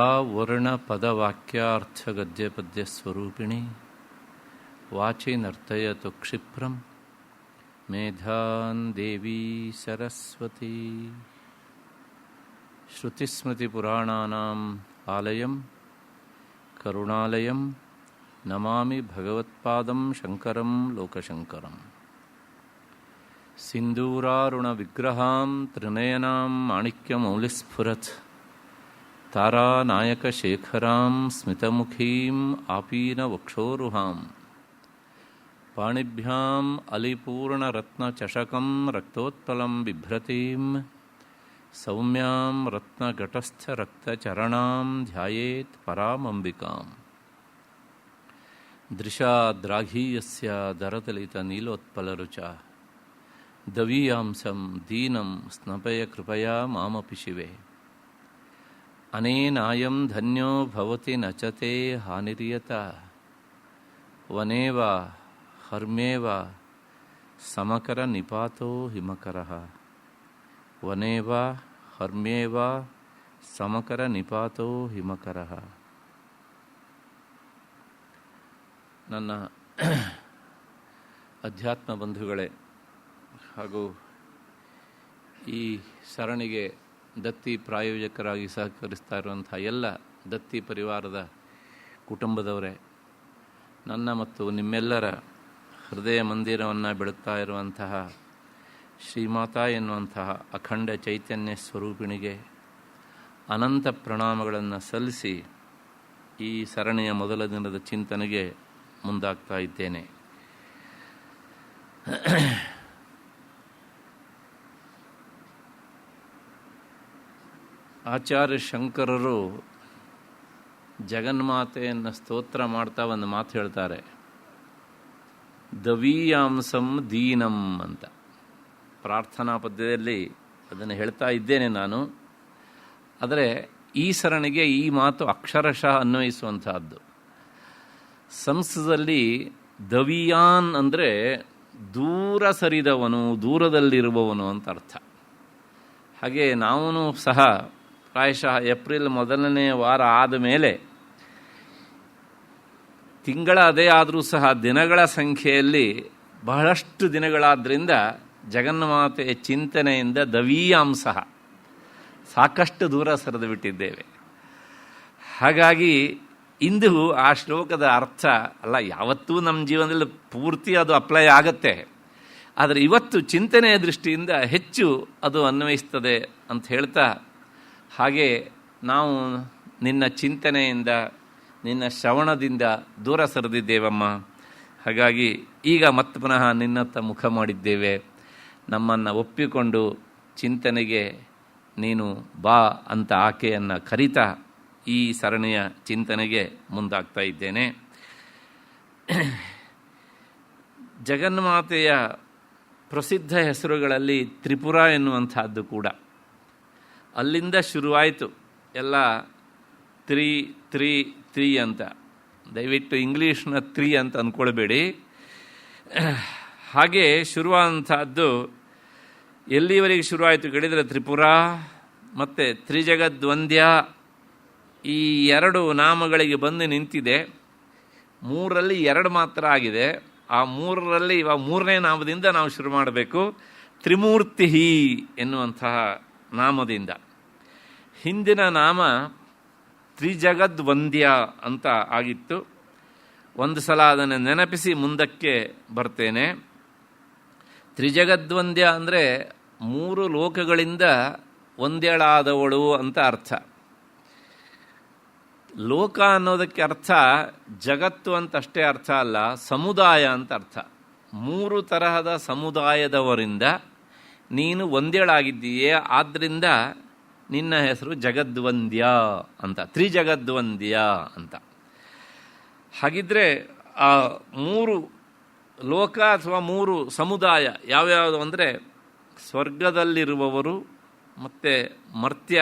ಆ ವರ್ಣ ಪದವಾಕ್ಯಾರ್ಥ ಗದ್ಯಪದ್ಯ ಸ್ವರೂಪಿಣಿ ವಾಚಿ ನರ್ತಯತು ಕ್ಷಿಪ್ರಂ ಮೇಧಾನ್ ದೇವಿ ಸರಸ್ವತಿ. ಶ್ರುತಿಸ್ಮೃತಿಪುರಾಣಾನಾಂ ಆಲಯಂ ಕರುಣಾಲಯಂ ನಮಾಮಿ ಭಗವತ್ಪಾದಂ ಶಂಕರಂ ಲೋಕಶಂಕರಂ. ಸಿಂಧೂರಾರುಣವಿಗ್ರಹಾಂ ತ್ರಿನಯನಾಂ ಮಾಣಿಕ್ಯಮೌಲಿಸ್ಫುರತ್ ತಾರಾನಾಯಕಶೇಖರಾಂ ಸ್ಮಿತಮುಖೀಂ ಆಪೀನವಕ್ಷೋರುಹಾಂ. ಪಾಣಿಭ್ಯಾಂ ಅಲಿಪೂರ್ಣರತ್ನಚಷಕಂ ರಕ್ತೋತ್ಪಲಂ ಬಿಭ್ರತೀಂ ಸೌಮ್ಯಾಂ ರತ್ನಘಟಸ್ಥರಕ್ತಚರಣಾಂ ಧ್ಯಾಯೇತ್ ಪರಾಮಂಬಿಕಾಂ. ದೃಶಾದ್ರಾಘೀಯಸ್ಯ ದರತಲಿತನೀಲೋತ್ಪಲರುಚ ದವೀಯಾಂಸಂ ದೀನಂ ಸ್ನಪಯ ಕೃಪಯಾ ಮಾಮಪಿ ಶಿವೆ. ಅನೇನಾಯಂ ಧನ್ಯೋ ಭವತಿ ನಚತೆ ಹಾನಿರಿಯತ ವನೇವ ಹರ್ಮೇವ ಸಮಕರ ನಿಪಾತೋ ಹಿಮಕರಃ. ವನೇವ ಹರ್ಮೇವ ಸಮಕರ ನಿಪಾತೋ ಹಿಮಕರಃ. ನನ್ನ ಅಧ್ಯಾತ್ಮ ಬಂಧುಗಳೇ ಹಾಗೂ ಈ ಸರಣಿಗೆ ದತ್ತಿ ಪ್ರಾಯೋಜಕರಾಗಿ ಸಹಕರಿಸ್ತಾ ಇರುವಂಥ ಎಲ್ಲ ದತ್ತಿ ಪರಿವಾರದ ಕುಟುಂಬದವರೇ, ನನ್ನ ಮತ್ತು ನಿಮ್ಮೆಲ್ಲರ ಹೃದಯ ಮಂದಿರವನ್ನು ಬೆಳಗ್ತಾ ಇರುವಂತಹ ಶ್ರೀಮಾತಾ ಎನ್ನುವಂತಹ ಅಖಂಡ ಚೈತನ್ಯ ಸ್ವರೂಪಿಣಿಗೆ ಅನಂತ ಪ್ರಣಾಮಗಳನ್ನು ಸಲ್ಲಿಸಿ ಈ ಸರಣಿಯ ಮೊದಲ ದಿನದ ಚಿಂತನೆಗೆ ಮುಂದಾಗ್ತಾ ಇದ್ದೇನೆ. ಆಚಾರ್ಯ ಶಂಕರರು ಜಗನ್ಮಾತೆಯನ್ನು ಸ್ತೋತ್ರ ಮಾಡ್ತಾ ಒಂದು ಮಾತು ಹೇಳ್ತಾರೆ, ದವೀಯಾಂಸಂ ದೀನಂ ಅಂತ. ಪ್ರಾರ್ಥನಾ ಪದ್ಯದಲ್ಲಿ ಅದನ್ನು ಹೇಳ್ತಾ ಇದ್ದೇನೆ ನಾನು. ಆದರೆ ಈ ಸರಣಿಗೆ ಈ ಮಾತು ಅಕ್ಷರಶಃ ಅನ್ವಯಿಸುವಂತಹದ್ದು. ಸಂಸ್ಕೃತದಲ್ಲಿ ದವಿಯಾನ್ ಅಂದರೆ ದೂರ ಸರಿದವನು, ದೂರದಲ್ಲಿರುವವನು ಅಂತ ಅರ್ಥ. ಹಾಗೆ ನಾವು ಸಹ ಪ್ರಾಯಶಃ ಏಪ್ರಿಲ್ ಮೊದಲನೇ ವಾರ ಆದ ಮೇಲೆ ತಿಂಗಳ ಅದೇ ಆದರೂ ಸಹ ದಿನಗಳ ಸಂಖ್ಯೆಯಲ್ಲಿ ಬಹಳಷ್ಟು ದಿನಗಳಾದ್ದರಿಂದ ಜಗನ್ಮಾತೆಯ ಚಿಂತನೆಯಿಂದ ದವೀಯಾಂಸ ಸಾಕಷ್ಟು ದೂರ ಸರಿದು ಬಿಟ್ಟಿದ್ದೇವೆ. ಹಾಗಾಗಿ ಇಂದು ಆ ಶ್ಲೋಕದ ಅರ್ಥ ಅಲ್ಲ, ಯಾವತ್ತೂ ನಮ್ಮ ಜೀವನದಲ್ಲಿ ಪೂರ್ತಿ ಅದು ಅಪ್ಲೈ ಆಗುತ್ತೆ, ಆದರೆ ಇವತ್ತು ಚಿಂತನೆಯ ದೃಷ್ಟಿಯಿಂದ ಹೆಚ್ಚು ಅದು ಅನ್ವಯಿಸ್ತದೆ ಅಂತ ಹೇಳ್ತಾ, ಹಾಗೆ ನಾವು ನಿನ್ನ ಚಿಂತನೆಯಿಂದ ನಿನ್ನ ಶ್ರವಣದಿಂದ ದೂರ ಸರಿದಿದ್ದೇವಮ್ಮ. ಹಾಗಾಗಿ ಈಗ ಮತ್ತೆ ಪುನಃ ನಿನ್ನತ್ತ ಮುಖ ಮಾಡಿದ್ದೇವೆ. ನಮ್ಮನ್ನು ಒಪ್ಪಿಕೊಂಡು ಚಿಂತನೆಗೆ ನೀನು ಬಾ ಅಂತ ಆಕೆಯನ್ನು ಕರೀತಾ ಈ ಸರಣಿಯ ಚಿಂತನೆಗೆ ಮುಂದಾಗ್ತಾ ಇದ್ದೇನೆ. ಜಗನ್ಮಾತೆಯ ಪ್ರಸಿದ್ಧ ಹೆಸರುಗಳಲ್ಲಿ ತ್ರಿಪುರ ಎನ್ನುವಂಥದ್ದು ಕೂಡ. ಅಲ್ಲಿಂದ ಶುರುವಾಯಿತು ಎಲ್ಲ ತ್ರೀ ತ್ರೀ ತ್ರೀ ಅಂತ. ದಯವಿಟ್ಟು ಇಂಗ್ಲೀಷ್ನ ತ್ರೀ ಅಂತ ಅಂದ್ಕೊಳ್ಬೇಡಿ. ಹಾಗೆ ಶುರುವಾದಂಥದ್ದು ಎಲ್ಲಿವರೆಗೆ ಶುರುವಾಯಿತು ಕೇಳಿದರೆ ತ್ರಿಪುರ ಮತ್ತು ತ್ರಿಜಗದ್ವಂದ್ಯ ಈ ಎರಡು ನಾಮಗಳಿಗೆ ಬಂದು ನಿಂತಿದೆ. ಮೂರರಲ್ಲಿ ಎರಡು ಮಾತ್ರ ಆಗಿದೆ. ಆ ಮೂರರಲ್ಲಿ ಇವಾಗ ಮೂರನೇ ನಾಮದಿಂದ ನಾವು ಶುರು ಮಾಡಬೇಕು. ತ್ರಿಮೂರ್ತಿ ಎನ್ನುವಂತಹ ನಾಮದಿಂದ. ಹಿಂದಿನ ನಾಮ ತ್ರಿಜಗದ್ವಂದ್ಯ ಅಂತ ಆಗಿತ್ತು. ಒಂದು ಸಲ ಅದನ್ನು ನೆನಪಿಸಿ ಮುಂದಕ್ಕೆ ಬರ್ತೇನೆ. ತ್ರಿಜಗದ್ವಂದ್ಯ ಅಂದರೆ ಮೂರು ಲೋಕಗಳಿಂದ ಒಂದೇಳಾದವಳು ಅಂತ ಅರ್ಥ. ಲೋಕ ಅನ್ನೋದಕ್ಕೆ ಅರ್ಥ ಜಗತ್ತು ಅಂತ ಅಷ್ಟೇ ಅರ್ಥ ಅಲ್ಲ, ಸಮುದಾಯ ಅಂತ ಅರ್ಥ. ಮೂರು ತರಹದ ಸಮುದಾಯದವರಿಂದ ನೀನು ಒಂದೇಳಾಗಿದ್ದೀಯೇ, ಆದ್ದರಿಂದ ನಿನ್ನ ಹೆಸರು ಜಗದ್ವಂದ್ಯ ಅಂತ, ತ್ರಿಜಗದ್ವಂದ್ಯ ಅಂತ. ಹಾಗಿದ್ರೆ ಆ ಮೂರು ಲೋಕ ಅಥವಾ ಮೂರು ಸಮುದಾಯ ಯಾವ್ಯಾವುದು ಅಂದರೆ ಸ್ವರ್ಗದಲ್ಲಿರುವವರು, ಮತ್ತು ಮರ್ತ್ಯ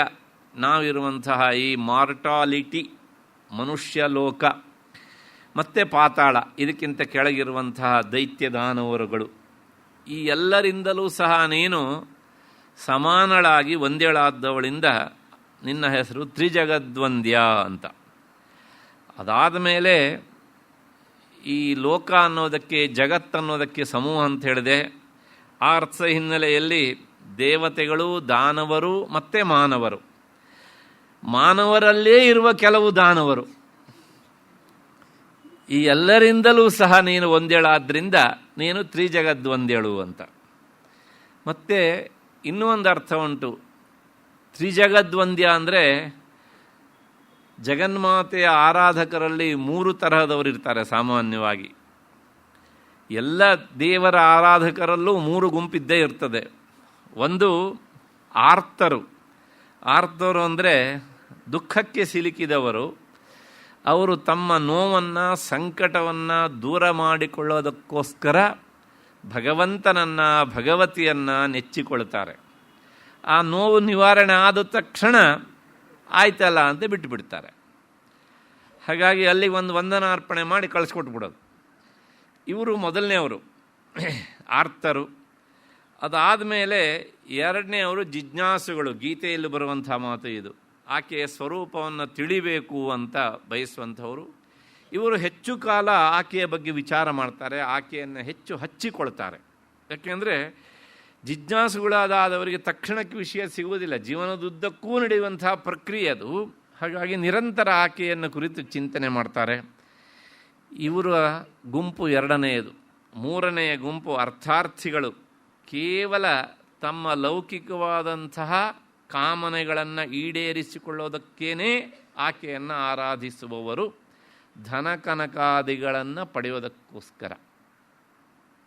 ನಾವಿರುವಂತಹ ಈ ಮಾರ್ಟಾಲಿಟಿ ಮನುಷ್ಯ ಲೋಕ, ಮತ್ತು ಪಾತಾಳ ಇದಕ್ಕಿಂತ ಕೆಳಗಿರುವಂತಹ ದೈತ್ಯ ದಾನವರುಗಳು. ಈ ಎಲ್ಲರಿಂದಲೂ ಸಹ ನೀನು ಸಮಾನಳಾಗಿ ಒಂದೇಳಾದವಳಿಂದ ನಿನ್ನ ಹೆಸರು ತ್ರಿಜಗದ್ವಂದ್ಯ ಅಂತ. ಅದಾದ ಮೇಲೆ ಈ ಲೋಕ ಅನ್ನೋದಕ್ಕೆ, ಜಗತ್ತನ್ನೋದಕ್ಕೆ ಸಮೂಹ ಅಂತ ಹೇಳಿದೆ. ಆ ಅರ್ಥ ಹಿನ್ನೆಲೆಯಲ್ಲಿ ದೇವತೆಗಳು, ದಾನವರು ಮತ್ತು ಮಾನವರು, ಮಾನವರಲ್ಲೇ ಇರುವ ಕೆಲವು ದಾನವರು, ಈ ಎಲ್ಲರಿಂದಲೂ ಸಹ ನೀನು ಒಂದೇಳಾದ್ದರಿಂದ ನೀನು ತ್ರಿಜಗದ್ವಂದ್ಯಳು ಅಂತ. ಮತ್ತು ಇನ್ನೂ ಒಂದು ಅರ್ಥ ಉಂಟು. ತ್ರಿಜಗದ್ವಂದ್ಯ ಅಂದರೆ ಜಗನ್ಮಾತೆಯ ಆರಾಧಕರಲ್ಲಿ 3 ತರಹದವರು ಇರ್ತಾರೆ ಸಾಮಾನ್ಯವಾಗಿ. ಎಲ್ಲ ದೇವರ ಆರಾಧಕರಲ್ಲೂ 3 ಗುಂಪಿದ್ದೇ ಇರ್ತದೆ. ಒಂದು ಆರ್ತರು. ಆರ್ತರು ಅಂದರೆ ದುಃಖಕ್ಕೆ ಸಿಲುಕಿದವರು. ಅವರು ತಮ್ಮ ನೋವನ್ನು, ಸಂಕಟವನ್ನು ದೂರ ಮಾಡಿಕೊಳ್ಳೋದಕ್ಕೋಸ್ಕರ ಭಗವಂತನನ್ನು, ಭಗವತಿಯನ್ನು ನೆಚ್ಚಿಕೊಳ್ತಾರೆ. ಆ ನೋವು ನಿವಾರಣೆ ಆದ ತಕ್ಷಣ ಆಯ್ತಲ್ಲ ಅಂತ ಬಿಟ್ಟುಬಿಡ್ತಾರೆ. ಹಾಗಾಗಿ ಅಲ್ಲಿ ಒಂದು ವಂದನಾರ್ಪಣೆ ಮಾಡಿ ಕಳಿಸ್ಕೊಟ್ಬಿಡೋದು. ಇವರು ಮೊದಲನೇವರು ಆರ್ತರು. ಅದಾದ ಮೇಲೆ ಎರಡನೇವರು ಜಿಜ್ಞಾಸುಗಳು. ಗೀತೆಯಲ್ಲಿ ಬರುವಂಥ ಮಾತು ಇದು. ಆಕೆಯ ಸ್ವರೂಪವನ್ನು ತಿಳಿಬೇಕು ಅಂತ ಬಯಸುವಂಥವರು. ಇವರು ಹೆಚ್ಚು ಕಾಲ ಆಕೆಯ ಬಗ್ಗೆ ವಿಚಾರ ಮಾಡ್ತಾರೆ, ಆಕೆಯನ್ನು ಹೆಚ್ಚು ಹಚ್ಚಿಕೊಳ್ತಾರೆ. ಯಾಕೆಂದರೆ ಜಿಜ್ಞಾಸುಗಳಾದವರಿಗೆ ತಕ್ಷಣಕ್ಕೆ ವಿಷಯ ಸಿಗುವುದಿಲ್ಲ, ಜೀವನದುದ್ದಕ್ಕೂ ನಡೆಯುವಂಥ ಪ್ರಕ್ರಿಯೆ ಅದು. ಹಾಗಾಗಿ ನಿರಂತರ ಆಕೆಯನ್ನು ಕುರಿತು ಚಿಂತನೆ ಮಾಡ್ತಾರೆ. ಇವರ ಗುಂಪು ಎರಡನೆಯದು. ಮೂರನೆಯ ಗುಂಪು ಅರ್ಥಾರ್ಥಿಗಳು. ಕೇವಲ ತಮ್ಮ ಲೌಕಿಕವಾದಂತಹ ಕಾಮನೆಗಳನ್ನು ಈಡೇರಿಸಿಕೊಳ್ಳೋದಕ್ಕೇನೆ ಆಕೆಯನ್ನು ಆರಾಧಿಸುವವರು, ಧನ ಕನಕಾದಿಗಳನ್ನು ಪಡೆಯೋದಕ್ಕೋಸ್ಕರ.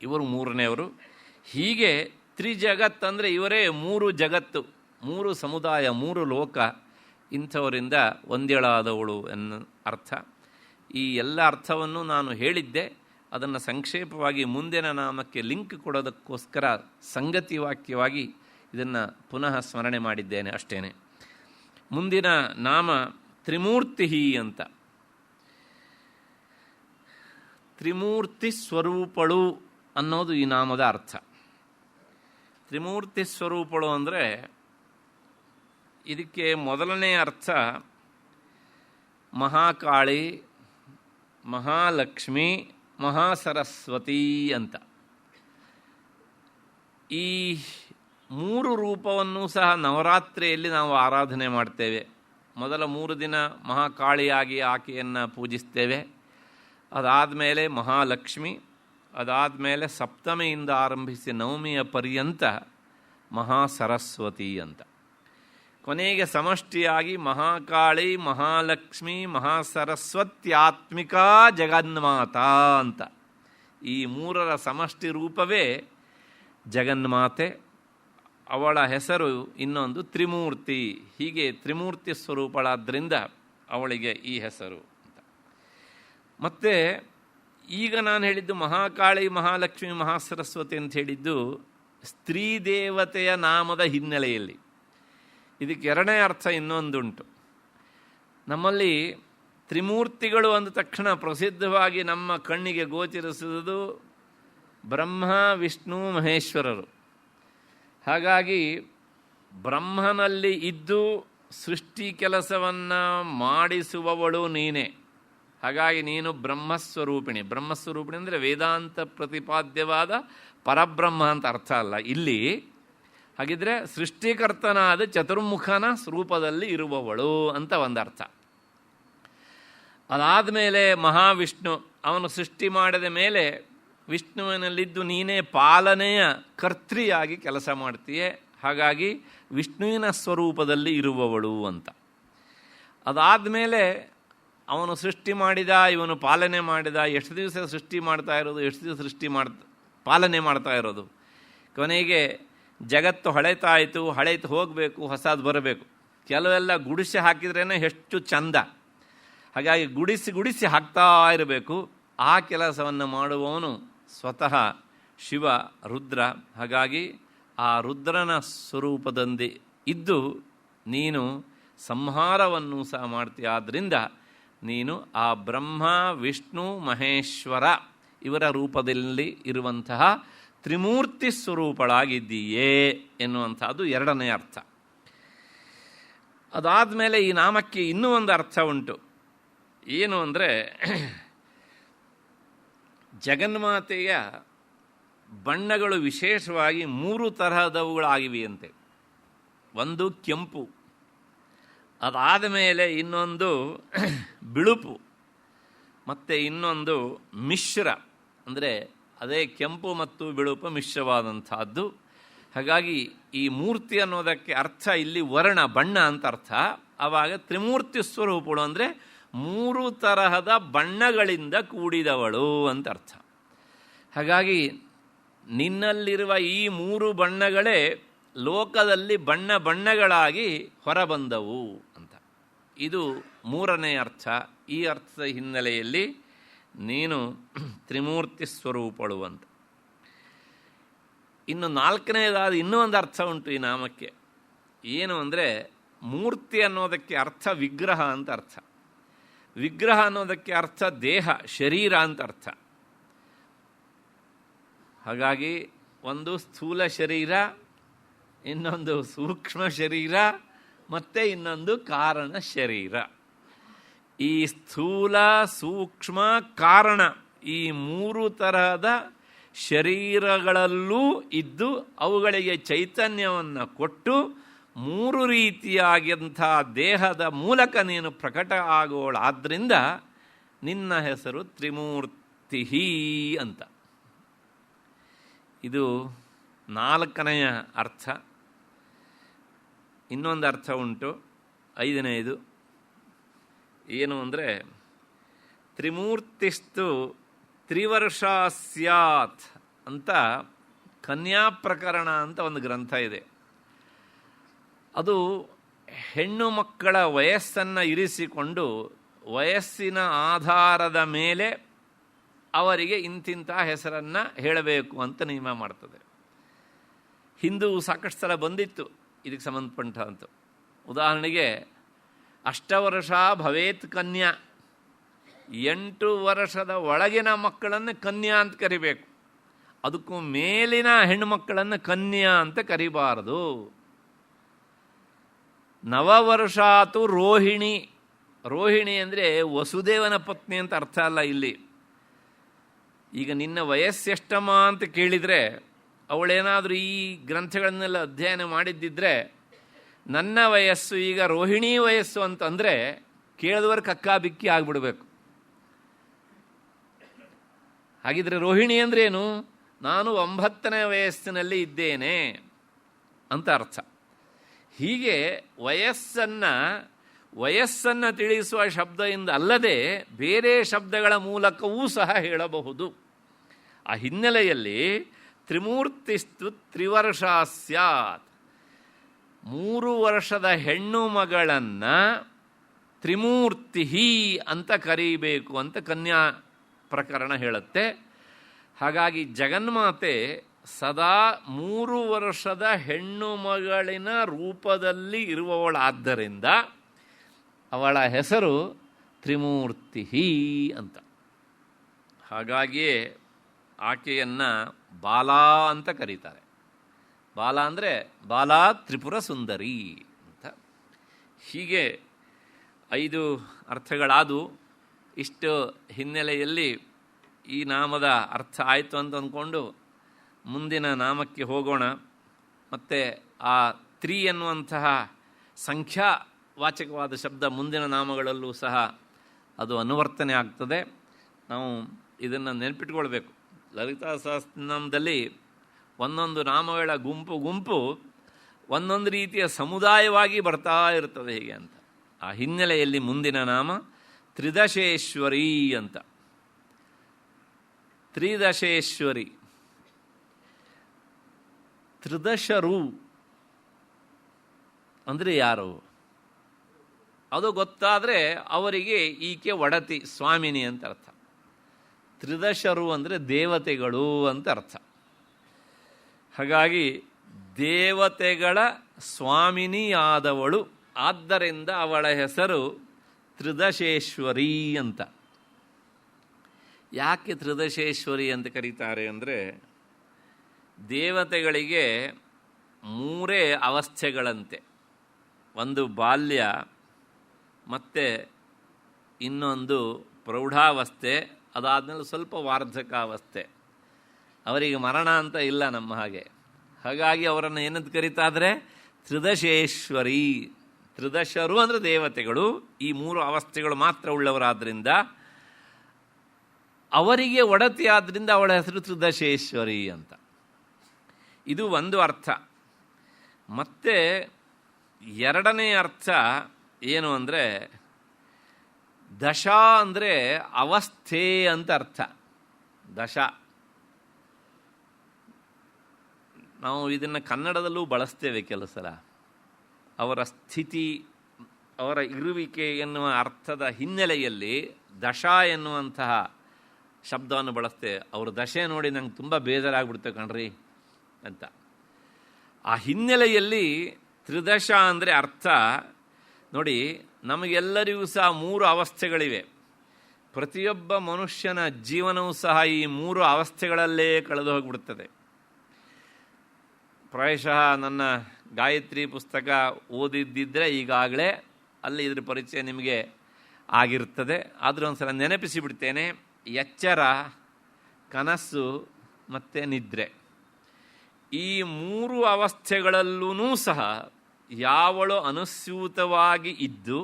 ಇವರು ಮೂರನೆಯವರು. ಹೀಗೆ ತ್ರಿಜಗತ್ತಂದರೆ ಇವರೇ 3 ಜಗತ್ತು, 3 ಸಮುದಾಯ, 3 ಲೋಕ. ಇಂಥವರಿಂದ ಒಂದೇಳಾದವಳು ಎನ್ನ ಅರ್ಥ. ಈ ಎಲ್ಲ ಅರ್ಥವನ್ನು ನಾನು ಹೇಳಿದ್ದೆ. ಅದನ್ನು ಸಂಕ್ಷೇಪವಾಗಿ ಮುಂದಿನ ನಾಮಕ್ಕೆ ಲಿಂಕ್ ಕೊಡೋದಕ್ಕೋಸ್ಕರ ಸಂಗತಿ ವಾಕ್ಯವಾಗಿ ಇದನ್ನು ಪುನಃ ಸ್ಮರಣೆ ಮಾಡಿದ್ದೇನೆ ಅಷ್ಟೇ. ಮುಂದಿನ ನಾಮ ತ್ರಿಮೂರ್ತಿ ಅಂತ. ತ್ರಿಮೂರ್ತಿ ಸ್ವರೂಪಳು ಅನ್ನೋದು ಈ ನಾಮದ ಅರ್ಥ. ತ್ರಿಮೂರ್ತಿ ಸ್ವರೂಪಳು ಅಂದರೆ ಇದಕ್ಕೆ ಮೊದಲನೇ ಅರ್ಥ ಮಹಾಕಾಳಿ, ಮಹಾಲಕ್ಷ್ಮಿ, ಮಹಾಸರಸ್ವತಿ ಅಂತ. ಈ 3 ರೂಪವನ್ನು ಸಹ ನವರಾತ್ರಿಯಲ್ಲಿ ನಾವು ಆರಾಧನೆ ಮಾಡ್ತೇವೆ. ಮೊದಲ 3 ದಿನ ಮಹಾಕಾಳಿಯಾಗಿ ಆಕೆಯನ್ನು ಪೂಜಿಸ್ತೇವೆ. ಅದಾದಮೇಲೆ ಮಹಾಲಕ್ಷ್ಮಿ, ಅದಾದಮೇಲೆ ಸಪ್ತಮಿಯಿಂದ ಆರಂಭಿಸಿ ನವಮಿಯ ಪರ್ಯಂತ ಮಹಾಸರಸ್ವತಿ ಅಂತ. ಕೊನೆಗೆ ಸಮಷ್ಟಿಯಾಗಿ ಮಹಾಕಾಳಿ, ಮಹಾಲಕ್ಷ್ಮಿ, ಮಹಾಸರಸ್ವತ್ಯಾತ್ಮಿಕಾ ಜಗನ್ಮಾತಾ ಅಂತ. ಈ 3ರ ಸಮಷ್ಟಿ ರೂಪವೇ ಜಗನ್ಮಾತೆ. ಅವಳ ಹೆಸರು ಇನ್ನೊಂದು ತ್ರಿಮೂರ್ತಿ. ಹೀಗೆ ತ್ರಿಮೂರ್ತಿ ಸ್ವರೂಪಳಾದ್ದರಿಂದ ಅವಳಿಗೆ ಈ ಹೆಸರು ಅಂತ. ಮತ್ತು ಈಗ ನಾನು ಹೇಳಿದ್ದು ಮಹಾಕಾಳಿ, ಮಹಾಲಕ್ಷ್ಮಿ, ಮಹಾಸರಸ್ವತಿ ಅಂತ ಹೇಳಿದ್ದು ಸ್ತ್ರೀ ದೇವತೆಯ ನಾಮದ ಹಿನ್ನೆಲೆಯಲ್ಲಿ. ಇದಕ್ಕೆ ಎರಡನೇ ಅರ್ಥ ಇನ್ನೊಂದುಂಟು. ನಮ್ಮಲ್ಲಿ ತ್ರಿಮೂರ್ತಿಗಳು ಅಂದ ತಕ್ಷಣ ಪ್ರಸಿದ್ಧವಾಗಿ ನಮ್ಮ ಕಣ್ಣಿಗೆ ಗೋಚರಿಸುವುದು ಬ್ರಹ್ಮ, ವಿಷ್ಣು, ಮಹೇಶ್ವರರು. ಹಾಗಾಗಿ ಬ್ರಹ್ಮನಲ್ಲಿ ಇದ್ದು ಸೃಷ್ಟಿ ಕೆಲಸವನ್ನು ಮಾಡಿಸುವವಳು ನೀನೇ. ಹಾಗಾಗಿ ನೀನು ಬ್ರಹ್ಮಸ್ವರೂಪಿಣಿ. ಬ್ರಹ್ಮಸ್ವರೂಪಿಣಿ ಅಂದರೆ ವೇದಾಂತ ಪ್ರತಿಪಾದ್ಯವಾದ ಪರಬ್ರಹ್ಮ ಅಂತ ಅರ್ಥ ಅಲ್ಲ ಇಲ್ಲಿ. ಹಾಗಿದ್ರೆ ಸೃಷ್ಟಿಕರ್ತನಾದ ಚತುರ್ಮುಖನ ರೂಪದಲ್ಲಿ ಇರುವವಳು ಅಂತ ಒಂದರ್ಥ. ಅದಾದಮೇಲೆ ಮಹಾವಿಷ್ಣು, ಅವನು ಸೃಷ್ಟಿ ಮಾಡಿದ ಮೇಲೆ ವಿಷ್ಣುವಿನಲ್ಲಿದ್ದು ನೀನೇ ಪಾಲನೆಯ ಕರ್ತ್ರಿಯಾಗಿ ಕೆಲಸ ಮಾಡ್ತೀಯೆ. ಹಾಗಾಗಿ ವಿಷ್ಣುವಿನ ಸ್ವರೂಪದಲ್ಲಿ ಇರುವವಳು ಅಂತ. ಅದಾದಮೇಲೆ ಅವನು ಸೃಷ್ಟಿ ಮಾಡಿದ, ಇವನು ಪಾಲನೆ ಮಾಡಿದ. ಎಷ್ಟು ದಿವಸ ಸೃಷ್ಟಿ ಮಾಡ್ತಾ ಇರೋದು, ಎಷ್ಟು ದಿವಸ ಪಾಲನೆ ಮಾಡ್ತಾ ಇರೋದು. ಕೊನೆಗೆ ಜಗತ್ತು ಹಳೆತಾಯಿತು, ಹಳೆತು ಹೋಗಬೇಕು, ಹೊಸದು ಬರಬೇಕು. ಕೆಲವೆಲ್ಲ ಗುಡಿಸಿ ಹಾಕಿದ್ರೇ ಎಷ್ಟು ಚಂದ. ಹಾಗಾಗಿ ಗುಡಿಸಿ ಹಾಕ್ತಾ ಇರಬೇಕು. ಆ ಕೆಲಸವನ್ನು ಮಾಡುವವನು ಸ್ವತಃ ಶಿವ, ರುದ್ರ. ಹಾಗಾಗಿ ಆ ರುದ್ರನ ಸ್ವರೂಪದಂತೆ ಇದ್ದು ನೀನು ಸಂಹಾರವನ್ನು ಸಹ ಮಾಡ್ತೀಯ. ಆದ್ದರಿಂದ ನೀನು ಆ ಬ್ರಹ್ಮ, ವಿಷ್ಣು, ಮಹೇಶ್ವರ ಇವರ ರೂಪದಲ್ಲಿ ಇರುವಂತಹ ತ್ರಿಮೂರ್ತಿ ಸ್ವರೂಪಳಾಗಿದ್ದೀಯೇ ಎನ್ನುವಂಥದ್ದು ಎರಡನೇ ಅರ್ಥ. ಅದಾದಮೇಲೆ ಈ ನಾಮಕ್ಕೆ ಇನ್ನೂ ಒಂದು ಅರ್ಥ ಉಂಟು. ಏನು ಅಂದರೆ, ಜಗನ್ಮಾತೆಯ ಬಣ್ಣಗಳು ವಿಶೇಷವಾಗಿ 3 ತರಹದವುಗಳಾಗಿವೆಯಂತೆ. ಒಂದು ಕೆಂಪು, ಅದಾದ ಮೇಲೆ ಇನ್ನೊಂದು ಬಿಳುಪು, ಮತ್ತು ಇನ್ನೊಂದು ಮಿಶ್ರ, ಅಂದರೆ ಅದೇ ಕೆಂಪು ಮತ್ತು ಬಿಳುಪು ಮಿಶ್ರವಾದಂಥದ್ದು. ಹಾಗಾಗಿ ಈ ಮೂರ್ತಿ ಅನ್ನೋದಕ್ಕೆ ಅರ್ಥ ಇಲ್ಲಿ ವರ್ಣ, ಬಣ್ಣ ಅಂತ ಅರ್ಥ. ಆವಾಗ ತ್ರಿಮೂರ್ತಿ ಸ್ವರೂಪಗಳು ಅಂದರೆ 3 ತರಹದ ಬಣ್ಣಗಳಿಂದ ಕೂಡಿದವಳು ಅಂತ ಅರ್ಥ. ಹಾಗಾಗಿ ನಿನ್ನಲ್ಲಿರುವ ಈ 3 ಬಣ್ಣಗಳೇ ಲೋಕದಲ್ಲಿ ಬಣ್ಣ ಬಣ್ಣಗಳಾಗಿ ಹೊರಬಂದವು ಅಂತ. ಇದು 3ನೇ ಅರ್ಥ. ಈ ಅರ್ಥದ ಹಿನ್ನೆಲೆಯಲ್ಲಿ ನೀನು ತ್ರಿಮೂರ್ತಿ ಸ್ವರೂಪಳು ಅಂತ. ಇನ್ನು 4ನೇದಾದ ಇನ್ನೂ ಒಂದು ಅರ್ಥ ಉಂಟು ಈ ನಾಮಕ್ಕೆ. ಏನು ಅಂದರೆ, ಮೂರ್ತಿ ಅನ್ನೋದಕ್ಕೆ ಅರ್ಥ ವಿಗ್ರಹ ಅಂತ ಅರ್ಥ. ವಿಗ್ರಹ ಅನ್ನೋದಕ್ಕೆ ಅರ್ಥ ದೇಹ, ಶರೀರ ಅಂತ ಅರ್ಥ. ಹಾಗಾಗಿ ಒಂದು ಸ್ಥೂಲ ಶರೀರ, ಇನ್ನೊಂದು ಸೂಕ್ಷ್ಮ ಶರೀರ, ಮತ್ತು ಇನ್ನೊಂದು ಕಾರಣ ಶರೀರ. ಈ ಸ್ಥೂಲ, ಸೂಕ್ಷ್ಮ, ಕಾರಣ ಈ 3 ತರಹದ ಶರೀರಗಳಲ್ಲೂ ಇದ್ದು ಅವುಗಳಿಗೆ ಚೈತನ್ಯವನ್ನು ಕೊಟ್ಟು 3 ರೀತಿಯಾಗಿಂಥ ದೇಹದ ಮೂಲಕ ನೀನು ಪ್ರಕಟ ಆಗೋಳಾದ್ದರಿಂದ ನಿನ್ನ ಹೆಸರು ತ್ರಿಮೂರ್ತಿ ಅಂತ. ಇದು 4ನೆಯ ಅರ್ಥ. ಇನ್ನೊಂದು ಅರ್ಥ ಉಂಟು, 5ನೇದು. ಏನು ಅಂದರೆ, ತ್ರಿಮೂರ್ತಿಸ್ತು ತ್ರಿವರ್ಷ ಸ್ಯಾತ್ ಅಂತ ಕನ್ಯಾ ಪ್ರಕರಣ ಅಂತ ಒಂದು ಗ್ರಂಥ ಇದೆ. ಅದು ಹೆಣ್ಣು ಮಕ್ಕಳ ವಯಸ್ಸನ್ನು ಇರಿಸಿಕೊಂಡು ವಯಸ್ಸಿನ ಆಧಾರದ ಮೇಲೆ ಅವರಿಗೆ ಇಂತಿಂಥ ಹೆಸರನ್ನು ಹೇಳಬೇಕು ಅಂತ ನಿಯಮ ಮಾಡ್ತದೆ. ಹಿಂದೂ ಸಾಕಷ್ಟು ಸಲ ಬಂದಿತ್ತು ಇದಕ್ಕೆ ಸಂಬಂಧಪಟ್ಟಂಥ. ಉದಾಹರಣೆಗೆ, 8 ವರ್ಷ ಭವೇತ್ ಕನ್ಯಾ, 8 ವರ್ಷದ ಒಳಗಿನ ಮಕ್ಕಳನ್ನು ಕನ್ಯಾ ಅಂತ ಕರಿಬೇಕು. ಅದಕ್ಕೂ ಮೇಲಿನ ಹೆಣ್ಣು ಮಕ್ಕಳನ್ನು ಕನ್ಯಾ ಅಂತ ಕರಿಬಾರದು. 9 ವರ್ಷಾತು ರೋಹಿಣಿ. ರೋಹಿಣಿ ಅಂದರೆ ವಸುದೇವನ ಪತ್ನಿ ಅಂತ ಅರ್ಥ ಅಲ್ಲ ಇಲ್ಲಿ. ಈಗ ನಿನ್ನ ವಯಸ್ಸೆಷ್ಟಮ್ಮ ಅಂತ ಕೇಳಿದರೆ, ಅವಳೇನಾದರೂ ಈ ಗ್ರಂಥಗಳನ್ನೆಲ್ಲ ಅಧ್ಯಯನ ಮಾಡಿದ್ದಿದ್ರೆ, ನನ್ನ ವಯಸ್ಸು ಈಗ ರೋಹಿಣಿ ವಯಸ್ಸು ಅಂತಂದರೆ ಕೇಳಿದವರು ಕಕ್ಕಾಬಿಕ್ಕಿ ಆಗಿಬಿಡಬೇಕು. ಹಾಗಿದ್ರೆ ರೋಹಿಣಿ ಅಂದ್ರೇನು? ನಾನು 9ನೇ ವಯಸ್ಸಿನಲ್ಲಿ ಇದ್ದೇನೆ ಅಂತ ಅರ್ಥ. ಹೀಗೆ ವಯಸ್ಸನ್ನು ತಿಳಿಸುವ ಶಬ್ದದಿಂದ ಅಲ್ಲದೆ ಬೇರೆ ಶಬ್ದಗಳ ಮೂಲಕವೂ ಸಹ ಹೇಳಬಹುದು. ಆ ಹಿನ್ನೆಲೆಯಲ್ಲಿ ತ್ರಿಮೂರ್ತಿಸ್ತು ತ್ರಿವರ್ಷ ಸ್ಯಾತ್, 3 ವರ್ಷದ ಹೆಣ್ಣು ಮಗಳನ್ನು ತ್ರಿಮೂರ್ತಿ ಅಂತ ಕರೀಬೇಕು ಅಂತ ಕನ್ಯಾ ಪ್ರಕರಣ ಹೇಳುತ್ತೆ. ಹಾಗಾಗಿ ಜಗನ್ಮಾತೆ ಸದಾ 3 ವರ್ಷದ ಹೆಣ್ಣು ಮಗಳಿನ ರೂಪದಲ್ಲಿ ಇರುವವಳಾದ್ದರಿಂದ ಅವಳ ಹೆಸರು ತ್ರಿಮೂರ್ತಿ ಅಂತ. ಹಾಗಾಗಿಯೇ ಆಕೆಯನ್ನು ಬಾಲಾ ಅಂತ ಕರೀತಾರೆ. ಬಾಲ ಅಂದರೆ ಬಾಲಾ ತ್ರಿಪುರ ಸುಂದರಿ ಅಂತ. ಹೀಗೆ 5 ಅರ್ಥಗಳಾದವು. ಇಷ್ಟು ಹಿನ್ನೆಲೆಯಲ್ಲಿ ಈ ನಾಮದ ಅರ್ಥ ಆಯಿತು ಅಂತ ಅಂದ್ಕೊಂಡು ಮುಂದಿನ ನಾಮಕ್ಕೆ ಹೋಗೋಣ. ಮತ್ತು ಆ ತ್ರಿ ಎನ್ನುವಂತಹ ಸಂಖ್ಯಾವಾಚಕವಾದ ಶಬ್ದ ಮುಂದಿನ ನಾಮಗಳಲ್ಲೂ ಸಹ ಅದು ಅನುವರ್ತನೆ ಆಗ್ತದೆ. ನಾವು ಇದನ್ನು ನೆನಪಿಟ್ಕೊಳ್ಬೇಕು. ಲಲಿತಾ ಸಹಸ್ರನಾಮದಲ್ಲಿ ಒಂದೊಂದು ನಾಮಗಳ ಗುಂಪು ಒಂದೊಂದು ರೀತಿಯ ಸಮುದಾಯವಾಗಿ ಬರ್ತಾ ಇರ್ತದೆ ಹೀಗೆ ಅಂತ. ಆ ಹಿನ್ನೆಲೆಯಲ್ಲಿ ಮುಂದಿನ ನಾಮ ತ್ರಿದಶೇಶ್ವರಿ ಅಂತ. ತ್ರಿದಶೇಶ್ವರಿ, ತ್ರಿದಶರು ಅಂದರೆ ಯಾರು ಅದು ಗೊತ್ತಾದರೆ ಅವರಿಗೆ ಈಕೆ ಒಡತಿ, ಸ್ವಾಮಿನಿ ಅಂತ ಅರ್ಥ. ತ್ರಿದಶರು ಅಂದರೆ ದೇವತೆಗಳು ಅಂತ ಅರ್ಥ. ಹಾಗಾಗಿ ದೇವತೆಗಳ ಸ್ವಾಮಿನಿಯಾದವಳು, ಆದ್ದರಿಂದ ಅವಳ ಹೆಸರು ತ್ರಿದಶೇಶ್ವರಿ ಅಂತ. ಯಾಕೆ ತ್ರಿದಶೇಶ್ವರಿ ಅಂತ ಕರೀತಾರೆ ಅಂದರೆ, ದೇವತೆಗಳಿಗೆ 3 ಅವಸ್ಥೆಗಳಂತೆ. ಒಂದು ಬಾಲ್ಯ, ಮತ್ತು ಇನ್ನೊಂದು ಪ್ರೌಢಾವಸ್ಥೆ, ಅದಾದಮೇಲೆ ಸ್ವಲ್ಪ ವಾರ್ಧಕಾವಸ್ಥೆ. ಅವರಿಗೆ ಮರಣ ಅಂತ ಇಲ್ಲ ನಮ್ಮ ಹಾಗೆ. ಹಾಗಾಗಿ ಅವರನ್ನು ಏನಂತ ಕರೀತಾದರೆ ತ್ರಿದಶೇಶ್ವರಿ. ತ್ರಿದಶರು ಅಂದರೆ ದೇವತೆಗಳು. ಈ 3 ಅವಸ್ಥೆಗಳು ಮಾತ್ರ ಉಳ್ಳವರಾದ್ದರಿಂದ ಅವರಿಗೆ ಒಡತಿ ಆದ್ದರಿಂದ ಅವಳ ಹೆಸರು ತ್ರಿದಶೇಶ್ವರಿ ಅಂತ. ಇದು ಒಂದು ಅರ್ಥ. ಮತ್ತು ಎರಡನೇ ಅರ್ಥ ಏನು ಅಂದರೆ, ದಶ ಅಂದರೆ ಅವಸ್ಥೆ ಅಂತ ಅರ್ಥ. ದಶ ನಾವು ಇದನ್ನು ಕನ್ನಡದಲ್ಲೂ ಬಳಸ್ತೇವೆ ಕೆಲವು ಸಲ. ಅವರ ಸ್ಥಿತಿ, ಅವರ ಇರುವಿಕೆ ಎನ್ನುವ ಅರ್ಥದ ಹಿನ್ನೆಲೆಯಲ್ಲಿ ದಶ ಎನ್ನುವಂತಹ ಶಬ್ದವನ್ನು ಬಳಸ್ತೇವೆ. ಅವ್ರ ದಶೆ ನೋಡಿ ನಂಗೆ ತುಂಬ ಬೇಜಾರಾಗ್ಬಿಡ್ತೇವೆ ಕಣ್ರಿ ಅಂತ. ಆ ಹಿನ್ನೆಲೆಯಲ್ಲಿ ತ್ರಿದಶ ಅಂದರೆ ಅರ್ಥ ನೋಡಿ, ನಮಗೆಲ್ಲರಿಗೂ ಸಹ 3 ಅವಸ್ಥೆಗಳಿವೆ. ಪ್ರತಿಯೊಬ್ಬ ಮನುಷ್ಯನ ಜೀವನವೂ ಸಹ ಈ 3 ಅವಸ್ಥೆಗಳಲ್ಲೇ ಕಳೆದು ಹೋಗಿಬಿಡುತ್ತದೆ. ಪ್ರಾಯಶಃ ನನ್ನ ಗಾಯತ್ರಿ ಪುಸ್ತಕ ಓದಿದ್ದಿದ್ದರೆ ಈಗಾಗಲೇ ಅಲ್ಲಿ ಇದ್ರ ಪರಿಚಯ ನಿಮಗೆ ಆಗಿರ್ತದೆ. ಆದರೂ ಒಂದು ಸಲ ನೆನಪಿಸಿಬಿಡ್ತೇನೆ. ಎಚ್ಚರ, ಕನಸು ಮತ್ತು ನಿದ್ರೆ, ಈ 3 ಅವಸ್ಥೆಗಳಲ್ಲೂ ಸಹ ಯಾವಳು ಅನುಸ್ಯೂತವಾಗಿ ಇದ್ದು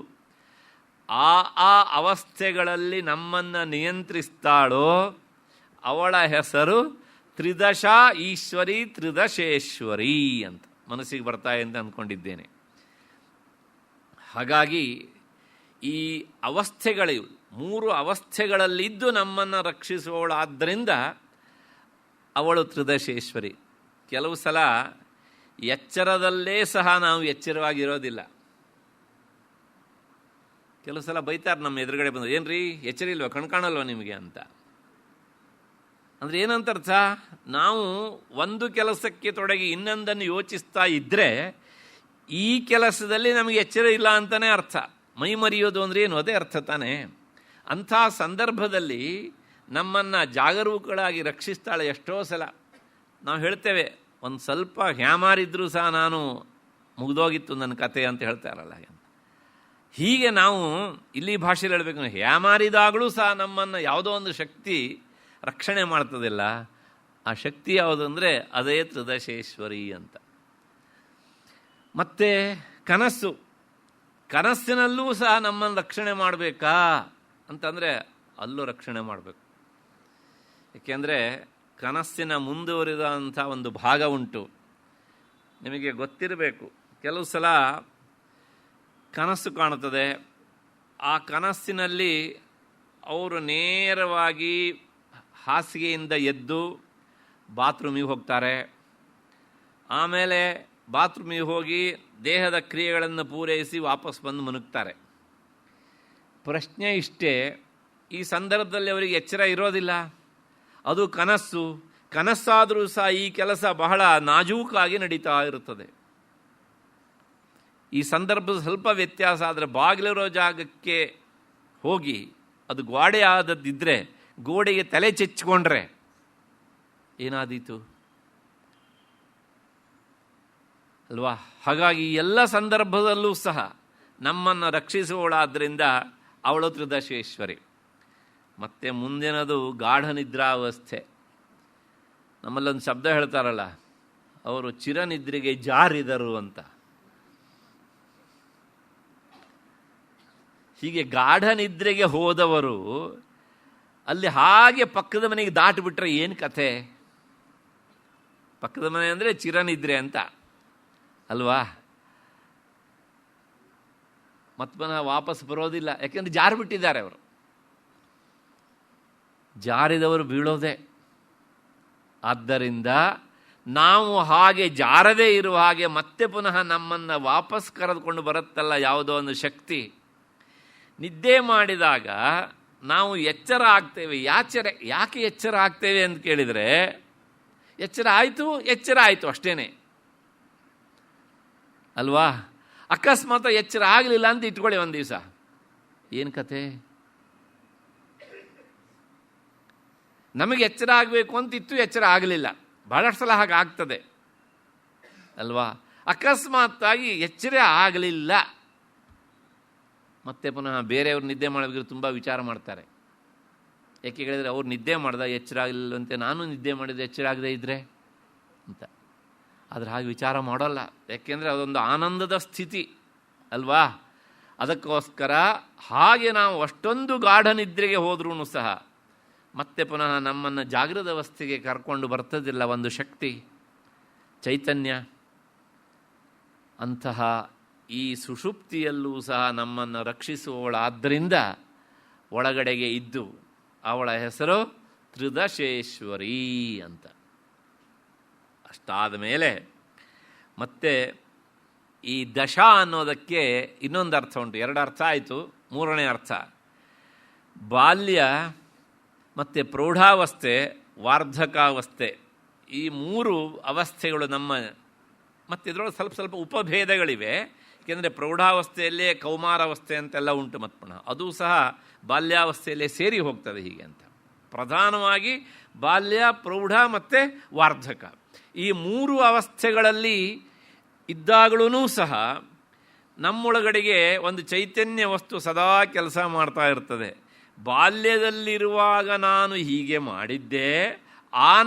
ಆ ಅವಸ್ಥೆಗಳಲ್ಲಿ ನಮ್ಮನ್ನು ನಿಯಂತ್ರಿಸ್ತಾಳೋ ಅವಳ ಹೆಸರು ತ್ರಿದಶ ಈಶ್ವರಿ, ತ್ರಿದಶೇಶ್ವರಿ ಅಂತ ಮನಸ್ಸಿಗೆ ಬರ್ತಾ ಅಂತ ಅಂದ್ಕೊಂಡಿದ್ದೇನೆ. ಹಾಗಾಗಿ ಈ ಅವಸ್ಥೆಗಳು 3 ಅವಸ್ಥೆಗಳಲ್ಲಿದ್ದು ನಮ್ಮನ್ನು ರಕ್ಷಿಸುವವಳಾದ್ದರಿಂದ ಅವಳು ತ್ರಿದಶೇಶ್ವರಿ. ಕೆಲವು ಸಲ ಎಚ್ಚರದಲ್ಲೇ ಸಹ ನಾವು ಎಚ್ಚರವಾಗಿರೋದಿಲ್ಲ. ಕೆಲವು ಸಲ ಬೈತಾರೆ ನಮ್ಮ ಎದುರುಗಡೆ ಬಂದು, ಏನ್ರಿ ಎಚ್ಚರ ಇಲ್ವಾ, ಕಣ್ಕಾಣಲ್ವ ನಿಮಗೆ ಅಂತ. ಅಂದರೆ ಏನಂತ ಅರ್ಥ? ನಾವು ಒಂದು ಕೆಲಸಕ್ಕೆ ತೊಡಗಿ ಇನ್ನೊಂದನ್ನು ಯೋಚಿಸ್ತಾ ಇದ್ದರೆ ಈ ಕೆಲಸದಲ್ಲಿ ನಮಗೆ ಎಚ್ಚರ ಇಲ್ಲ ಅಂತಲೇ ಅರ್ಥ. ಮೈ ಮರೆಯೋದು ಅಂದರೆ ಏನು? ಅದೇ ಅರ್ಥ ತಾನೇ. ಅಂಥ ಸಂದರ್ಭದಲ್ಲಿ ನಮ್ಮನ್ನು ಜಾಗರೂಕಳಾಗಿ ರಕ್ಷಿಸ್ತಾಳೆ. ಎಷ್ಟೋ ಸಲ ನಾವು ಹೇಳ್ತೇವೆ, ಒಂದು ಸ್ವಲ್ಪ ಹ್ಯಾಮಾರಿದ್ರೂ ಸಹ ನಾನು ಮುಗಿದೋಗಿತ್ತು ನನ್ನ ಕತೆ ಅಂತ ಹೇಳ್ತಾರಲ್ಲ. ಹೀಗೆ ನಾವು ಇಲ್ಲಿ ಭಾಷೆಯಲ್ಲಿ ಹೇಳಬೇಕು, ಹ್ಯಾಮಾರಿದಾಗಲೂ ಸಹ ನಮ್ಮನ್ನು ಯಾವುದೋ ಒಂದು ಶಕ್ತಿ ರಕ್ಷಣೆ ಮಾಡ್ತದಿಲ್ಲ. ಆ ಶಕ್ತಿ ಯಾವುದು ಅಂದರೆ ಅದೇ ತ್ರಿದಶೇಶ್ವರಿ ಅಂತ. ಮತ್ತು ಕನಸು, ಕನಸಿನಲ್ಲೂ ಸಹ ನಮ್ಮನ್ನು ರಕ್ಷಣೆ ಮಾಡಬೇಕಾ ಅಂತಂದರೆ ಅಲ್ಲೂ ರಕ್ಷಣೆ ಮಾಡಬೇಕು. ಏಕೆಂದರೆ ಕನಸಿನ ಮುಂದುವರಿದಂಥ ಒಂದು ಭಾಗ ಉಂಟು. ನಿಮಗೆ ಗೊತ್ತಿರಬೇಕು, ಕೆಲವು ಸಲ ಕನಸು ಕಾಣುತ್ತದೆ. ಆ ಕನಸಿನಲ್ಲಿ ಅವರು ನೇರವಾಗಿ ಹಾಸಿಗೆಯಿಂದ ಎದ್ದು ಬಾತ್ರೂಮಿಗೆ ಹೋಗ್ತಾರೆ. ಆಮೇಲೆ ಬಾತ್ರೂಮಿಗೆ ಹೋಗಿ ದೇಹದ ಕ್ರಿಯೆಗಳನ್ನು ಪೂರೈಸಿ ವಾಪಸ್ ಬಂದು ಮನುಗ್ತಾರೆ. ಪ್ರಶ್ನೆ ಇಷ್ಟೇ, ಈ ಸಂದರ್ಭದಲ್ಲಿ ಅವರಿಗೆ ಎಚ್ಚರ ಇರೋದಿಲ್ಲ. ಅದು ಕನಸು. ಕನಸಾದರೂ ಸಹ ಈ ಕೆಲಸ ಬಹಳ ನಾಜೂಕಾಗಿ ನಡೀತಾ ಇರುತ್ತದೆ. ಈ ಸಂದರ್ಭದ ಸ್ವಲ್ಪ ವ್ಯತ್ಯಾಸ ಆದರೆ ಬಾಗಿಲಿರೋ ಜಾಗಕ್ಕೆ ಹೋಗಿ ಅದು ಗೋಡೆ ಆದದ್ದಿದ್ದರೆ ಗೋಡೆಗೆ ತಲೆ ಚೆಚ್ಚಿಕೊಂಡ್ರೆ ಏನಾದೀತು ಅಲ್ವಾ? ಹಾಗಾಗಿ ಎಲ್ಲ ಸಂದರ್ಭದಲ್ಲೂ ಸಹ ನಮ್ಮನ್ನು ರಕ್ಷಿಸುವವಳಾದ್ದರಿಂದ ಅವಳು ತ್ರಿದಶೇಶ್ವರಿ. ಮತ್ತು ಮುಂದಿನದು ಗಾಢ ನಿದ್ರಾವಸ್ಥೆ. ನಮ್ಮಲ್ಲೊಂದು ಶಬ್ದ ಹೇಳ್ತಾರಲ್ಲ, ಅವರು ಚಿರನಿದ್ರೆಗೆ ಜಾರಿದರು ಅಂತ. ಹೀಗೆ ಗಾಢ ನಿದ್ರೆಗೆ ಹೋದವರು ಅಲ್ಲಿ ಹಾಗೆ ಪಕ್ಕದ ಮನೆಗೆ ದಾಟಿಬಿಟ್ರೆ ಏನು ಕಥೆ? ಪಕ್ಕದ ಮನೆ ಅಂದರೆ ಚಿರನಿದ್ರೆ ಅಂತ ಅಲ್ವಾ? ಮತ್ತೆ ಪುನಃ ವಾಪಸ್ ಬರೋದಿಲ್ಲ. ಯಾಕೆಂದರೆ ಜಾರಿಬಿಟ್ಟಿದ್ದಾರೆ ಅವರು. ಜಾರಿದವರು ಬೀಳೋದೆ. ಆದ್ದರಿಂದ ನಾವು ಹಾಗೆ ಜಾರದೇ ಇರುವ ಹಾಗೆ ಮತ್ತೆ ಪುನಃ ನಮ್ಮನ್ನು ವಾಪಸ್ ಕರೆದುಕೊಂಡು ಬರುತ್ತಲ್ಲ ಯಾವುದೋ ಒಂದು ಶಕ್ತಿ. ನಿದ್ದೆ ಮಾಡಿದಾಗ ನಾವು ಎಚ್ಚರ ಆಗ್ತೇವೆ. ಯಾಕೆ ಎಚ್ಚರ ಆಗ್ತೇವೆ ಅಂತ ಕೇಳಿದರೆ, ಎಚ್ಚರ ಆಯಿತು ಅಷ್ಟೇನೆ ಅಲ್ವಾ? ಅಕಸ್ಮಾತ್ ಎಚ್ಚರ ಆಗಲಿಲ್ಲ ಅಂತ ಇಟ್ಕೊಳ್ಳಿ ಒಂದು ದಿವಸ, ಏನು ಕತೆ? ನಮಗೆ ಎಚ್ಚರ ಆಗಬೇಕು ಅಂತ ಇತ್ತು, ಎಚ್ಚರ ಆಗಲಿಲ್ಲ. ಬಹಳಷ್ಟು ಸಲ ಹಾಗೆ ಆಗ್ತದೆ ಅಲ್ವಾ? ಅಕಸ್ಮಾತ್ತಾಗಿ ಎಚ್ಚರ ಆಗಲಿಲ್ಲ, ಮತ್ತೆ ಪುನಃ ಬೇರೆಯವ್ರು ನಿದ್ದೆ ಮಾಡೋದ್ರೆ ತುಂಬ ವಿಚಾರ ಮಾಡ್ತಾರೆ. ಯಾಕೆ ಹೇಳಿದರೆ ಅವ್ರು ನಿದ್ದೆ ಮಾಡ್ದೆ ಎಚ್ಚರ ಆಗಲಿಲ್ಲಂತೆ, ನಾನು ನಿದ್ದೆ ಮಾಡಿದರೆ ಎಚ್ಚರ ಆಗದೆ ಇದ್ದರೆ ಅಂತ. ಆದರೆ ಹಾಗೆ ವಿಚಾರ ಮಾಡೋಲ್ಲ, ಯಾಕೆಂದರೆ ಅದೊಂದು ಆನಂದದ ಸ್ಥಿತಿ ಅಲ್ವಾ. ಅದಕ್ಕೋಸ್ಕರ ಹಾಗೆ ನಾವು ಅಷ್ಟೊಂದು ಗಾಢ ನಿದ್ರೆಗೆ ಹೋದ್ರೂ ಸಹ ಮತ್ತೆ ಪುನಃ ನಮ್ಮನ್ನು ಜಾಗೃತ ಅವಸ್ಥೆಗೆ ಕರ್ಕೊಂಡು ಬರ್ತದಿಲ್ಲ ಒಂದು ಶಕ್ತಿ, ಚೈತನ್ಯ. ಅಂತಹ ಈ ಸುಷುಪ್ತಿಯಲ್ಲೂ ಸಹ ನಮ್ಮನ್ನು ರಕ್ಷಿಸುವವಳಾದ್ದರಿಂದ ಒಳಗಡೆಗೆ ಇದ್ದು ಅವಳ ಹೆಸರು ತ್ರಿದಶೇಶ್ವರಿ ಅಂತ. ಅಷ್ಟಾದ ಮೇಲೆ ಮತ್ತೆ ಈ ದಶ ಅನ್ನೋದಕ್ಕೆ ಇನ್ನೊಂದು ಅರ್ಥ ಉಂಟು. ಎರಡು ಅರ್ಥ ಆಯಿತು. ಮೂರನೇ ಅರ್ಥ, ಬಾಲ್ಯ ಮತ್ತು ಪ್ರೌಢಾವಸ್ಥೆ, ವಾರ್ಧಕಾವಸ್ಥೆ, ಈ ಮೂರು ಅವಸ್ಥೆಗಳು ನಮ್ಮ. ಮತ್ತು ಇದರೊಳಗೆ ಸ್ವಲ್ಪ ಸ್ವಲ್ಪ ಉಪಭೇದಗಳಿವೆ. ಏಕೆಂದರೆ ಪ್ರೌಢಾವಸ್ಥೆಯಲ್ಲೇ ಕೌಮಾರಾವಸ್ಥೆ ಅಂತೆಲ್ಲ ಉಂಟು, ಮತ್ತು ಪುನಃ ಅದು ಸಹ ಬಾಲ್ಯಾವಸ್ಥೆಯಲ್ಲೇ ಸೇರಿ ಹೋಗ್ತದೆ ಹೀಗೆ ಅಂತ. ಪ್ರಧಾನವಾಗಿ ಬಾಲ್ಯ, ಪ್ರೌಢ ಮತ್ತು ವಾರ್ಧಕ, ಈ ಮೂರು ಅವಸ್ಥೆಗಳಲ್ಲಿ ಇದ್ದಾಗಳೂ ಸಹ ನಮ್ಮೊಳಗಡೆಗೆ ಒಂದು ಚೈತನ್ಯ ವಸ್ತು ಸದಾ ಕೆಲಸ ಮಾಡ್ತಾ ಇರ್ತದೆ. ಬಾಲ್ಯದಲ್ಲಿರುವಾಗ ನಾನು ಹೀಗೆ ಮಾಡಿದ್ದೆ,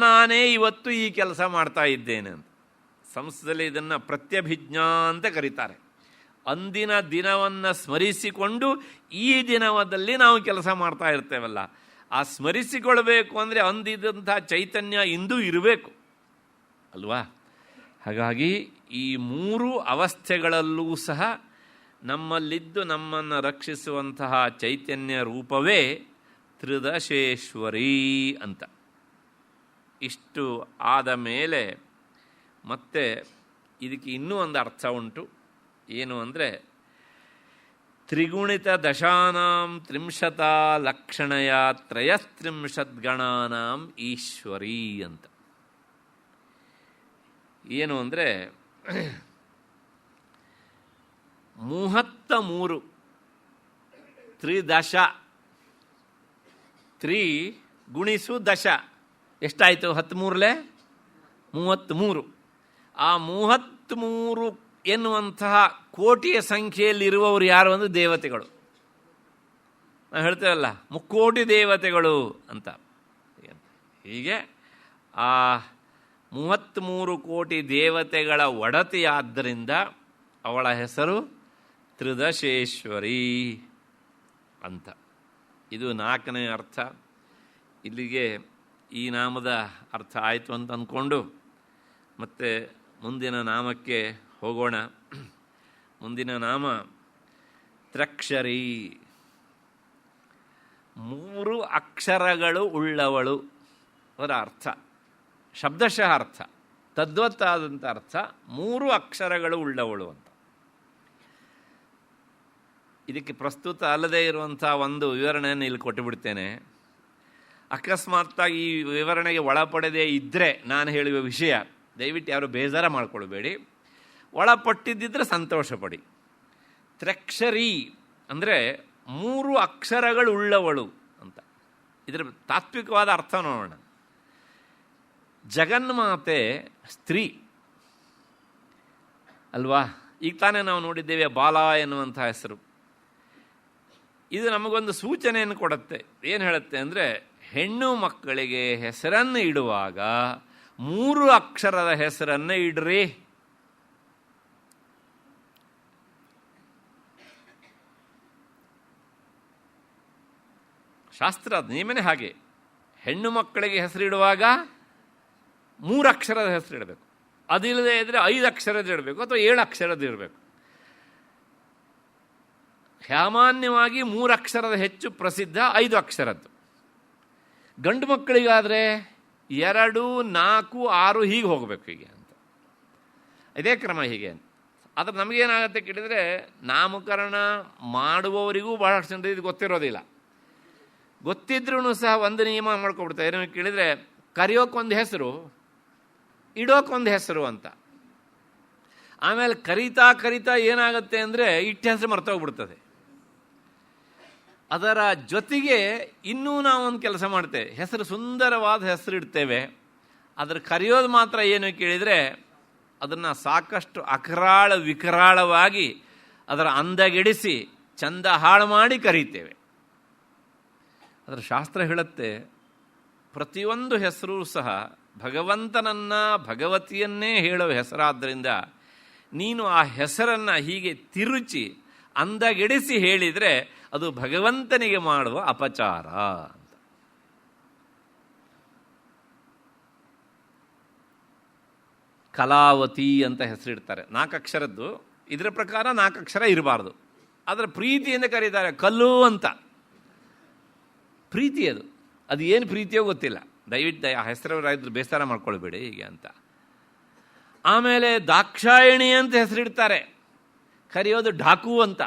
ನಾನೇ ಇವತ್ತು ಈ ಕೆಲಸ ಮಾಡ್ತಾ ಇದ್ದೇನೆ ಅಂತ. ಸಂಸ್ಕೃತದಲ್ಲಿ ಇದನ್ನು ಪ್ರತ್ಯಭಿಜ್ಞಾ ಅಂತ ಕರೀತಾರೆ. ಅಂದಿನ ದಿನವನ್ನು ಸ್ಮರಿಸಿಕೊಂಡು ಈ ದಿನವದಲ್ಲಿ ನಾವು ಕೆಲಸ ಮಾಡ್ತಾ ಇರ್ತೇವಲ್ಲ, ಆ ಸ್ಮರಿಸಿಕೊಳ್ಬೇಕು ಅಂದರೆ ಅಂದಿದ್ದಂಥ ಚೈತನ್ಯ ಇಂದೂ ಇರಬೇಕು ಅಲ್ವಾ. ಹಾಗಾಗಿ ಈ ಮೂರು ಅವಸ್ಥೆಗಳಲ್ಲೂ ಸಹ ನಮ್ಮಲ್ಲಿದ್ದು ನಮ್ಮನ್ನು ರಕ್ಷಿಸುವಂತಹ ಚೈತನ್ಯ ರೂಪವೇ ತ್ರಿದಶೇಶ್ವರಿ ಅಂತ. ಇಷ್ಟು ಆದ ಮೇಲೆ ಮತ್ತೆ ಇದಕ್ಕೆ ಇನ್ನೂ ಒಂದು ಅರ್ಥ ಉಂಟು. ಏನು ಅಂದರೆ ತ್ರಿಗುಣಿತ ದಶಾನಾಂ ತ್ರಿಂಶತ ಲಕ್ಷಣಯ ತ್ರಯಸ್ತ್ರಿಂಶದ್ಗಣಾನಾಂ ಈಶ್ವರಿ ಅಂತ. ಏನು ಅಂದರೆ 33 ತ್ರಿದಶ, ತ್ರಿ ಗುಣಿಸು ದಶ ಎಷ್ಟಾಯಿತು? 13 33. ಆ 33 ಎನ್ನುವಂತಹ ಕೋಟಿಯ ಸಂಖ್ಯೆಯಲ್ಲಿರುವವರು ಯಾರು ಅಂದರೆ ದೇವತೆಗಳು. ನಾವು ಹೇಳ್ತೇವಲ್ಲ ಮುಕ್ಕೋಟಿ ದೇವತೆಗಳು ಅಂತ. ಹೀಗೆ ಆ 33 ಕೋಟಿ ದೇವತೆಗಳ ಒಡತಿಯಾದ್ದರಿಂದ ಅವಳ ಹೆಸರು ತ್ರಿದಶೇಶ್ವರಿ ಅಂತ. ಇದು 4ನೇ ಅರ್ಥ. ಇಲ್ಲಿಗೆ ಈ ನಾಮದ ಅರ್ಥ ಆಯಿತು ಅಂತ ಅಂದ್ಕೊಂಡು ಮತ್ತೆ ಮುಂದಿನ ನಾಮಕ್ಕೆ ಹೋಗೋಣ. ಮುಂದಿನ ನಾಮ ತ್ರಕ್ಷರಿ, 3 ಅಕ್ಷರಗಳು ಉಳ್ಳವಳು. ಅದರ ಅರ್ಥ ಶಬ್ದಶಃ ಅರ್ಥ, ತದ್ವತ್ತಾದಂಥ ಅರ್ಥ 3 ಅಕ್ಷರಗಳು ಉಳ್ಳವಳು ಅಂತ. ಇದಕ್ಕೆ ಪ್ರಸ್ತುತ ಅಲ್ಲದೇ ಇರುವಂಥ ಒಂದು ವಿವರಣೆಯನ್ನು ಇಲ್ಲಿ ಕೊಟ್ಟುಬಿಡ್ತೇನೆ. ಅಕಸ್ಮಾತ್ತಾಗಿ ಈ ವಿವರಣೆಗೆ ಒಳಪಡದೇ ಇದ್ದರೆ ನಾನು ಹೇಳುವ ವಿಷಯ ದಯವಿಟ್ಟು ಯಾರು ಬೇಜಾರ ಮಾಡಿಕೊಳ್ಬೇಡಿ, ಒಳಪಟ್ಟಿದ್ದಿದ್ರೆ ಸಂತೋಷ ಪಡಿ. ತ್ರಕ್ಷರಿ ಅಂದರೆ 3 ಅಕ್ಷರಗಳುಳ್ಳವಳು ಅಂತ. ಇದರ ತಾತ್ವಿಕವಾದ ಅರ್ಥ ನೋಡೋಣ. ಜಗನ್ಮಾತೆ ಸ್ತ್ರೀ ಅಲ್ವಾ. ಈಗ ತಾನೇ ನಾವು ನೋಡಿದ್ದೇವೆ ಬಾಲ ಎನ್ನುವಂಥ ಹೆಸರು. ಇದು ನಮಗೊಂದು ಸೂಚನೆಯನ್ನು ಕೊಡುತ್ತೆ. ಏನು ಹೇಳುತ್ತೆ ಅಂದರೆ ಹೆಣ್ಣು ಮಕ್ಕಳಿಗೆ ಹೆಸರನ್ನು ಇಡುವಾಗ 3 ಅಕ್ಷರದ ಹೆಸರನ್ನು ಇಡ್ರಿ. ಶಾಸ್ತ್ರ ನಿಯಮನೇ ಹಾಗೆ. ಹೆಣ್ಣು ಮಕ್ಕಳಿಗೆ ಹೆಸರಿಡುವಾಗ 3 ಅಕ್ಷರದ ಹೆಸರಿಡಬೇಕು. ಅದಿಲ್ಲದೆ ಇದ್ದರೆ 5 ಅಕ್ಷರದ ಇಡಬೇಕು ಅಥವಾ 7 ಅಕ್ಷರದ ಇರಬೇಕು. ಸಾಮಾನ್ಯವಾಗಿ 3 ಅಕ್ಷರದ ಹೆಚ್ಚು ಪ್ರಸಿದ್ಧ, 5 ಅಕ್ಷರದ್ದು. ಗಂಡು ಮಕ್ಕಳಿಗಾದರೆ 2, 4, 6 ಹೀಗೆ ಹೋಗಬೇಕು ಹೀಗೆ ಅಂತ. ಇದೇ ಕ್ರಮ ಹೀಗೆ. ಆದರೆ ನಮಗೇನಾಗುತ್ತೆ ಕೇಳಿದರೆ ನಾಮಕರಣ ಮಾಡುವವರಿಗೂ ಬಹಳಷ್ಟು ಜನರಿಗೆ ಇದು ಗೊತ್ತಿರೋದಿಲ್ಲ. ಗೊತ್ತಿದ್ರೂ ಸಹ ಒಂದು ನಿಯಮ ಮಾಡ್ಕೊಬಿಡ್ತಾರೆ. ಏನೋ ಕೇಳಿದರೆ ಕರೆಯೋಕ್ಕೊಂದು ಹೆಸರು, ಇಡೋಕ್ಕೊಂದು ಹೆಸರು ಅಂತ. ಆಮೇಲೆ ಕರೀತಾ ಕರೀತಾ ಏನಾಗುತ್ತೆ ಅಂದರೆ ಇಟ್ಟ ಹೆಸರು ಮರ್ತೋಗ್ಬಿಡ್ತದೆ. ಅದರ ಜೊತೆಗೆ ಇನ್ನೂ ನಾವೊಂದು ಕೆಲಸ ಮಾಡ್ತೇವೆ, ಹೆಸರು ಸುಂದರವಾದ ಹೆಸರು ಇಡ್ತೇವೆ. ಅದರ ಕರೆಯೋದು ಮಾತ್ರ ಏನು ಕೇಳಿದರೆ ಅದನ್ನು ಸಾಕಷ್ಟು ಅಕರಾಳ ವಿಕರಾಳವಾಗಿ ಅದರ ಅಂದಗೆಡಿಸಿ ಚಂದ ಹಾಳು ಮಾಡಿ ಕರೀತೇವೆ. ಅದರ ಶಾಸ್ತ್ರ ಹೇಳುತ್ತೆ, ಪ್ರತಿಯೊಂದು ಹೆಸರು ಸಹ ಭಗವಂತನನ್ನ ಭಗವತಿಯನ್ನೇ ಹೇಳೋ ಹೆಸರಾದ್ದರಿಂದ ನೀನು ಆ ಹೆಸರನ್ನು ಹೀಗೆ ತಿರುಚಿ ಅಂದಗೆಡಿಸಿ ಹೇಳಿದರೆ ಅದು ಭಗವಂತನಿಗೆ ಮಾಡುವ ಅಪಚಾರ ಅಂತ. ಕಲಾವತಿ ಅಂತ ಹೆಸರಿಡ್ತಾರೆ, 4 ಅಕ್ಷರದ್ದು. ಇದರ ಪ್ರಕಾರ 4 ಅಕ್ಷರ ಇರಬಾರ್ದು. ಅದರ ಪ್ರೀತಿಯಿಂದ ಕರೀತಾರೆ ಕಲ್ಲು ಅಂತ. ಪ್ರೀತಿ ಅದು ಏನು ಪ್ರೀತಿಯೋ ಗೊತ್ತಿಲ್ಲ. ದಯವಿಟ್ಟು ಆ ಹೆಸರವರಾದ್ರು ಬೇಸರ ಮಾಡ್ಕೊಳ್ಬೇಡಿ ಹೀಗೆ ಅಂತ. ಆಮೇಲೆ ದಾಕ್ಷಾಯಣಿ ಅಂತ ಹೆಸರಿಡ್ತಾರೆ, ಕರೆಯೋದು ಢಾಕು ಅಂತ.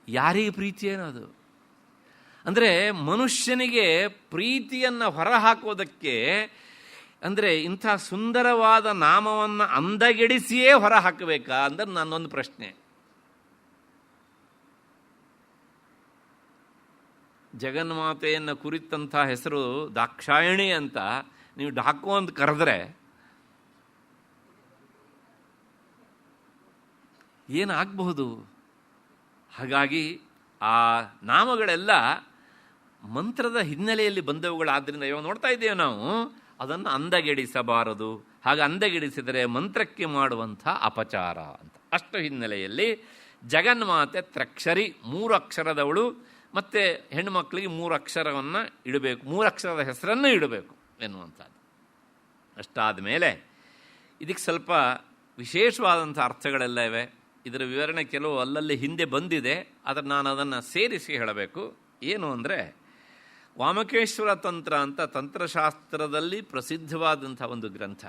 ಯಾರಿಗೆ ಪ್ರೀತಿ ಏನದು? ಅಂದರೆ ಮನುಷ್ಯನಿಗೆ ಪ್ರೀತಿಯನ್ನು ಹೊರಹಾಕೋದಕ್ಕೆ ಅಂದರೆ ಇಂಥ ಸುಂದರವಾದ ನಾಮವನ್ನು ಅಂದಗೆಡಿಸಿಯೇ ಹೊರ ಹಾಕಬೇಕಾ ಅಂದ್ರೆ ನನ್ನೊಂದು ಪ್ರಶ್ನೆ. ಜಗನ್ಮಾತೆಯನ್ನು ಕುರಿತಂಥ ಹೆಸರು ದಾಕ್ಷಾಯಣಿ ಅಂತ ನೀವು ಢಾಕು ಅಂತ ಕರೆದ್ರೆ ಏನಾಗಬಹುದು? ಹಾಗಾಗಿ ಆ ನಾಮಗಳೆಲ್ಲ ಮಂತ್ರದ ಹಿನ್ನೆಲೆಯಲ್ಲಿ ಬಂದವುಗಳಾದ್ದರಿಂದ ಇವಾಗ ನೋಡ್ತಾ ಇದ್ದೇವೆ ನಾವು, ಅದನ್ನು ಅಂದಗೆಡಿಸಬಾರದು. ಹಾಗೆ ಅಂದಗೆಡಿಸಿದರೆ ಮಂತ್ರಕ್ಕೆ ಮಾಡುವಂಥ ಅಪಚಾರ ಅಂತ. ಅಷ್ಟು ಹಿನ್ನೆಲೆಯಲ್ಲಿ ಜಗನ್ಮಾತೆ ತ್ರಕ್ಷರಿ, 3 ಅಕ್ಷರದವಳು. ಮತ್ತು ಹೆಣ್ಣುಮಕ್ಕಳಿಗೆ 3 ಅಕ್ಷರವನ್ನು ಇಡಬೇಕು, 3 ಅಕ್ಷರದ ಹೆಸರನ್ನು ಇಡಬೇಕು ಎನ್ನುವಂಥದ್ದು. ಅಷ್ಟಾದ ಮೇಲೆ ಇದಕ್ಕೆ ಸ್ವಲ್ಪ ವಿಶೇಷವಾದಂಥ ಅರ್ಥಗಳೆಲ್ಲ ಇವೆ. ಇದರ ವಿವರಣೆ ಕೆಲವು ಅಲ್ಲಲ್ಲಿ ಹಿಂದೆ ಬಂದಿದೆ, ಆದರೆ ನಾನು ಅದನ್ನು ಸೇರಿಸಿ ಹೇಳಬೇಕು. ಏನು ಅಂದರೆ, ವಾಮಕೇಶ್ವರ ತಂತ್ರ ಅಂತ ತಂತ್ರಶಾಸ್ತ್ರದಲ್ಲಿ ಪ್ರಸಿದ್ಧವಾದಂಥ ಒಂದು ಗ್ರಂಥ.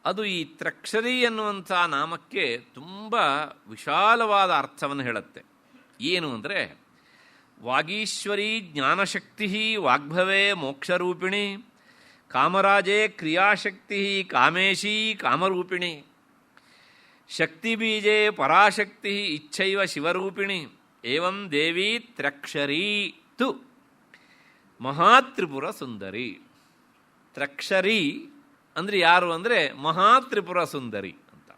ಅದು ಈ ತ್ರಕ್ಷರಿ ಎನ್ನುವಂಥ ನಾಮಕ್ಕೆ ತುಂಬ ವಿಶಾಲವಾದ ಅರ್ಥವನ್ನು ಹೇಳುತ್ತೆ. ಏನು ಅಂದರೆ, ವಾಗೀಶ್ವರಿ ಜ್ಞಾನಶಕ್ತಿ ವಾಗ್ಭವೇ ಮೋಕ್ಷರೂಪಿಣಿ, ಕಾಮರಾಜೇ ಕ್ರಿಯಾಶಕ್ತಿ ಕಾಮೇಶಿ ಕಾಮರೂಪಿಣಿ, ಶಕ್ತಿಬೀಜೇ ಪರಾಶಕ್ತಿ ಇಚ್ಛೈವ ಶಿವರೂಪಿಣಿ, ಏವಂ ದೇವಿ ತ್ರಕ್ಷರೀ ತು ಮಹಾತ್ರಿಪುರ ಸುಂದರಿ. ತ್ರಕ್ಷರಿ ಅಂದರೆ ಯಾರು ಅಂದರೆ ಮಹಾತ್ರಿಪುರ ಸುಂದರಿ ಅಂತ.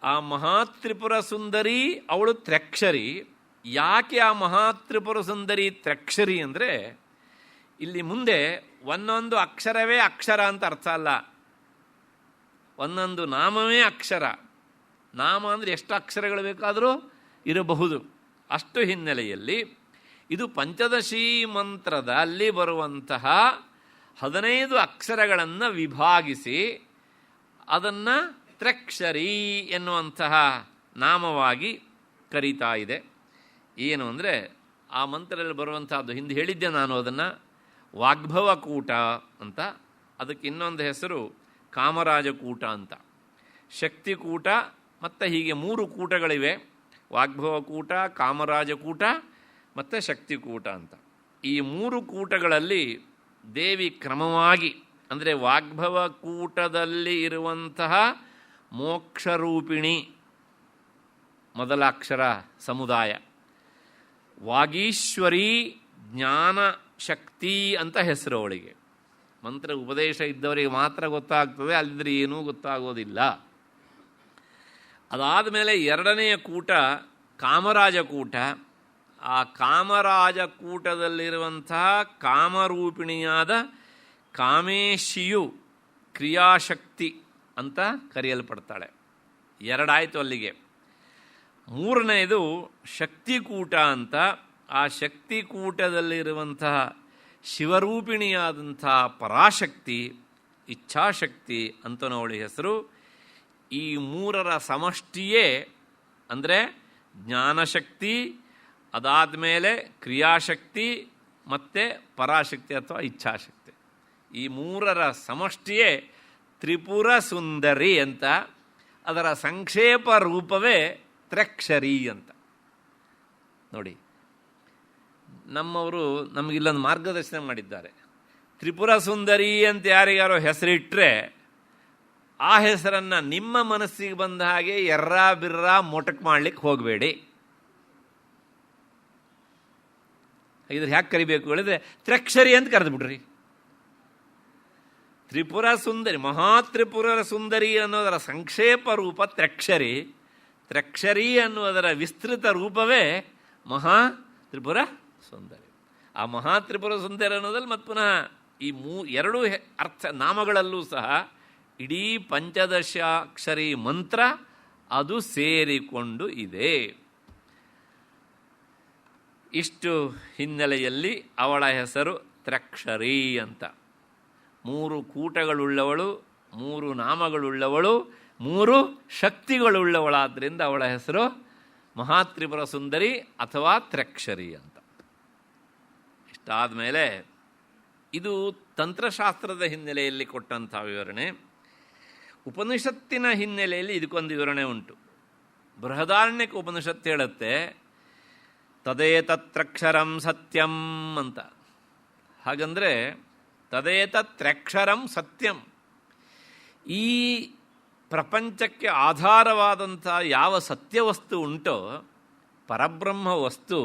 ಆ ಮಹಾತ್ರಿಪುರ ಸುಂದರಿ ಅವಳು ತ್ರಕ್ಷರಿ. ಯಾಕೆ ಆ ಮಹಾತ್ರಿಪುರ ಸುಂದರಿ ತ್ರಕ್ಷರಿ ಅಂದರೆ, ಇಲ್ಲಿ ಮುಂದೆ ಒಂದೊಂದು ಅಕ್ಷರವೇ ಅಕ್ಷರ ಅಂತ ಅರ್ಥ ಅಲ್ಲ, ಒಂದೊಂದು ನಾಮವೇ ಅಕ್ಷರ. ನಾಮ ಅಂದರೆ ಎಷ್ಟು ಅಕ್ಷರಗಳು ಬೇಕಾದರೂ ಇರಬಹುದು. ಅಷ್ಟು ಹಿನ್ನೆಲೆಯಲ್ಲಿ ಇದು ಪಂಚದಶಿ ಮಂತ್ರದಲ್ಲಿ ಬರುವಂತಹ 15 ಅಕ್ಷರಗಳನ್ನು ವಿಭಾಗಿಸಿ ಅದನ್ನು ತ್ರಕ್ಷರಿ ಎನ್ನುವಂತಹ ನಾಮವಾಗಿ ಕರೀತಾ ಇದೆ. ಏನು ಅಂದರೆ, ಆ ಮಂತ್ರದಲ್ಲಿ ಬರುವಂತಹದ್ದು ಹಿಂದೆ ಹೇಳಿದ್ದೆ ನಾನು, ಅದನ್ನು ವಾಗ್ಭವಕೂಟ ಅಂತ. ಅದಕ್ಕೆ ಇನ್ನೊಂದು ಹೆಸರು ಕಾಮರಾಜಕೂಟ ಅಂತ, ಶಕ್ತಿಕೂಟ ಮತ್ತು ಹೀಗೆ 3 ಕೂಟಗಳಿವೆ. ವಾಗ್ಭವಕೂಟ, ಕಾಮರಾಜಕೂಟ ಮತ್ತು ಶಕ್ತಿಕೂಟ ಅಂತ. ಈ 3 ಕೂಟಗಳಲ್ಲಿ ದೇವಿ ಕ್ರಮವಾಗಿ, ಅಂದರೆ ವಾಗ್ಭವಕೂಟದಲ್ಲಿ ಇರುವಂತಹ ಮೋಕ್ಷರೂಪಿಣಿ ಮೊದಲ ಅಕ್ಷರ ಸಮುದಾಯ, ವಾಗೀಶ್ವರಿ ಜ್ಞಾನಶಕ್ತಿ ಅಂತ ಹೆಸರು ಅವಳಿಗೆ. ಮಂತ್ರ ಉಪದೇಶ ಇದ್ದವರಿಗೆ ಮಾತ್ರ ಗೊತ್ತಾಗ್ತದೆ, ಅಲ್ಲಿದ್ರೆ ಏನೂ ಗೊತ್ತಾಗೋದಿಲ್ಲ. ಅದಾದ ಮೇಲೆ 2ನೆಯ ಕೂಟ ಕಾಮರಾಜಕೂಟ. ಆ ಕಾಮರಾಜಕೂಟದಲ್ಲಿರುವಂತಹ ಕಾಮರೂಪಿಣಿಯಾದ ಕಾಮೇಶಿಯು ಕ್ರಿಯಾಶಕ್ತಿ ಅಂತ ಕರೆಯಲ್ಪಡ್ತಾಳೆ. 2 ಆಯಿತು ಅಲ್ಲಿಗೆ. 3ನೇದು ಶಕ್ತಿಕೂಟ ಅಂತ. ಆ ಶಕ್ತಿಕೂಟದಲ್ಲಿರುವಂತಹ ಶಿವರೂಪಿಣಿಯಾದಂಥ ಪರಾಶಕ್ತಿ, ಇಚ್ಛಾಶಕ್ತಿ ಅಂತನವಳಿ ಹೆಸರು. ಈ 3ರ ಸಮಷ್ಟಿಯೇ ಅಂದರೆ ಜ್ಞಾನಶಕ್ತಿ, ಅದಾದ ಮೇಲೆ ಕ್ರಿಯಾಶಕ್ತಿ ಮತ್ತು ಪರಾಶಕ್ತಿ ಅಥವಾ ಇಚ್ಛಾಶಕ್ತಿ. ಈ 3ರ ಸಮಷ್ಟಿಯೇ ತ್ರಿಪುರ ಸುಂದರಿ ಅಂತ. ಅದರ ಸಂಕ್ಷೇಪ ರೂಪವೇ ತ್ರಕ್ಷರಿ ಅಂತ. ನೋಡಿ, ನಮ್ಮವರು ನಮಗಿಲ್ಲೊಂದು ಮಾರ್ಗದರ್ಶನ ಮಾಡಿದ್ದಾರೆ. ತ್ರಿಪುರ ಸುಂದರಿ ಅಂತ ಯಾರಿಗಾರೋ ಹೆಸರಿಟ್ಟರೆ ಆ ಹೆಸರನ್ನು ನಿಮ್ಮ ಮನಸ್ಸಿಗೆ ಬಂದ ಹಾಗೆ ಎರ್ರ ಬಿರ್ರ ಮೊಟಕ್ ಮಾಡಲಿಕ್ಕೆ ಹೋಗಬೇಡಿ. ಇದ್ರ ಹ್ಯಾಕೆ ಕರಿಬೇಕು ಹೇಳಿದ್ರೆ ತ್ರಕ್ಷರಿ ಅಂತ ಕರೆದು ಬಿಡ್ರಿ. ತ್ರಿಪುರ ಸುಂದರಿ, ಮಹಾತ್ರಿಪುರ ಸುಂದರಿ ಅನ್ನೋದರ ಸಂಕ್ಷೇಪ ರೂಪ ತ್ರಕ್ಷರಿ. ತ್ರಕ್ಷರಿ ಅನ್ನುವುದರ ವಿಸ್ತೃತ ರೂಪವೇ ಮಹಾ ತ್ರಿಪುರ ಸುಂದರಿ. ಆ ಮಹಾ ತ್ರಿಪುರ ಸುಂದರಿ ಅನ್ನೋದಲ್ಲಿ ಮತ್ತು ಪುನಃ ಈ ಎರಡು ಅರ್ಥ ನಾಮಗಳಲ್ಲೂ ಸಹ ಇಡೀ ಪಂಚದಶಾಕ್ಷರಿ ಮಂತ್ರ ಅದು ಸೇರಿಕೊಂಡು ಇದೆ. ಇಷ್ಟು ಹಿನ್ನೆಲೆಯಲ್ಲಿ ಅವಳ ಹೆಸರು ತ್ರಕ್ಷರಿ ಅಂತ. 3 ಕೂಟಗಳುಳ್ಳವಳು, 3 ನಾಮಗಳುಳ್ಳವಳು, 3 ಶಕ್ತಿಗಳುಳ್ಳವಳಾದ್ದರಿಂದ ಅವಳ ಹೆಸರು ಮಹಾತ್ರಿಪುರ ಸುಂದರಿ ಅಥವಾ ತ್ರಕ್ಷರಿ ಅಂತ. ಇಷ್ಟಾದ ಮೇಲೆ ಇದು ತಂತ್ರಶಾಸ್ತ್ರದ ಹಿನ್ನೆಲೆಯಲ್ಲಿ ಕೊಟ್ಟಂಥ ವಿವರಣೆ. ಉಪನಿಷತ್ತಿನ ಹಿನ್ನೆಲೆಯಲ್ಲಿ ಇದಕ್ಕೊಂದು ವಿವರಣೆ ಉಂಟು. ಬೃಹದಾರಣ್ಯಕ ಉಪನಿಷತ್ತು ಹೇಳುತ್ತೆ ತದೇತತ್ರಕ್ಷರಂ ಸತ್ಯಂ ಅಂತ. ಹಾಗಂದರೆ ತದೇತತ್ರಕ್ಷರಂ ಸತ್ಯಂ, ಈ ಪ್ರಪಂಚಕ್ಕೆ ಆಧಾರವಾದಂಥ ಯಾವ ಸತ್ಯವಸ್ತು ಉಂಟೋ ಪರಬ್ರಹ್ಮ ವಸ್ತು,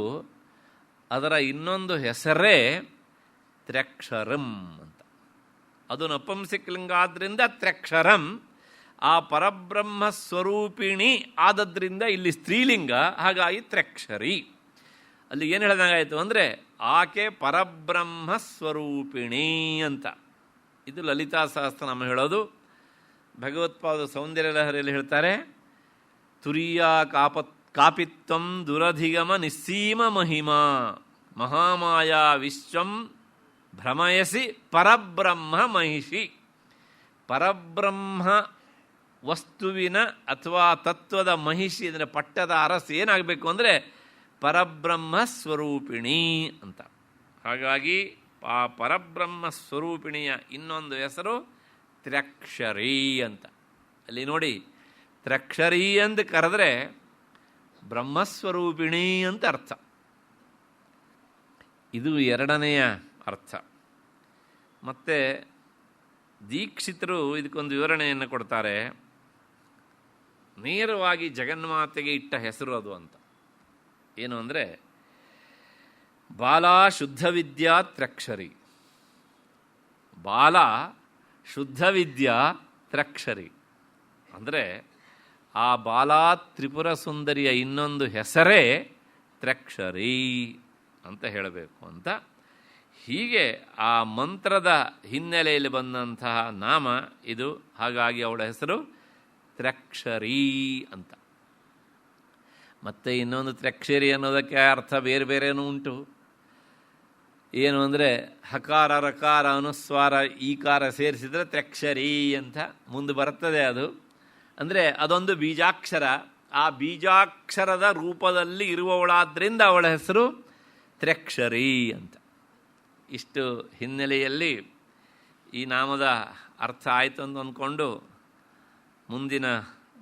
ಅದರ ಇನ್ನೊಂದು ಹೆಸರೇ ತ್ರಕ್ಷರಂ ಅಂತ. ಅದು ನಪುಂಸಕಲಿಂಗ ಆದ್ದರಿಂದ ತ್ರಕ್ಷರಂ. ಆ ಪರಬ್ರಹ್ಮ ಸ್ವರೂಪಿಣಿ ಆದದ್ರಿಂದ ಇಲ್ಲಿ ಸ್ತ್ರೀಲಿಂಗ, ಹಾಗಾಗಿ ತ್ರಕ್ಷರಿ. ಅಲ್ಲಿ ಏನು ಹೇಳಿದಂಗಾಯಿತು ಅಂದರೆ ಆಕೆ ಪರಬ್ರಹ್ಮ ಸ್ವರೂಪಿಣಿ ಅಂತ. ಇದು ಲಲಿತಾ ಸಹಸ್ರನಾಮ ಹೇಳೋದು. ಭಗವತ್ಪಾದ ಸೌಂದರ್ಯ ಲಹರಿಯಲ್ಲಿ ಹೇಳ್ತಾರೆ, ತುರಿಯ ಕಾಪಿತ್ವಂ ದುರಧಿಗಮ ನಿಸ್ಸೀಮ ಮಹಿಮಾ ಮಹಾಮಾಯಾ ವಿಶ್ವಂ ಭ್ರಮಯಸಿ ಪರಬ್ರಹ್ಮ ಮಹಿಷಿ. ಪರಬ್ರಹ್ಮ ವಸ್ತುವಿನ ಅಥವಾ ತತ್ವದ ಮಹಿಷಿ ಅಂದರೆ ಪಟ್ಟದ ಅರಸು ಏನಾಗಬೇಕು ಅಂದರೆ ಪರಬ್ರಹ್ಮ ಸ್ವರೂಪಿಣಿ ಅಂತ. ಹಾಗಾಗಿ ಆ ಪರಬ್ರಹ್ಮ ಸ್ವರೂಪಿಣಿಯ ಇನ್ನೊಂದು ಹೆಸರು ತ್ರಕ್ಷರಿ ಅಂತ. ಅಲ್ಲಿ ನೋಡಿ, ತ್ರಕ್ಷರಿ ಅಂತ ಕರೆದ್ರೆ ಬ್ರಹ್ಮಸ್ವರೂಪಿಣಿ ಅಂತ ಅರ್ಥ. ಇದು ಎರಡನೆಯ ಅರ್ಥ. ಮತ್ತು ದೀಕ್ಷಿತರು ಇದಕ್ಕೊಂದು ವಿವರಣೆಯನ್ನು ಕೊಡ್ತಾರೆ. ನೇರವಾಗಿ ಜಗನ್ಮಾತೆಗೆ ಇಟ್ಟ ಹೆಸರು ಅದು ಅಂತ. ಏನು ಅಂದರೆ ಬಾಲಾ ಶುದ್ಧ ವಿದ್ಯಾ ತ್ರಕ್ಷರಿ. ಬಾಲ ಶುದ್ಧ ವಿದ್ಯಾ ತ್ರಕ್ಷರಿ ಅಂದರೆ ಆ ಬಾಲಾ ತ್ರಿಪುರ ಸುಂದರಿಯ ಇನ್ನೊಂದು ಹೆಸರೇ ತ್ರಕ್ಷರಿ ಅಂತ ಹೇಳಬೇಕು ಅಂತ. ಹೀಗೆ ಆ ಮಂತ್ರದ ಹಿನ್ನೆಲೆಯಲ್ಲಿ ಬಂದಂತಹ ನಾಮ ಇದು. ಹಾಗಾಗಿ ಅವಳ ಹೆಸರು ತ್ರಕ್ಷರಿ ಅಂತ. ಮತ್ತು ಇನ್ನೊಂದು ತ್ರಕ್ಷರಿ ಅನ್ನೋದಕ್ಕೆ ಅರ್ಥ ಬೇರೆ ಬೇರೆನೂ ಉಂಟು. ಏನು ಅಂದರೆ ಹಕಾರ ರಕಾರ ಅನುಸ್ವಾರ ಈಕಾರ ಸೇರಿಸಿದರೆ ತ್ರಕ್ಷರಿ ಅಂತ ಮುಂದೆ ಬರ್ತದೆ. ಅದು ಅಂದರೆ ಅದೊಂದು ಬೀಜಾಕ್ಷರ. ಆ ಬೀಜಾಕ್ಷರದ ರೂಪದಲ್ಲಿ ಇರುವವಳಾದ್ದರಿಂದ ಅವಳ ಹೆಸರು ತ್ರಕ್ಷರಿ ಅಂತ. ಇಷ್ಟು ಹಿನ್ನೆಲೆಯಲ್ಲಿ ಈ ನಾಮದ ಅರ್ಥ ಆಯಿತು ಅಂತ ಅಂದ್ಕೊಂಡು ಮುಂದಿನ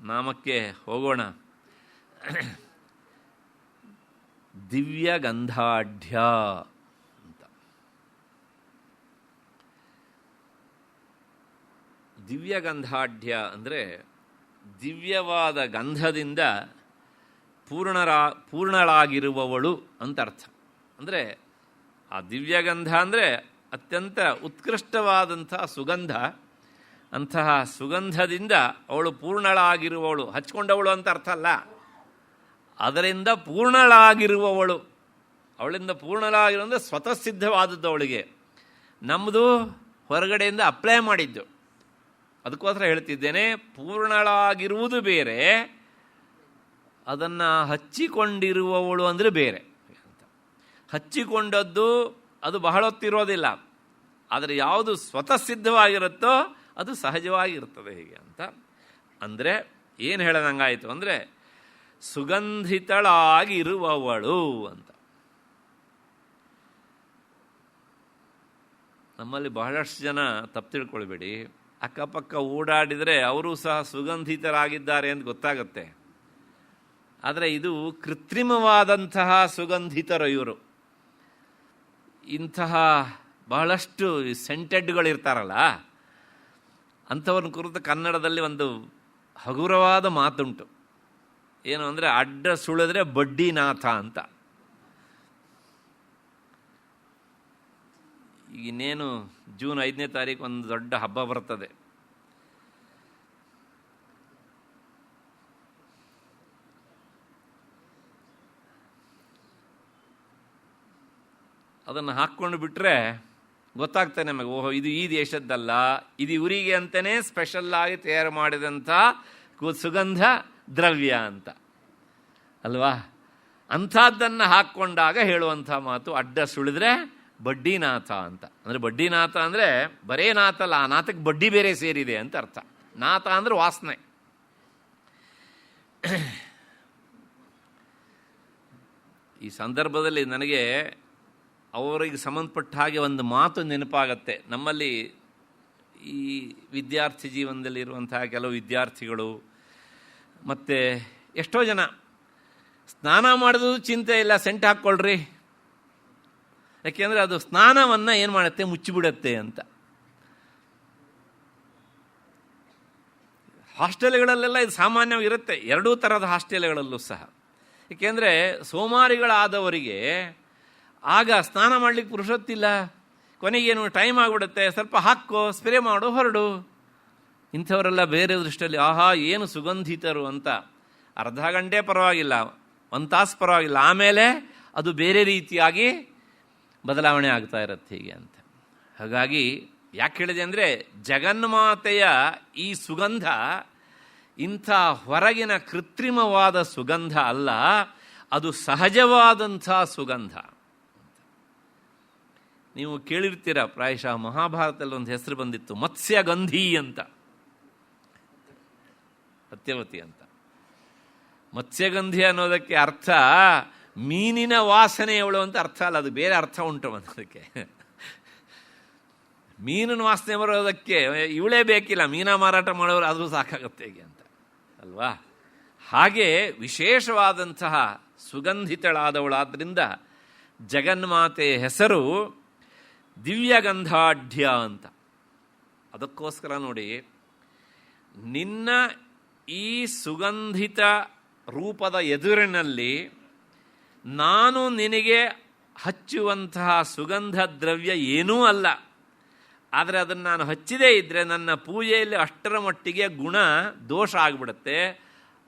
ನಾಮಕ್ಕೆ ಹೋಗೋಣ. ದಿವ್ಯಗಂಧಾಢ್ಯ ಅಂತ. ದಿವ್ಯಗಂಧಾಢ್ಯ ಅಂದರೆ ದಿವ್ಯವಾದ ಗಂಧದಿಂದ ಪೂರ್ಣಳಾಗಿರುವವಳು ಅಂತ ಅರ್ಥ. ಅಂದರೆ ಆ ದಿವ್ಯಗಂಧ ಅಂದರೆ ಅತ್ಯಂತ ಉತ್ಕೃಷ್ಟವಾದಂಥ ಸುಗಂಧ. ಅಂತಹ ಸುಗಂಧದಿಂದ ಅವಳು ಪೂರ್ಣಳಾಗಿರುವವಳು, ಹಚ್ಕೊಂಡವಳು ಅಂತ ಅರ್ಥ ಅಲ್ಲ, ಅದರಿಂದ ಪೂರ್ಣಳಾಗಿರುವವಳು. ಅವಳಿಂದ ಪೂರ್ಣಳಾಗಿರೋ ಅಂದರೆ ಸ್ವತಃ ಸಿದ್ಧವಾದದ್ದು ಅವಳಿಗೆ. ನಮ್ಮದು ಹೊರಗಡೆಯಿಂದ ಅಪ್ಲೈ ಮಾಡಿದ್ದು. ಅದಕ್ಕೋಸ್ಕರ ಹೇಳ್ತಿದ್ದೇನೆ, ಪೂರ್ಣಳಾಗಿರುವುದು ಬೇರೆ, ಅದನ್ನು ಹಚ್ಚಿಕೊಂಡಿರುವವಳು ಅಂದರೆ ಬೇರೆ ಅಂತ. ಹಚ್ಚಿಕೊಂಡದ್ದು ಅದು ಬಹಳ ಹೊತ್ತಿರೋದಿಲ್ಲ, ಆದರೆ ಯಾವುದು ಸ್ವತಃ ಸಿದ್ಧವಾಗಿರುತ್ತೋ ಅದು ಸಹಜವಾಗಿರ್ತದೆ ಹೀಗೆ ಅಂತ. ಅಂದರೆ ಏನು ಹೇಳದಂಗಾಯಿತು ಅಂದರೆ ಸುಗಂಧಿತಳಾಗಿರುವವಳು ಅಂತ. ನಮ್ಮಲ್ಲಿ ಬಹಳಷ್ಟು ಜನ ತಪ್ಪು ತಿಳ್ಕೊಳ್ಬೇಡಿ, ಅಕ್ಕಪಕ್ಕ ಓಡಾಡಿದರೆ ಅವರೂ ಸಹ ಸುಗಂಧಿತರಾಗಿದ್ದಾರೆ ಅಂತ ಗೊತ್ತಾಗುತ್ತೆ. ಆದರೆ ಇದು ಕೃತ್ರಿಮವಾದಂತಹ ಸುಗಂಧಿತರು ಇವರು. ಇಂತಹ ಬಹಳಷ್ಟು ಸೆಂಟೆಡ್ಗಳಿರ್ತಾರಲ್ಲ, ಅಂಥವ್ರನ್ನ ಕುರಿತು ಕನ್ನಡದಲ್ಲಿ ಒಂದು ಹಗುರವಾದ ಮಾತುಂಟು. ಏನು ಅಂದರೆ ಅಡ್ಡ ಸುಳಿದ್ರೆ ಬಡ್ಡಿನಾಥ ಅಂತ. ಈಗ ಇನ್ನೇನು ಜೂನ್ 5ನೇ ತಾರೀಕು ಒಂದು ದೊಡ್ಡ ಹಬ್ಬ ಬರ್ತದೆ. ಅದನ್ನು ಹಾಕ್ಕೊಂಡು ಬಿಟ್ಟರೆ ಗೊತ್ತಾಗ್ತದೆ ನಮಗೆ, ಓಹೋ ಇದು ಈ ದೇಶದ್ದಲ್ಲ, ಇದು ಇವರಿಗೆ ಅಂತಲೇ ಸ್ಪೆಷಲ್ಲಾಗಿ ತಯಾರು ಮಾಡಿದಂಥ ಸುಗಂಧ ದ್ರವ್ಯ ಅಂತ ಅಲ್ವಾ. ಅಂಥದ್ದನ್ನು ಹಾಕ್ಕೊಂಡಾಗ ಹೇಳುವಂಥ ಮಾತು ಅಡ್ಡ ಸುಳಿದ್ರೆ ಬಡ್ಡಿನಾಥ ಅಂತ. ಅಂದರೆ ಬಡ್ಡಿನಾಥ ಅಂದರೆ ಬರೇ ನಾಥ ಅಲ್ಲ, ಆ ನಾಥಕ್ಕೆ ಬಡ್ಡಿ ಬೇರೆ ಸೇರಿದೆ ಅಂತ ಅರ್ಥ. ನಾಥ ಅಂದರೆ ವಾಸನೆ. ಈ ಸಂದರ್ಭದಲ್ಲಿ ನನಗೆ ಅವರಿಗೆ ಸಂಬಂಧಪಟ್ಟ ಹಾಗೆ ಒಂದು ಮಾತು ನೆನಪಾಗತ್ತೆ. ನಮ್ಮಲ್ಲಿ ಈ ವಿದ್ಯಾರ್ಥಿ ಜೀವನದಲ್ಲಿರುವಂತಹ ಕೆಲವು ವಿದ್ಯಾರ್ಥಿಗಳು ಮತ್ತು ಎಷ್ಟೋ ಜನ ಸ್ನಾನ ಮಾಡೋದು ಚಿಂತೆ ಇಲ್ಲ, ಸೆಂಟ್ ಹಾಕ್ಕೊಳ್ರಿ, ಯಾಕೆಂದರೆ ಅದು ಸ್ನಾನವನ್ನು ಏನು ಮಾಡುತ್ತೆ, ಮುಚ್ಚಿಬಿಡತ್ತೆ ಅಂತ. ಹಾಸ್ಟೆಲ್ಗಳಲ್ಲೆಲ್ಲ ಇದು ಸಾಮಾನ್ಯವಾಗಿರುತ್ತೆ, ಎರಡೂ ಥರದ ಹಾಸ್ಟೆಲ್ಗಳಲ್ಲೂ ಸಹ. ಏಕೆಂದರೆ ಸೋಮಾರಿಗಳಾದವರಿಗೆ ಆಗ ಸ್ನಾನ ಮಾಡಲಿಕ್ಕೆ ಪುರುಷೊತ್ತಿಲ್ಲ, ಕೊನೆಗೇನು ಟೈಮ್ ಆಗಿಬಿಡುತ್ತೆ, ಸ್ವಲ್ಪ ಹಾಕೋ, ಸ್ಪ್ರೇ ಮಾಡು, ಹೊರಡು. ಇಂಥವರೆಲ್ಲ ಬೇರೆ ದೃಷ್ಟಿಯಲ್ಲಿ ಆಹಾ ಏನು ಸುಗಂಧಿತರು ಅಂತ ಅರ್ಧ ಗಂಟೆ ಪರವಾಗಿಲ್ಲ, 1 ತಾಸು ಪರವಾಗಿಲ್ಲ, ಆಮೇಲೆ ಅದು ಬೇರೆ ರೀತಿಯಾಗಿ ಬದಲಾವಣೆ ಆಗ್ತಾ ಇರುತ್ತೆ ಹೀಗೆ ಅಂತ. ಹಾಗಾಗಿ ಯಾಕೆ ಹೇಳಿದೆ ಅಂದರೆ ಜಗನ್ಮಾತೆಯ ಈ ಸುಗಂಧ ಇಂಥ ಹೊರಗಿನ ಕೃತ್ರಿಮವಾದ ಸುಗಂಧ ಅಲ್ಲ, ಅದು ಸಹಜವಾದಂಥ ಸುಗಂಧ. ನೀವು ಕೇಳಿರ್ತೀರ, ಪ್ರಾಯಶಃ ಮಹಾಭಾರತದಲ್ಲಿ ಒಂದು ಹೆಸರು ಬಂದಿತ್ತು, ಮತ್ಸ್ಯಗಂಧಿ ಅಂತ, ಸತ್ಯವತಿ ಅಂತ. ಮತ್ಸ್ಯಗಂಧಿ ಅನ್ನೋದಕ್ಕೆ ಅರ್ಥ ಮೀನಿನ ವಾಸನೆಯವಳು ಅಂತ ಅರ್ಥ ಅಲ್ಲ, ಅದು ಬೇರೆ ಅರ್ಥ ಉಂಟು ಅನ್ನೋದಕ್ಕೆ. ಮೀನಿನ ವಾಸನೆ ಬರೋದಕ್ಕೆ ಇವಳೇ ಬೇಕಿಲ್ಲ, ಮೀನ ಮಾರಾಟ ಮಾಡೋರು ಆದರೂ ಸಾಕಾಗುತ್ತೆ ಹೇಗೆ ಅಂತ ಅಲ್ವಾ. ಹಾಗೆ ವಿಶೇಷವಾದಂತಹ ಸುಗಂಧಿತಳಾದವಳಾದ್ದರಿಂದ ಜಗನ್ಮಾತೆಯ ಹೆಸರು ದಿವ್ಯಗಂಧಾಢ್ಯ ಅಂತ. ಅದಕ್ಕೋಸ್ಕರ ನೋಡಿ, ನಿನ್ನ ಈ ಸುಗಂಧಿತ ರೂಪದ ಎದುರಿನಲ್ಲಿ ನಾನು ನಿನಗೆ ಹಚ್ಚುವಂತಹ ಸುಗಂಧ ದ್ರವ್ಯ ಏನೂ ಅಲ್ಲ, ಆದರೆ ಅದನ್ನು ನಾನು ಹಚ್ಚಿದೇ ಇದ್ದರೆ ನನ್ನ ಪೂಜೆಯಲ್ಲಿ ಅಷ್ಟರ ಮಟ್ಟಿಗೆ ಗುಣ ದೋಷ ಆಗಿಬಿಡುತ್ತೆ.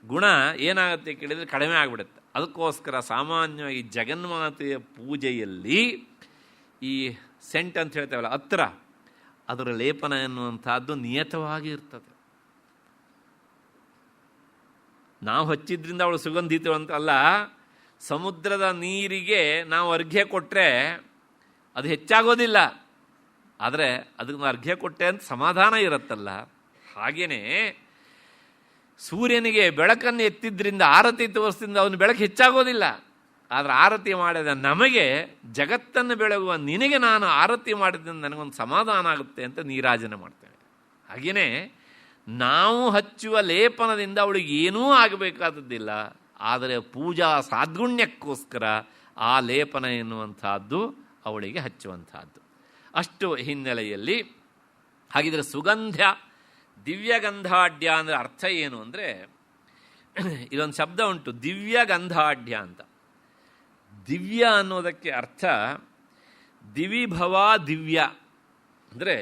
ಗುಣ ಏನಾಗುತ್ತೆ ಕೇಳಿದರೆ ಕಡಿಮೆ ಆಗಿಬಿಡುತ್ತೆ. ಅದಕ್ಕೋಸ್ಕರ ಸಾಮಾನ್ಯವಾಗಿ ಜಗನ್ಮಾತೆಯ ಪೂಜೆಯಲ್ಲಿ ಈ ಸೆಂಟ್ ಅಂತ ಹೇಳ್ತೇವಲ್ಲ, ಹತ್ರ ಅದರ ಲೇಪನ ಎನ್ನುವಂಥದ್ದು ನಿಯತವಾಗಿ ಇರ್ತದೆ. ನಾವು ಹಚ್ಚಿದ್ರಿಂದ ಅವಳು ಸುಗಂಧಿತು ಅಂತ ಅಲ್ಲ, ಸಮುದ್ರದ ನೀರಿಗೆ ನಾವು ಅರ್ಘ್ಯ ಕೊಟ್ಟರೆ ಅದು ಹೆಚ್ಚಾಗೋದಿಲ್ಲ, ಆದರೆ ಅದಕ್ಕೆ ಅರ್ಘ್ಯ ಕೊಟ್ಟೆ ಅಂತ ಸಮಾಧಾನ ಇರುತ್ತಲ್ಲ. ಹಾಗೆಯೇ ಸೂರ್ಯನಿಗೆ ಬೆಳಕನ್ನು ಎತ್ತಿದ್ರಿಂದ, ಆರತಿ ತೋರಿಸಿದ್ರಿಂದ ಅವನು ಬೆಳಕು ಹೆಚ್ಚಾಗೋದಿಲ್ಲ, ಆದರೆ ಆರತಿ ಮಾಡಿದ ನಮಗೆ, ಜಗತ್ತನ್ನು ಬೆಳಗುವ ನಿನಗೆ ನಾನು ಆರತಿ ಮಾಡಿದ್ರಿಂದ ನನಗೊಂದು ಸಮಾಧಾನ ಆಗುತ್ತೆ ಅಂತ ನೀರಾಜನೆ ಮಾಡ್ತೇವೆ. ಹಾಗೆಯೇ ನಾವು ಹಚ್ಚುವ ಲೇಪನದಿಂದ ಅವಳಿಗೆ ಏನೂ ಆಗಬೇಕಾದದ್ದಿಲ್ಲ, ಆದರೆ ಪೂಜಾ ಸಾದ್ಗುಣ್ಯಕ್ಕೋಸ್ಕರ ಆ ಲೇಪನ ಎನ್ನುವಂಥದ್ದು ಅವಳಿಗೆ ಹಚ್ಚುವಂಥದ್ದು. ಅಷ್ಟು ಹಿನ್ನೆಲೆಯಲ್ಲಿ ಹಾಗಿದ್ರೆ ಸುಗಂಧ ದಿವ್ಯಗಂಧಾಢ್ಯ ಅಂದರೆ ಅರ್ಥ ಏನು ಅಂದರೆ, ಇದೊಂದು ಶಬ್ದ ಉಂಟು ದಿವ್ಯಗಂಧಾಢ್ಯ ಅಂತ. ದಿವ್ಯ ಅನ್ನೋದಕ್ಕೆ ಅರ್ಥ ದಿವಿಭವ ದಿವ್ಯ ಅಂದರೆ,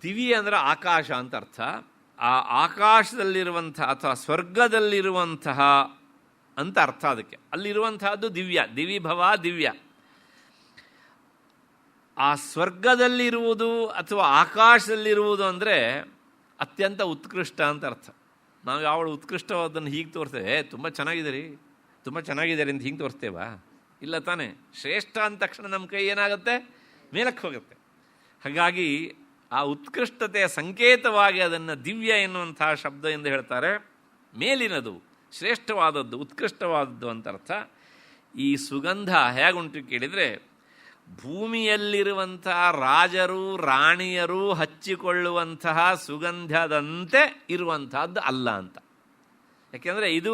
ದಿವಿ ಅಂದರೆ ಆಕಾಶ ಅಂತ ಅರ್ಥ. ಆ ಆಕಾಶದಲ್ಲಿರುವಂತಹ ಅಥವಾ ಸ್ವರ್ಗದಲ್ಲಿರುವಂತಹ ಅಂತ ಅರ್ಥ ಅದಕ್ಕೆ. ಅಲ್ಲಿರುವಂತಹದ್ದು ದಿವ್ಯ, ದಿವಿಭವ ದಿವ್ಯ. ಆ ಸ್ವರ್ಗದಲ್ಲಿರುವುದು ಅಥವಾ ಆಕಾಶದಲ್ಲಿರುವುದು ಅಂದರೆ ಅತ್ಯಂತ ಉತ್ಕೃಷ್ಟ ಅಂತ ಅರ್ಥ. ನಾವು ಯಾವಳು ಉತ್ಕೃಷ್ಟವಾದನ್ನು ಹೀಗೆ ತೋರಿಸ್ತೇವೆ, ತುಂಬ ಚೆನ್ನಾಗಿದ್ದೀರಿ, ತುಂಬ ಚೆನ್ನಾಗಿದ್ದಾರೆ ಅಂತ ಹೀಗೆ ತೋರಿಸ್ತೇವಾ? ಇಲ್ಲ ತಾನೇ. ಶ್ರೇಷ್ಠ ಅಂದ ತಕ್ಷಣ ನಮ್ಮ ಕೈ ಏನಾಗುತ್ತೆ, ಮೇಲಕ್ಕೆ ಹೋಗುತ್ತೆ. ಹಾಗಾಗಿ ಆ ಉತ್ಕೃಷ್ಟತೆಯ ಸಂಕೇತವಾಗಿ ಅದನ್ನು ದಿವ್ಯ ಎನ್ನುವಂತಹ ಶಬ್ದ ಎಂದು ಹೇಳ್ತಾರೆ. ಮೇಲಿನದು, ಶ್ರೇಷ್ಠವಾದದ್ದು, ಉತ್ಕೃಷ್ಟವಾದದ್ದು ಅಂತ ಅರ್ಥ. ಈ ಸುಗಂಧ ಹೇಗುಂಟು ಕೇಳಿದರೆ, ಭೂಮಿಯಲ್ಲಿರುವಂತಹ ರಾಜರು ರಾಣಿಯರು ಹಚ್ಚಿಕೊಳ್ಳುವಂತಹ ಸುಗಂಧದಂತೆ ಇರುವಂತಹದ್ದು ಅಲ್ಲ ಅಂತ. ಯಾಕೆಂದರೆ ಇದು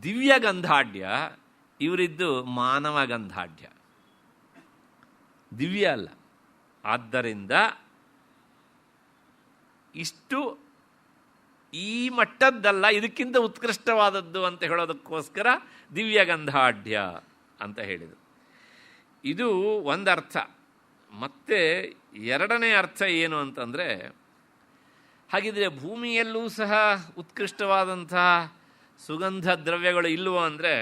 ದಿವ್ಯ ಗಂಧಾಢ್ಯ, ಇವರಿದ್ದು ಮಾನವ ಗಂಧಾಢ್ಯ, ದಿವ್ಯ ಅಲ್ಲ. ಆದ್ದರಿಂದ ಇಷ್ಟು ಈ ಮಟ್ಟದ್ದಲ್ಲ, ಇದಕ್ಕಿಂತ ಉತ್ಕೃಷ್ಟವಾದದ್ದು ಅಂತ ಹೇಳೋದಕ್ಕೋಸ್ಕರ ದಿವ್ಯ ಗಂಧಾಢ್ಯ ಅಂತ ಹೇಳಿದರು. ಇದು ಒಂದರ್ಥ. ಮತ್ತೆ ಎರಡನೇ ಅರ್ಥ ಏನು ಅಂತಂದರೆ, ಹಾಗಿದ್ರೆ ಭೂಮಿಯಲ್ಲೂ ಸಹ ಉತ್ಕೃಷ್ಟವಾದಂತಹ ಸುಗಂಧ ದ್ರವ್ಯಗಳು ಇಲ್ಲವೋ ಅಂದರೆ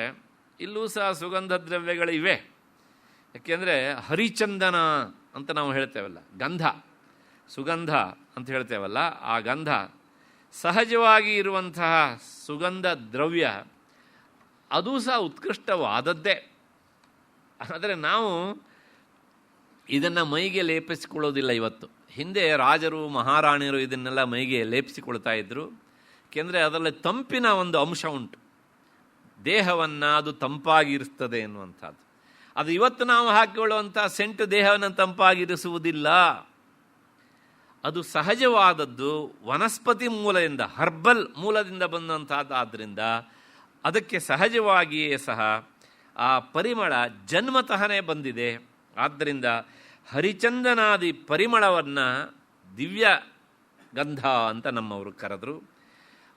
ಇಲ್ಲೂ ಸಹ ಸುಗಂಧ ದ್ರವ್ಯಗಳು ಇವೆ. ಯಾಕೆಂದರೆ ಹರಿಚಂದನ ಅಂತ ನಾವು ಹೇಳ್ತೇವಲ್ಲ, ಗಂಧ, ಸುಗಂಧ ಅಂತ ಹೇಳ್ತೇವಲ್ಲ, ಆ ಗಂಧ ಸಹಜವಾಗಿ ಇರುವಂತಹ ಸುಗಂಧ ದ್ರವ್ಯ, ಅದೂ ಸಹ ಉತ್ಕೃಷ್ಟವಾದದ್ದೇ. ಆದರೆ ನಾವು ಇದನ್ನು ಮೈಗೆ ಲೇಪಿಸಿಕೊಳ್ಳೋದಿಲ್ಲ ಇವತ್ತು. ಹಿಂದೆ ರಾಜರು ಮಹಾರಾಣಿಯರು ಇದನ್ನೆಲ್ಲ ಮೈಗೆ ಲೇಪಿಸಿಕೊಳ್ತಾ ಇದ್ದರು. ಏಕೆಂದರೆ ಅದರಲ್ಲಿ ತಂಪಿನ ಒಂದು ಅಂಶ ಉಂಟು, ದೇಹವನ್ನು ಅದು ತಂಪಾಗಿರಿಸ್ತದೆ ಎನ್ನುವಂಥದ್ದು. ಅದು ಇವತ್ತು ನಾವು ಹಾಕಿಕೊಳ್ಳುವಂಥ ಸೆಂಟು ದೇಹವನ್ನು ತಂಪಾಗಿರಿಸುವುದಿಲ್ಲ. ಅದು ಸಹಜವಾದದ್ದು, ವನಸ್ಪತಿ ಮೂಲದಿಂದ, ಹರ್ಬಲ್ ಮೂಲದಿಂದ ಬಂದಂಥದ್ದು. ಆದ್ದರಿಂದ ಅದಕ್ಕೆ ಸಹಜವಾಗಿಯೇ ಸಹ ಆ ಪರಿಮಳ ಜನ್ಮತಃನೇ ಬಂದಿದೆ. ಆದ್ದರಿಂದ ಹರಿಚಂದನಾದಿ ಪರಿಮಳವನ್ನು ದಿವ್ಯ ಗಂಧ ಅಂತ ನಮ್ಮವರು ಕರೆದರು.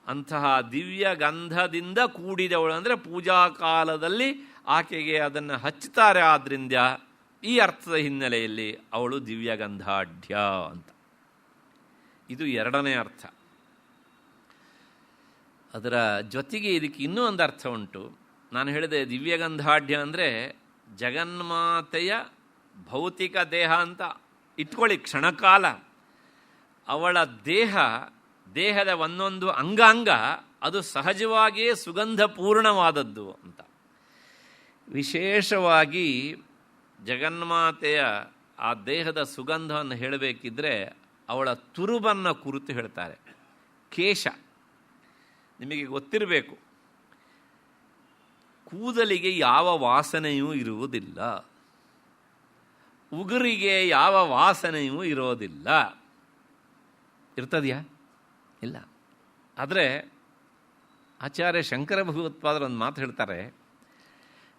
ಅಂತಹ ದಿವ್ಯ ಗಂಧದಿಂದ ಕೂಡಿದವಳು ಅಂದರೆ ಪೂಜಾ ಕಾಲದಲ್ಲಿ ಆಕೆಗೆ ಅದನ್ನು ಹಚ್ಚುತ್ತಾರೆ. ಆದ್ದರಿಂದ ಈ ಅರ್ಥದ ಹಿನ್ನೆಲೆಯಲ್ಲಿ ಅವಳು ದಿವ್ಯಗಂಧಾಢ್ಯ ಅಂತ. ಇದು ಎರಡನೇ ಅರ್ಥ. ಅದರ ಜೊತೆಗೆ ಇದಕ್ಕೆ ಇನ್ನೂ ಒಂದು ಅರ್ಥ ಉಂಟು. ನಾನು ಹೇಳಿದೆ ದಿವ್ಯಗಂಧಾಢ್ಯ ಅಂದರೆ ಜಗನ್ಮಾತೆಯ ಭೌತಿಕ ದೇಹ ಅಂತ ಇಟ್ಕೊಳ್ಳಿ ಕ್ಷಣಕಾಲ. ಅವಳ ದೇಹದ ಒಂದೊಂದು ಅಂಗಾಂಗ ಅದು ಸಹಜವಾಗಿಯೇ ಸುಗಂಧಪೂರ್ಣವಾದದ್ದು ಅಂತ. ವಿಶೇಷವಾಗಿ ಜಗನ್ಮಾತೆಯ ಆ ದೇಹದ ಸುಗಂಧವನ್ನು ಹೇಳಬೇಕಿದ್ರೆ ಅವಳ ತುರುಬನ್ನು ಕುರಿತು ಹೇಳ್ತಾರೆ. ಕೇಶ ನಿಮಗೆ ಗೊತ್ತಿರಬೇಕು, ಕೂದಲಿಗೆ ಯಾವ ವಾಸನೆಯೂ ಇರುವುದಿಲ್ಲ, ಉಗುರಿಗೆ ಯಾವ ವಾಸನೆಯೂ ಇರೋದಿಲ್ಲ. ಇರ್ತದೆಯಾ? ಇಲ್ಲ. ಆದರೆ ಆಚಾರ್ಯ ಶಂಕರ ಭಗವತ್ಪಾದರು ಒಂದು ಮಾತು ಹೇಳ್ತಾರೆ,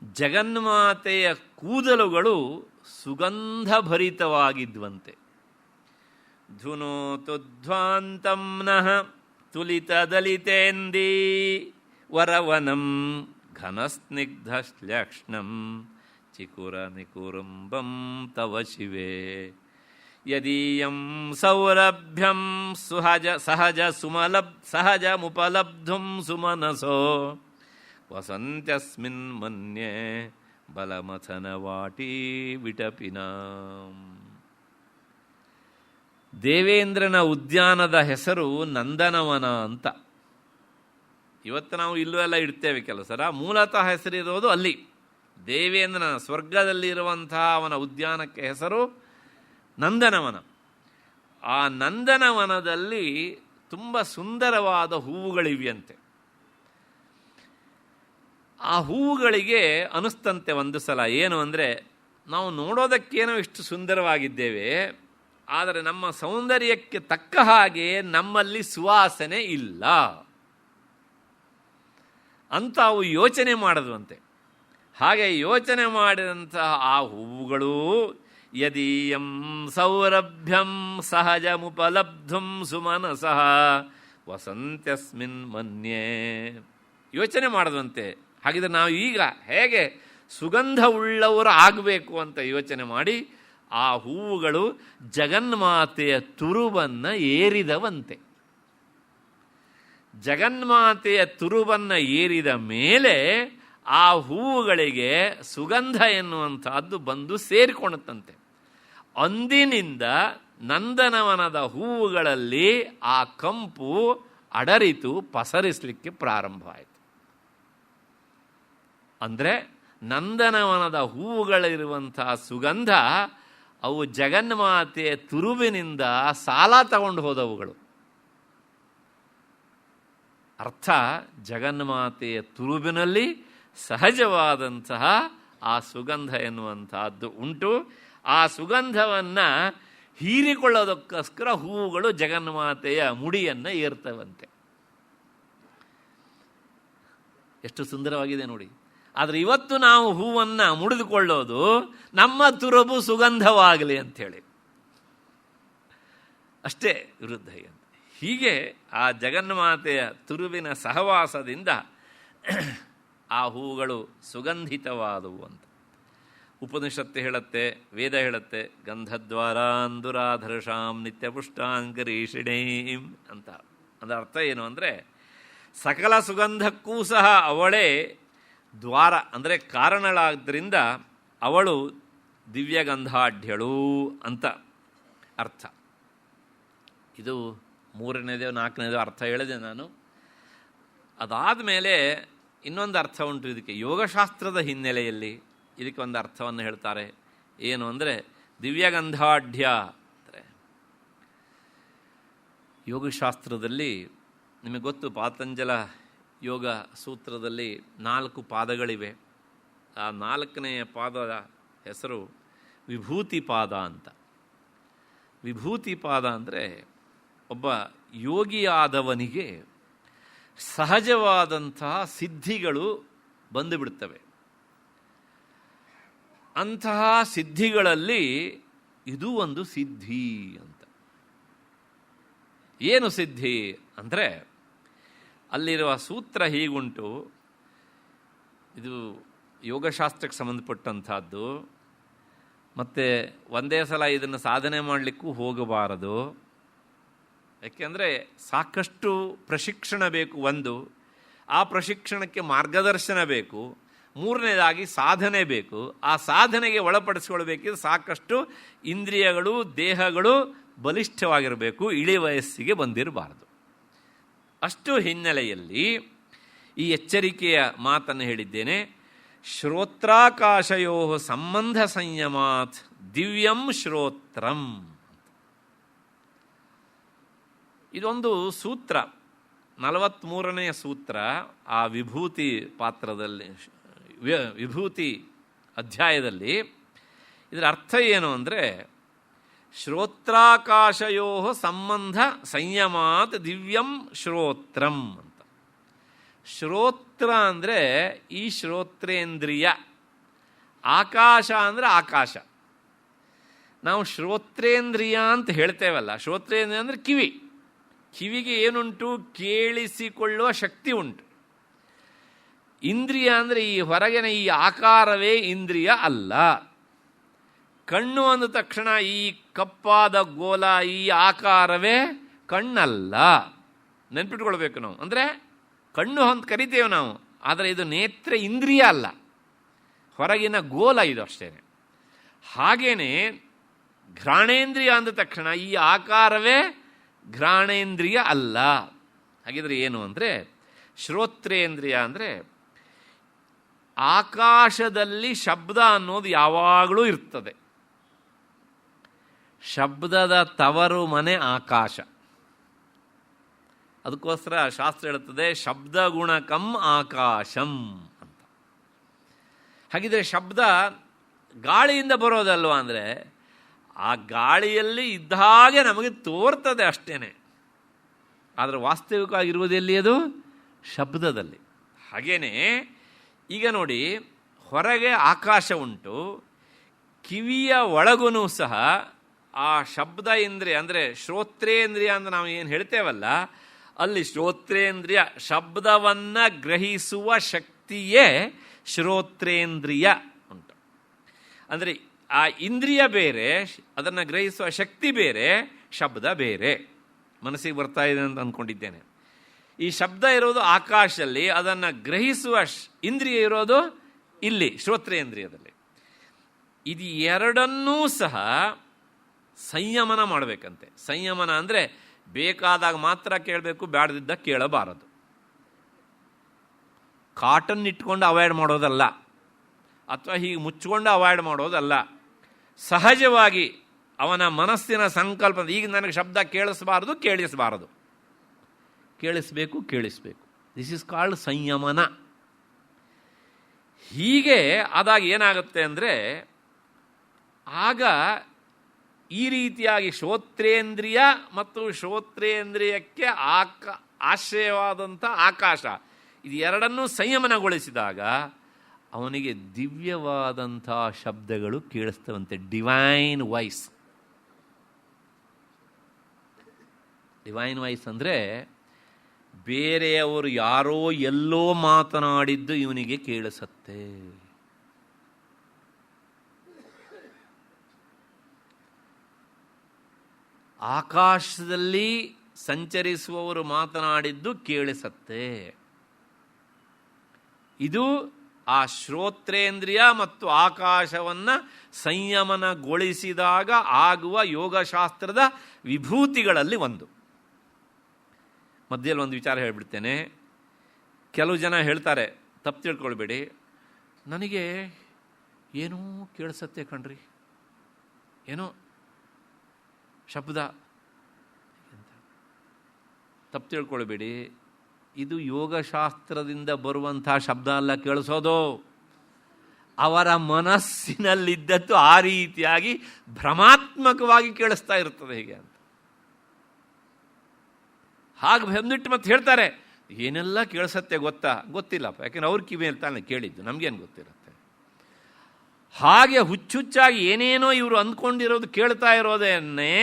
ಜಗನ್ಮಾತೆಯ ಕೂದಲುಗಳು ಸುಗಂಧಭರಿತವಾಗಿದ್ವಂತೆ. ಧುನೋತುಧ್ವಾಂತಂ ನಃ ತುಲಿತದಲಿತೇಂದೀ ವರವನಂ ಘನಸ್ನಿಗ್ಧಶ್ಲೇಕ್ಷ್ಣಂ ಚಿಕುರ ನಿಕುರುಂಬಂ ತವ ಶಿವೆ ಯದೀಯಂ ಸೌರಭ್ಯಂ ಸಹಜ ಮುಪಲಬ್ಧುಂ ಸುಮನಸೋ ವಸಂತ್ಯಸ್ಮಿನ್ ಮನ್ಯೆ ಬಲಮಥನವಾಟೀ ವಿಟಪಿನಾಂ. ದೇವೇಂದ್ರನ ಉದ್ಯಾನದ ಹೆಸರು ನಂದನವನ ಅಂತ. ಇವತ್ತು ನಾವು ಇಲ್ಲೂ ಎಲ್ಲ ಇಡ್ತೇವೆ ಕೆಲಸರ, ಮೂಲತಃ ಹೆಸರಿರೋದು ಅಲ್ಲಿ. ದೇವೇಂದ್ರನ ಸ್ವರ್ಗದಲ್ಲಿರುವಂತಹ ಅವನ ಉದ್ಯಾನಕ್ಕೆ ಹೆಸರು ನಂದನವನ. ಆ ನಂದನವನದಲ್ಲಿ ತುಂಬ ಸುಂದರವಾದ ಹೂವುಗಳಿವೆಯಂತೆ. ಆ ಹೂವುಗಳಿಗೆ ಅನಿಸ್ತಂತೆ ಒಂದು ಸಲ, ಏನು ಅಂದರೆ ನಾವು ನೋಡೋದಕ್ಕೇನೋ ಇಷ್ಟು ಸುಂದರವಾಗಿದ್ದೇವೆ, ಆದರೆ ನಮ್ಮ ಸೌಂದರ್ಯಕ್ಕೆ ತಕ್ಕ ಹಾಗೆ ನಮ್ಮಲ್ಲಿ ಸುವಾಸನೆ ಇಲ್ಲ ಅಂತ ಅವು ಯೋಚನೆ ಮಾಡಿದ್ವಂತೆ. ಹಾಗೆ ಯೋಚನೆ ಮಾಡಿದಂತಹ ಆ ಹೂವುಗಳು ಯದೀಯಂ ಸೌರಭ್ಯಂ ಸಹಜ ಮುಪಲಬ್ಧುಂ ಸುಮನಸಃ ವಸಂತ್ಯಸ್ಮಿನ್ ಮನ್ಯೆ. ಯೋಚನೆ ಮಾಡಿದ್ವಂತೆ, ಹಾಗಿದ್ರೆ ನಾವು ಈಗ ಹೇಗೆ ಸುಗಂಧವುಳ್ಳವರು ಆಗಬೇಕು ಅಂತ ಯೋಚನೆ ಮಾಡಿ ಆ ಹೂವುಗಳು ಜಗನ್ಮಾತೆಯ ತುರುಬನ್ನು ಏರಿದವಂತೆ. ಜಗನ್ಮಾತೆಯ ತುರುಬನ್ನು ಏರಿದ ಮೇಲೆ ಆ ಹೂವುಗಳಿಗೆ ಸುಗಂಧ ಎನ್ನುವಂಥದ್ದು ಬಂದು ಸೇರಿಕೊಳ್ಳುತ್ತಂತೆ. ಅಂದಿನಿಂದ ನಂದನವನದ ಹೂವುಗಳಲ್ಲಿ ಆ ಕಂಪು ಅಡರಿತು, ಪಸರಿಸಲಿಕ್ಕೆ ಪ್ರಾರಂಭ ಆಯಿತು. ಅಂದರೆ ನಂದನವನದ ಹೂವುಗಳಿರುವಂತಹ ಸುಗಂಧ ಅವು ಜಗನ್ಮಾತೆಯ ತುರುವಿನಿಂದ ಸಾಲ ತಗೊಂಡು ಹೋದವುಗಳು. ಅರ್ಥ, ಜಗನ್ಮಾತೆಯ ತುರುಬಿನಲ್ಲಿ ಸಹಜವಾದಂತಹ ಆ ಸುಗಂಧ ಎನ್ನುವಂತಹದ್ದು ಉಂಟು. ಆ ಸುಗಂಧವನ್ನು ಹೀರಿಕೊಳ್ಳೋದಕ್ಕೋಸ್ಕರ ಹೂವುಗಳು ಜಗನ್ಮಾತೆಯ ಮುಡಿಯನ್ನು ಏರ್ತವಂತೆ. ಎಷ್ಟು ಸುಂದರವಾಗಿದೆ ನೋಡಿ. ಆದರೆ ಇವತ್ತು ನಾವು ಹೂವನ್ನು ಮುಡಿದುಕೊಳ್ಳೋದು ನಮ್ಮ ತುರುಬು ಸುಗಂಧವಾಗಲಿ ಅಂಥೇಳಿ ಅಷ್ಟೇ ವಿರುದ್ಧ. ಹೀಗೆ ಆ ಜಗನ್ಮಾತೆಯ ತುರುವಿನ ಸಹವಾಸದಿಂದ ಆ ಹೂಗಳು ಸುಗಂಧಿತವಾದವು ಅಂತ. ಉಪನಿಷತ್ತು ಹೇಳುತ್ತೆ, ವೇದ ಹೇಳುತ್ತೆ, ಗಂಧದ್ವಾರಾಂದುರಾಧರ್ಷಾಂ ನಿತ್ಯಪುಷ್ಟಾಂಕರೀಷಿಣೀಂ ಅಂತ. ಅದರ ಅರ್ಥ ಏನು ಅಂದರೆ ಸಕಲ ಸುಗಂಧಕ್ಕೂ ಸಹ ಅವಳೇ ದ್ವಾರ ಅಂದರೆ ಕಾರಣಳಾದ್ದರಿಂದ ಅವಳು ದಿವ್ಯಗಂಧಾಢ್ಯಳು ಅಂತ ಅರ್ಥ. ಇದು 3ನೇದು 4ನೇದು ಅರ್ಥ ಹೇಳಿದೆ ನಾನು. ಅದಾದ ಮೇಲೆ ಇನ್ನೊಂದು ಅರ್ಥ ಉಂಟು ಇದಕ್ಕೆ. ಯೋಗಶಾಸ್ತ್ರದ ಹಿನ್ನೆಲೆಯಲ್ಲಿ ಇದಕ್ಕೆ ಒಂದು ಅರ್ಥವನ್ನು ಹೇಳ್ತಾರೆ. ಏನು ಅಂದರೆ ದಿವ್ಯಗಂಧಾಢ್ಯ ಅಂದರೆ ಯೋಗಶಾಸ್ತ್ರದಲ್ಲಿ ನಿಮಗೆ ಗೊತ್ತು, ಪಾತಂಜಲ ಯೋಗ ಸೂತ್ರದಲ್ಲಿ 4 ಪಾದಗಳಿವೆ. ಆ 4ನೆಯ ಪಾದದ ಹೆಸರು ವಿಭೂತಿ ಪಾದ ಅಂತ. ವಿಭೂತಿ ಪಾದ ಅಂದರೆ ಒಬ್ಬ ಯೋಗಿಯಾದವನಿಗೆ ಸಹಜವಾದಂತಹ ಸಿದ್ಧಿಗಳು ಬಂದುಬಿಡ್ತವೆ. ಅಂತಹ ಸಿದ್ಧಿಗಳಲ್ಲಿ ಇದು ಒಂದು ಸಿದ್ಧಿ ಅಂತ. ಏನು ಸಿದ್ಧಿ ಅಂದರೆ ಅಲ್ಲಿರುವ ಸೂತ್ರ ಹೀಗುಂಟು. ಇದು ಯೋಗಶಾಸ್ತ್ರಕ್ಕೆ ಸಂಬಂಧಪಟ್ಟಂಥದ್ದು. ಮತ್ತು ಒಂದೇ ಸಲ ಇದನ್ನು ಸಾಧನೆ ಮಾಡಲಿಕ್ಕೂ ಹೋಗಬಾರದು. ಯಾಕೆಂದರೆ ಸಾಕಷ್ಟು ಪ್ರಶಿಕ್ಷಣ ಬೇಕು. ಒಂದು, ಆ ಪ್ರಶಿಕ್ಷಣಕ್ಕೆ ಮಾರ್ಗದರ್ಶನ ಬೇಕು. 3ನೇದಾಗಿ ಸಾಧನೆ ಬೇಕು. ಆ ಸಾಧನೆಗೆ ಒಳಪಡಿಸ್ಕೊಳ್ಬೇಕಿದ್ರೆ ಸಾಕಷ್ಟು ಇಂದ್ರಿಯಗಳು, ದೇಹಗಳು ಬಲಿಷ್ಠವಾಗಿರಬೇಕು. ಇಳಿ ವಯಸ್ಸಿಗೆ ಬಂದಿರಬಾರದು. ಅಷ್ಟು ಹಿನ್ನೆಲೆಯಲ್ಲಿ ಈ ಎಚ್ಚರಿಕೆಯ ಮಾತನ್ನು ಹೇಳಿದ್ದೇನೆ. ಶ್ರೋತ್ರಾಕಾಶಯೋ ಸಂಬಂಧ ಸಂಯಮಾತ್ ದಿವ್ಯಂ ಶ್ರೋತ್ರಂ. ಇದೊಂದು ಸೂತ್ರ, 43ನೆಯ ಸೂತ್ರ ಆ ವಿಭೂತಿ ಪಾತ್ರದಲ್ಲಿ, ವಿಭೂತಿ ಅಧ್ಯಾಯದಲ್ಲಿ. ಇದರ ಅರ್ಥ ಏನು ಅಂದರೆ ಶ್ರೋತ್ರಾಕಾಶಯೋ ಸಂಬಂಧ ಸಂಯಮಾತ್ ದಿವ್ಯಂ ಶ್ರೋತ್ರಂ ಅಂತ. ಶ್ರೋತ್ರ ಅಂದರೆ ಈ ಶ್ರೋತ್ರೇಂದ್ರಿಯ, ಆಕಾಶ ಅಂದರೆ ಆಕಾಶ. ನಾವು ಶ್ರೋತ್ರೇಂದ್ರಿಯ ಅಂತ ಹೇಳ್ತೇವಲ್ಲ, ಶ್ರೋತ್ರೇಂದ್ರಿಯ ಅಂದರೆ ಕಿವಿ. ಕಿವಿಗೆ ಏನುಂಟು? ಕೇಳಿಸಿಕೊಳ್ಳುವ ಶಕ್ತಿ ಉಂಟು. ಇಂದ್ರಿಯ ಅಂದರೆ ಈ ಹೊರಗಿನ ಈ ಆಕಾರವೇ ಇಂದ್ರಿಯ ಅಲ್ಲ. ಕಣ್ಣು ಅಂದ ತಕ್ಷಣ ಈ ಕಪ್ಪಾದ ಗೋಲ, ಈ ಆಕಾರವೇ ಕಣ್ಣಲ್ಲ. ನೆನ್ಪಿಟ್ಕೊಳ್ಬೇಕು ನಾವು. ಅಂದರೆ ಕಣ್ಣು ಅಂತ ಕರಿತೇವೆ ನಾವು, ಆದರೆ ಇದು ನೇತ್ರ ಇಂದ್ರಿಯ ಅಲ್ಲ, ಹೊರಗಿನ ಗೋಲ ಇದು ಅಷ್ಟೇ. ಹಾಗೇನೆ ಘ್ರಾಣೇಂದ್ರಿಯ ಅಂದ ತಕ್ಷಣ ಈ ಆಕಾರವೇ ಘ್ರಾಣೇಂದ್ರಿಯ ಅಲ್ಲ. ಹಾಗಿದ್ರೆ ಏನು ಅಂದರೆ ಶ್ರೋತ್ರೇಂದ್ರಿಯ ಅಂದರೆ ಆಕಾಶದಲ್ಲಿ ಶಬ್ದ ಅನ್ನೋದು ಯಾವಾಗಲೂ ಇರ್ತದೆ. ಶಬ್ದದ ತವರು ಮನೆ ಆಕಾಶ. ಅದಕ್ಕೋಸ್ಕರ ಶಾಸ್ತ್ರ ಹೇಳುತ್ತದೆ ಶಬ್ದ ಗುಣಕಂ ಆಕಾಶಂ ಅಂತ. ಹಾಗಿದ್ರೆ ಶಬ್ದ ಗಾಳಿಯಿಂದ ಬರೋದಲ್ವ ಅಂದರೆ ಆ ಗಾಳಿಯಲ್ಲಿ ಇದ್ದ ಹಾಗೆ ನಮಗೆ ತೋರ್ತದೆ ಅಷ್ಟೇನೆ. ಆದರೆ ವಾಸ್ತವಿಕವಾಗಿರುವುದೆಲ್ಲಿ? ಅದು ಶಬ್ದದಲ್ಲಿ. ಹಾಗೇನೆ ಈಗ ನೋಡಿ, ಹೊರಗೆ ಆಕಾಶ ಉಂಟು, ಕಿವಿಯ ಒಳಗೂ ಸಹ ಆ ಶಬ್ದ ಇಂದ್ರಿಯ ಅಂದರೆ ಶ್ರೋತ್ರೇಂದ್ರಿಯ ಅಂತ ನಾವು ಏನು ಹೇಳ್ತೇವಲ್ಲ, ಅಲ್ಲಿ ಶ್ರೋತ್ರೇಂದ್ರಿಯ ಶಬ್ದವನ್ನು ಗ್ರಹಿಸುವ ಶಕ್ತಿಯೇ ಶ್ರೋತ್ರೇಂದ್ರಿಯ ಉಂಟು. ಅಂದರೆ ಆ ಇಂದ್ರಿಯ ಬೇರೆ, ಅದನ್ನು ಗ್ರಹಿಸುವ ಶಕ್ತಿ ಬೇರೆ, ಶಬ್ದ ಬೇರೆ. ಮನಸ್ಸಿಗೆ ಬರ್ತಾ ಇದೆ ಅಂತ ಅಂದ್ಕೊಂಡಿದ್ದೇನೆ. ಈ ಶಬ್ದ ಇರೋದು ಆಕಾಶದಲ್ಲಿ, ಅದನ್ನು ಗ್ರಹಿಸುವ ಇಂದ್ರಿಯ ಇರೋದು ಇಲ್ಲಿ ಶ್ರೋತ್ರೇಂದ್ರಿಯದಲ್ಲಿ. ಇದು ಎರಡನ್ನೂ ಸಹ ಸಂಯಮನ ಮಾಡಬೇಕಂತೆ. ಸಂಯಮನ ಅಂದರೆ ಬೇಕಾದಾಗ ಮಾತ್ರ ಕೇಳಬೇಕು, ಬೇಡದಿದ್ದ ಕೇಳಬಾರದು. ಕಾಟನ್ ಇಟ್ಕೊಂಡು ಅವಾಯ್ಡ್ ಮಾಡೋದಲ್ಲ, ಅಥವಾ ಹೀಗೆ ಮುಚ್ಕೊಂಡು ಅವಾಯ್ಡ್ ಮಾಡೋದಲ್ಲ. ಸಹಜವಾಗಿ ಅವನ ಮನಸ್ಸಿನ ಸಂಕಲ್ಪ, ಈಗ ನನಗೆ ಶಬ್ದ ಕೇಳಿಸಬಾರದು, ಕೇಳಿಸಬಾರದು, ಕೇಳಿಸಬೇಕು. ದಿಸ್ ಇಸ್ ಕಾಲ್ಡ್ ಸಂಯಮನ. ಹೀಗೆ ಆದಾಗ ಏನಾಗುತ್ತೆ ಅಂದರೆ, ಆಗ ಈ ರೀತಿಯಾಗಿ ಶ್ರೋತ್ರೇಂದ್ರಿಯ ಮತ್ತು ಶ್ರೋತ್ರೇಂದ್ರಿಯಕ್ಕೆ ಆಶ್ರಯವಾದಂಥ ಆಕಾಶ, ಇದು ಎರಡನ್ನೂ ಸಂಯಮನಗೊಳಿಸಿದಾಗ ಅವನಿಗೆ ದಿವ್ಯವಾದಂಥ ಶಬ್ದಗಳು ಕೇಳಿಸ್ತವಂತೆ. Divine voice. ಡಿವೈನ್ ವಾಯ್ಸ್ ಅಂದರೆ ಬೇರೆಯವರು ಯಾರೋ ಎಲ್ಲೋ ಮಾತನಾಡಿದ್ದು ಇವನಿಗೆ ಕೇಳಿಸತ್ತೆ. ಆಕಾಶದಲ್ಲಿ ಸಂಚರಿಸುವವರು ಮಾತನಾಡಿದ್ದು ಕೇಳಿಸತ್ತೆ. ಇದು ಆ ಶ್ರೋತ್ರೇಂದ್ರಿಯ ಮತ್ತು ಆಕಾಶವನ್ನು ಸಂಯಮನಗೊಳಿಸಿದಾಗ ಆಗುವ ಯೋಗಶಾಸ್ತ್ರದ ವಿಭೂತಿಗಳಲ್ಲಿ ಒಂದು. ಮಧ್ಯದಲ್ಲಿ ಒಂದು ವಿಚಾರ ಹೇಳಿಬಿಡ್ತೇನೆ. ಕೆಲವು ಜನ ಹೇಳ್ತಾರೆ, ತಪ್ಪು ತಿಳ್ಕೊಳ್ಬೇಡಿ, ನನಗೆ ಏನೋ ಕೇಳಿಸತ್ತೆ ಕಣ್ರಿ, ಏನೋ ಶಬ್ದ ಅಂತ. ತಪ್ಪು ತಿಳ್ಕೊಳ್ಬೇಡಿ, ಇದು ಯೋಗಶಾಸ್ತ್ರದಿಂದ ಬರುವಂಥ ಶಬ್ದ ಅಲ್ಲ ಕೇಳಿಸೋದು. ಅವರ ಮನಸ್ಸಿನಲ್ಲಿದ್ದದ್ದು ಆ ರೀತಿಯಾಗಿ ಭ್ರಮಾತ್ಮಕವಾಗಿ ಕೇಳಿಸ್ತಾ ಇರ್ತದೆ ಹೀಗೆ ಅಂತ. ಹಾಗೆ ಬಂದಿಟ್ಟು ಮತ್ತೆ ಹೇಳ್ತಾರೆ, ಏನೆಲ್ಲ ಕೇಳಿಸತ್ತೆ ಗೊತ್ತಾ? ಗೊತ್ತಿಲ್ಲಪ್ಪ, ಯಾಕೆಂದ್ರೆ ಅವ್ರ ಕಿವಿಯಲ್ಲಿ ತಾನೇ ಕೇಳಿದ್ದು, ನಮಗೇನು ಗೊತ್ತಿರುತ್ತೆ. ಹಾಗೆ ಹುಚ್ಚುಚ್ಚಾಗಿ ಏನೇನೋ ಇವರು ಅಂದ್ಕೊಂಡಿರೋದು ಕೇಳ್ತಾ ಇರೋದೇನ್ನೇ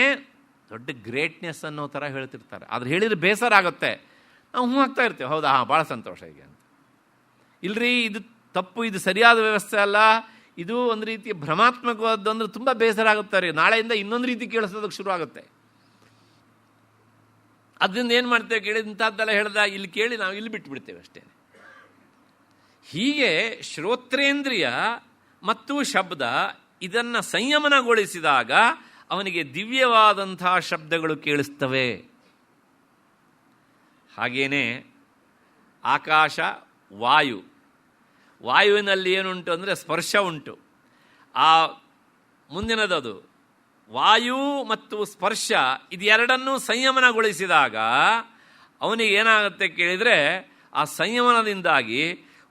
ದೊಡ್ಡ ಗ್ರೇಟ್ನೆಸ್ ಅನ್ನೋ ಥರ ಹೇಳ್ತಿರ್ತಾರೆ. ಆದ್ರೆ ಹೇಳಿದ್ರೆ ಬೇಸರ ಆಗುತ್ತೆ. ನಾವು ಹ್ಞೂ ಆಗ್ತಾ ಇರ್ತೇವೆ, ಹೌದಾ, ಭಾಳ ಸಂತೋಷ ಹೀಗೆ ಅಂತ. ಇಲ್ರಿ, ಇದು ತಪ್ಪು, ಇದು ಸರಿಯಾದ ವ್ಯವಸ್ಥೆ ಅಲ್ಲ, ಇದು ಒಂದು ರೀತಿಯ ಭ್ರಮಾತ್ಮಕವಾದ್ದು ಅಂದರೆ ತುಂಬ ಬೇಸರ ಆಗುತ್ತೆ ರೀ. ನಾಳೆಯಿಂದ ಇನ್ನೊಂದು ರೀತಿ ಕೇಳಿಸೋದಕ್ಕೆ ಶುರು ಆಗುತ್ತೆ. ಅದರಿಂದ ಏನು ಮಾಡ್ತೇವೆ, ಕೇಳಿದಂಥದ್ದೆಲ್ಲ ಹೇಳ್ದ ಇಲ್ಲಿ ಕೇಳಿ ನಾವು ಇಲ್ಲಿ ಬಿಟ್ಟುಬಿಡ್ತೇವೆ ಅಷ್ಟೇ. ಹೀಗೆ ಶ್ರೋತ್ರೇಂದ್ರಿಯ ಮತ್ತು ಶಬ್ದ ಇದನ್ನು ಸಂಯಮನಗೊಳಿಸಿದಾಗ ಅವನಿಗೆ ದಿವ್ಯವಾದಂಥ ಶಬ್ದಗಳು ಕೇಳಿಸ್ತವೆ. ಹಾಗೇನೆ ಆಕಾಶ, ವಾಯು. ವಾಯುವಿನಲ್ಲಿ ಏನುಂಟು ಅಂದರೆ ಸ್ಪರ್ಶ ಉಂಟು. ಆ ಮುಂದಿನದದು ವಾಯು ಮತ್ತು ಸ್ಪರ್ಶ ಇದೆರಡನ್ನೂ ಸಂಯಮನಗೊಳಿಸಿದಾಗ ಅವನಿಗೆ ಏನಾಗುತ್ತೆ ಕೇಳಿದರೆ, ಆ ಸಂಯಮನದಿಂದಾಗಿ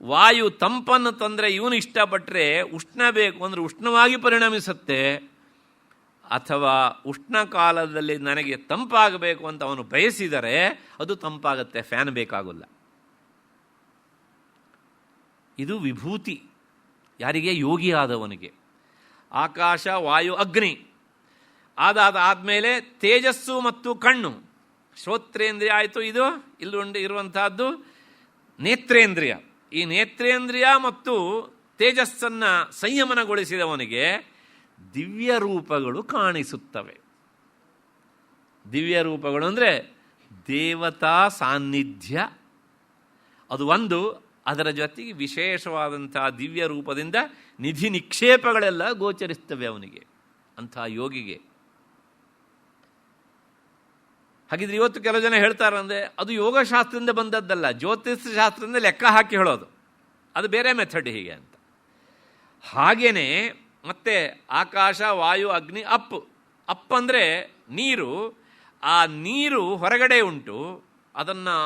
ವಾಯು ತಂಪನ್ನು ತಂದರೆ ಇವನು ಇಷ್ಟಪಟ್ಟರೆ ಉಷ್ಣ ಬೇಕು ಅಂದರೆ ಉಷ್ಣವಾಗಿ ಪರಿಣಮಿಸುತ್ತೆ, ಅಥವಾ ಉಷ್ಣ ಕಾಲದಲ್ಲಿ ನನಗೆ ತಂಪಾಗಬೇಕು ಅಂತ ಅವನು ಬಯಸಿದರೆ ಅದು ತಂಪಾಗುತ್ತೆ, ಫ್ಯಾನ್ ಬೇಕಾಗಲ್ಲ. ಇದು ವಿಭೂತಿ ಯಾರಿಗೆ? ಯೋಗಿ ಆದವನಿಗೆ. ಆಕಾಶ, ವಾಯು, ಅಗ್ನಿ ಆದಮೇಲೆ ತೇಜಸ್ಸು ಮತ್ತು ಕಣ್ಣು, ಶ್ರೋತ್ರೇಂದ್ರಿಯ ಆಯಿತು. ಇದು ಇಲ್ಲಿ ಇರುವಂತಹದ್ದು ನೇತ್ರೇಂದ್ರಿಯ. ಈ ನೇತ್ರೇಂದ್ರಿಯ ಮತ್ತು ತೇಜಸ್ಸನ್ನು ಸಂಯಮನಗೊಳಿಸಿದವನಿಗೆ ದಿವ್ಯ ರೂಪಗಳು ಕಾಣಿಸುತ್ತವೆ. ದಿವ್ಯ ರೂಪಗಳು ಅಂದರೆ ದೇವತಾ ಸಾನ್ನಿಧ್ಯ ಅದು ಒಂದು. ಅದರ ಜೊತೆಗೆ ವಿಶೇಷವಾದಂಥ ದಿವ್ಯ ರೂಪದಿಂದ ನಿಧಿ ನಿಕ್ಷೇಪಗಳೆಲ್ಲ ಗೋಚರಿಸ್ತವೆ ಅವನಿಗೆ, ಅಂಥ ಯೋಗಿಗೆ. ಹಾಗಿದ್ರೆ ಇವತ್ತು ಕೆಲವು ಜನ ಹೇಳ್ತಾರಂದರೆ ಅದು ಯೋಗಶಾಸ್ತ್ರದಿಂದ ಬಂದದ್ದಲ್ಲ, ಜ್ಯೋತಿಷ್ ಶಾಸ್ತ್ರದಿಂದ ಲೆಕ್ಕ ಹಾಕಿ ಹೇಳೋದು, ಅದು ಬೇರೆ ಮೆಥಡ್ ಹೀಗೆ ಅಂತ. ಹಾಗೇನೆ ಮತ್ತೆ ಆಕಾಶ, ವಾಯು, ಅಗ್ನಿ, ಅಪ್ ಅಂದರೆ ನೀರು. ಆ ನೀರು ಹೊರಗಡೆ ಉಂಟು, ಅದನ್ನು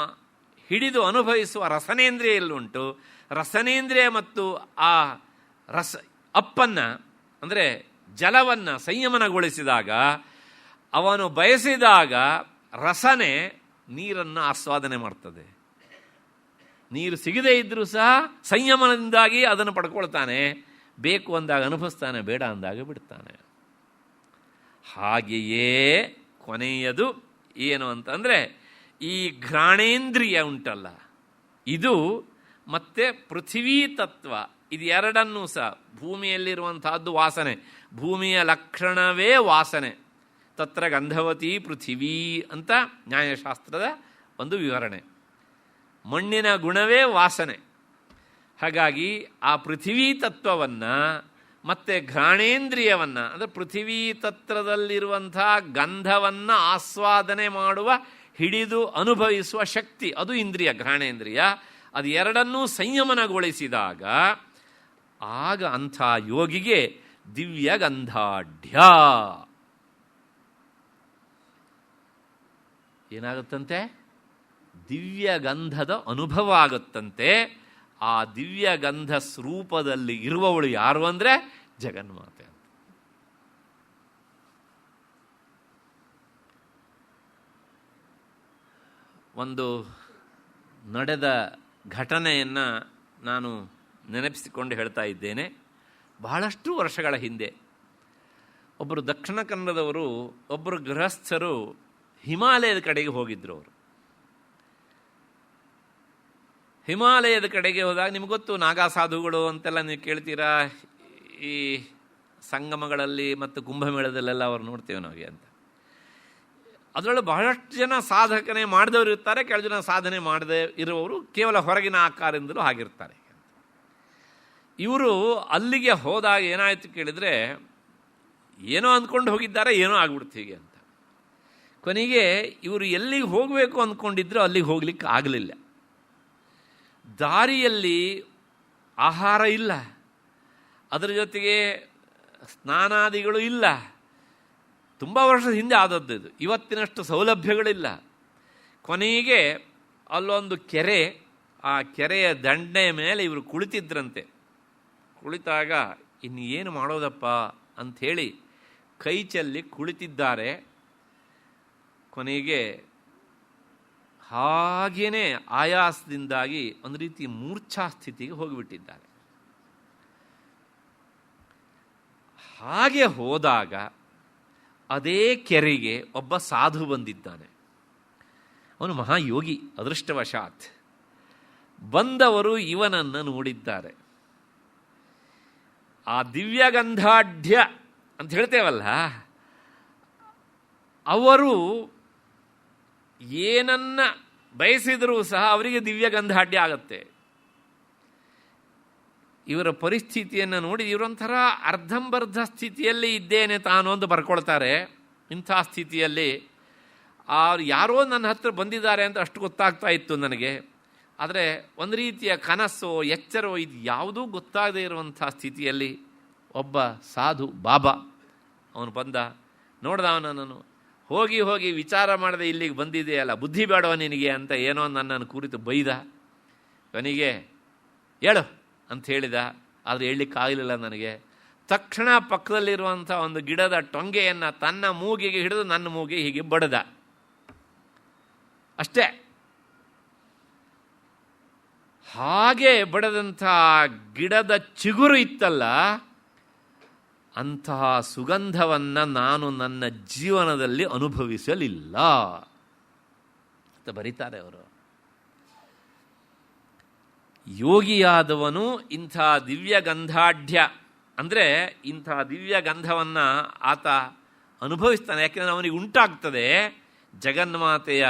ಹಿಡಿದು ಅನುಭವಿಸುವ ರಸನೇಂದ್ರಿಯ ಎಲ್ಲುಂಟು. ರಸನೇಂದ್ರಿಯ ಮತ್ತು ಆ ಅಪ್ಪನ್ನು ಅಂದರೆ ಜಲವನ್ನು ಸಂಯಮನಗೊಳಿಸಿದಾಗ ಅವನು ಬಯಸಿದಾಗ ರಸನೆ ನೀರನ್ನು ಆಸ್ವಾದನೆ ಮಾಡ್ತದೆ. ನೀರು ಸಿಗದೇ ಇದ್ದರೂ ಸಹ ಸಂಯಮನದಿಂದಾಗಿ ಅದನ್ನು ಪಡ್ಕೊಳ್ತಾನೆ. ಬೇಕು ಅಂದಾಗ ಅನುಭವಿಸ್ತಾನೆ, ಬೇಡ ಅಂದಾಗ ಬಿಡ್ತಾನೆ. ಹಾಗೆಯೇ ಕೊನೆಯದು ಏನು ಅಂತಂದರೆ ಈ ಘ್ರಾಣೇಂದ್ರಿಯ ಉಂಟಲ್ಲ, ಇದು ಮತ್ತೆ ಪೃಥ್ವೀ ತತ್ವ, ಇದು ಎರಡನ್ನೂ ಸಹ ಭೂಮಿಯಲ್ಲಿರುವಂತಹದ್ದು ವಾಸನೆ, ಭೂಮಿಯ ಲಕ್ಷಣವೇ ವಾಸನೆ. ತತ್ರ ಗಂಧವತಿ ಪೃಥಿವೀ ಅಂತ ನ್ಯಾಯಶಾಸ್ತ್ರದ ಒಂದು ವಿವರಣೆ. ಮಣ್ಣಿನ ಗುಣವೇ ವಾಸನೆ. ಹಾಗಾಗಿ ಆ ಪೃಥಿವೀ ತತ್ವವನ್ನು ಮತ್ತು ಘ್ರಾಣೇಂದ್ರಿಯವನ್ನು ಅಂದರೆ ಪೃಥಿವೀ ತತ್ವದಲ್ಲಿರುವಂಥ ಗಂಧವನ್ನು ಆಸ್ವಾದನೆ ಮಾಡುವ, ಹಿಡಿದು ಅನುಭವಿಸುವ ಶಕ್ತಿ, ಅದು ಇಂದ್ರಿಯ, ಘ್ರಾಣೇಂದ್ರಿಯ. ಅದು ಎರಡನ್ನೂ ಸಂಯಮನಗೊಳಿಸಿದಾಗ ಆಗ ಅಂಥ ಯೋಗಿಗೆ ದಿವ್ಯ ಗಂಧಾಢ್ಯ ಏನಾಗುತ್ತಂತೆ? ದಿವ್ಯ ಗಂಧದ ಅನುಭವ ಆಗುತ್ತಂತೆ. ಆ ದಿವ್ಯ ಗಂಧ ಸ್ವರೂಪದಲ್ಲಿ ಇರುವವಳು ಯಾರು ಅಂದರೆ ಜಗನ್ಮಾತೆ ಅಂತ. ಒಂದು ನಡೆದ ಘಟನೆಯನ್ನು ನಾನು ನೆನಪಿಸಿಕೊಂಡು ಹೇಳ್ತಾ ಇದ್ದೇನೆ. ಬಹಳಷ್ಟು ವರ್ಷಗಳ ಹಿಂದೆ ಒಬ್ಬರು ದಕ್ಷಿಣ ಕನ್ನಡದವರು, ಒಬ್ಬರು ಗೃಹಸ್ಥರು ಹಿಮಾಲಯದ ಕಡೆಗೆ ಹೋಗಿದ್ದರು. ಅವರು ಹಿಮಾಲಯದ ಕಡೆಗೆ ಹೋದಾಗ ನಿಮ್ಗೆ ಗೊತ್ತು, ನಾಗಾ ಸಾಧುಗಳು ಅಂತೆಲ್ಲ ನೀವು ಕೇಳ್ತೀರಾ, ಈ ಸಂಗಮಗಳಲ್ಲಿ ಮತ್ತು ಕುಂಭಮೇಳದಲ್ಲೆಲ್ಲ ಅವ್ರು ನೋಡ್ತೇವೆ ನಾವೇ ಅಂತ. ಅದರಲ್ಲೂ ಬಹಳಷ್ಟು ಜನ ಸಾಧಕನೆ ಮಾಡಿದವರು ಇರ್ತಾರೆ, ಕೆಲವು ಜನ ಸಾಧನೆ ಮಾಡದೇ ಇರುವವರು ಕೇವಲ ಹೊರಗಿನ ಆಕಾರದಿಂದಲೂ ಆಗಿರ್ತಾರೆ. ಇವರು ಅಲ್ಲಿಗೆ ಹೋದಾಗ ಏನಾಯಿತು ಕೇಳಿದರೆ, ಏನೋ ಅಂದ್ಕೊಂಡು ಹೋಗಿದ್ದಾರೆ, ಏನೋ ಆಗ್ಬಿಡ್ತು ಹೀಗೆ ಅಂತ. ಕೊನೆಗೆ ಇವರು ಎಲ್ಲಿಗೆ ಹೋಗಬೇಕು ಅಂದ್ಕೊಂಡಿದ್ರು ಅಲ್ಲಿಗೆ ಹೋಗ್ಲಿಕ್ಕೆ ಆಗಲಿಲ್ಲ. ದಾರಿಯಲ್ಲಿ ಆಹಾರ ಇಲ್ಲ, ಅದರ ಜೊತೆಗೆ ಸ್ನಾನಾದಿಗಳು ಇಲ್ಲ. ತುಂಬ ವರ್ಷದ ಹಿಂದೆ ಆದದ್ದು ಇದು, ಇವತ್ತಿನಷ್ಟು ಸೌಲಭ್ಯಗಳಿಲ್ಲ. ಕೊನೆಗೆ ಅಲ್ಲೊಂದು ಕೆರೆ, ಆ ಕೆರೆಯ ದಂಡೆಯ ಮೇಲೆ ಇವರು ಕುಳಿತಿದ್ರಂತೆ. ಕುಳಿತಾಗ ಇನ್ನು ಏನು ಮಾಡೋದಪ್ಪ ಅಂಥೇಳಿ ಕೈ ಚೆಲ್ಲಿ ಕುಳಿತಿದ್ದಾರೆ. ಕೊನೆಗೆ ಹಾಗೇನೆ ಆಯಾಸದಿಂದಾಗಿ ಒಂದು ರೀತಿ ಮೂರ್ಛಾ ಸ್ಥಿತಿಗೆ ಹೋಗಿಬಿಟ್ಟಿದ್ದಾರೆ. ಹಾಗೆ ಹೋದಾಗ ಅದೇ ಕೆರೆಗೆ ಒಬ್ಬ ಸಾಧು ಬಂದಿದ್ದಾನೆ. ಅವನು ಮಹಾಯೋಗಿ. ಅದೃಷ್ಟವಶಾತ್ ಬಂದವರು ಇವನನ್ನು ನೋಡಿದ್ದಾರೆ. ಆ ದಿವ್ಯಗಂಧಾಢ್ಯ ಅಂತ ಹೇಳ್ತೇವಲ್ಲ, ಅವರು ಏನನ್ನ ಬಯಸಿದರೂ ಸಹ ಅವರಿಗೆ ದಿವ್ಯಗಂಧಾಢ್ಯ ಆಗತ್ತೆ. ಇವರ ಪರಿಸ್ಥಿತಿಯನ್ನು ನೋಡಿ ಇವರೊಂಥರ ಅರ್ಧಂಬರ್ಧ ಸ್ಥಿತಿಯಲ್ಲಿ ಇದ್ದೇನೆ ತಾನು ಅಂತ ಬರ್ಕೊಳ್ತಾರೆ. ಇಂಥ ಸ್ಥಿತಿಯಲ್ಲಿ ಯಾರೋ ನನ್ನ ಹತ್ರ ಬಂದಿದ್ದಾರೆ ಅಂತ ಅಷ್ಟು ಗೊತ್ತಾಗ್ತಾ ಇತ್ತು ನನಗೆ. ಆದರೆ ಒಂದು ರೀತಿಯ ಕನಸೋ ಎಚ್ಚರೋ ಇದು ಯಾವುದೂ ಗೊತ್ತಾಗದೇ ಇರುವಂಥ ಸ್ಥಿತಿಯಲ್ಲಿ ಒಬ್ಬ ಸಾಧು ಬಾಬಾ ಅವನು ಬಂದ. ನೋಡ್ದ ಅವನನ್ನು, ಹೋಗಿ ಹೋಗಿ ವಿಚಾರ ಮಾಡದೆ ಇಲ್ಲಿಗೆ ಬಂದಿದೆಯಲ್ಲ, ಬುದ್ಧಿ ಬೇಡವ ನಿನಗೆ ಅಂತ ಏನೋ ನನ್ನನ್ನು ಕುರಿತು ಬೈದ. ಕೊನೆಗೆ ಹೇಳು ಅಂತ ಹೇಳಿದ. ಆದರೆ ಹೇಳಲಿಕ್ಕಾಗಲಿಲ್ಲ ನನಗೆ. ತಕ್ಷಣ ಪಕ್ಕದಲ್ಲಿರುವಂಥ ಒಂದು ಗಿಡದ ಟೊಂಗೆಯನ್ನು ತನ್ನ ಮೂಗಿಗೆ ಹಿಡಿದು ನನ್ನ ಮೂಗಿಗೆ ಹೀಗೆ ಬಡ್ದ. ಅಷ್ಟೇ. ಹಾಗೆ ಬಡದಂಥ ಗಿಡದ ಚಿಗುರು ಇತ್ತಲ್ಲ, ಅಂತಹ ಸುಗಂಧವನ್ನು ನಾನು ನನ್ನ ಜೀವನದಲ್ಲಿ ಅನುಭವಿಸಲಿಲ್ಲ ಅಂತ ಬರೀತಾರೆ ಅವರು. ಯೋಗಿಯಾದವನು ಇಂಥ ದಿವ್ಯಗಂಧಾಢ್ಯ ಅಂದರೆ ಇಂಥ ದಿವ್ಯಗಂಧವನ್ನು ಆತ ಅನುಭವಿಸ್ತಾನೆ. ಯಾಕೆಂದರೆ ಅವನಿಗೆ ಉಂಟಾಗ್ತದೆ ಜಗನ್ಮಾತೆಯ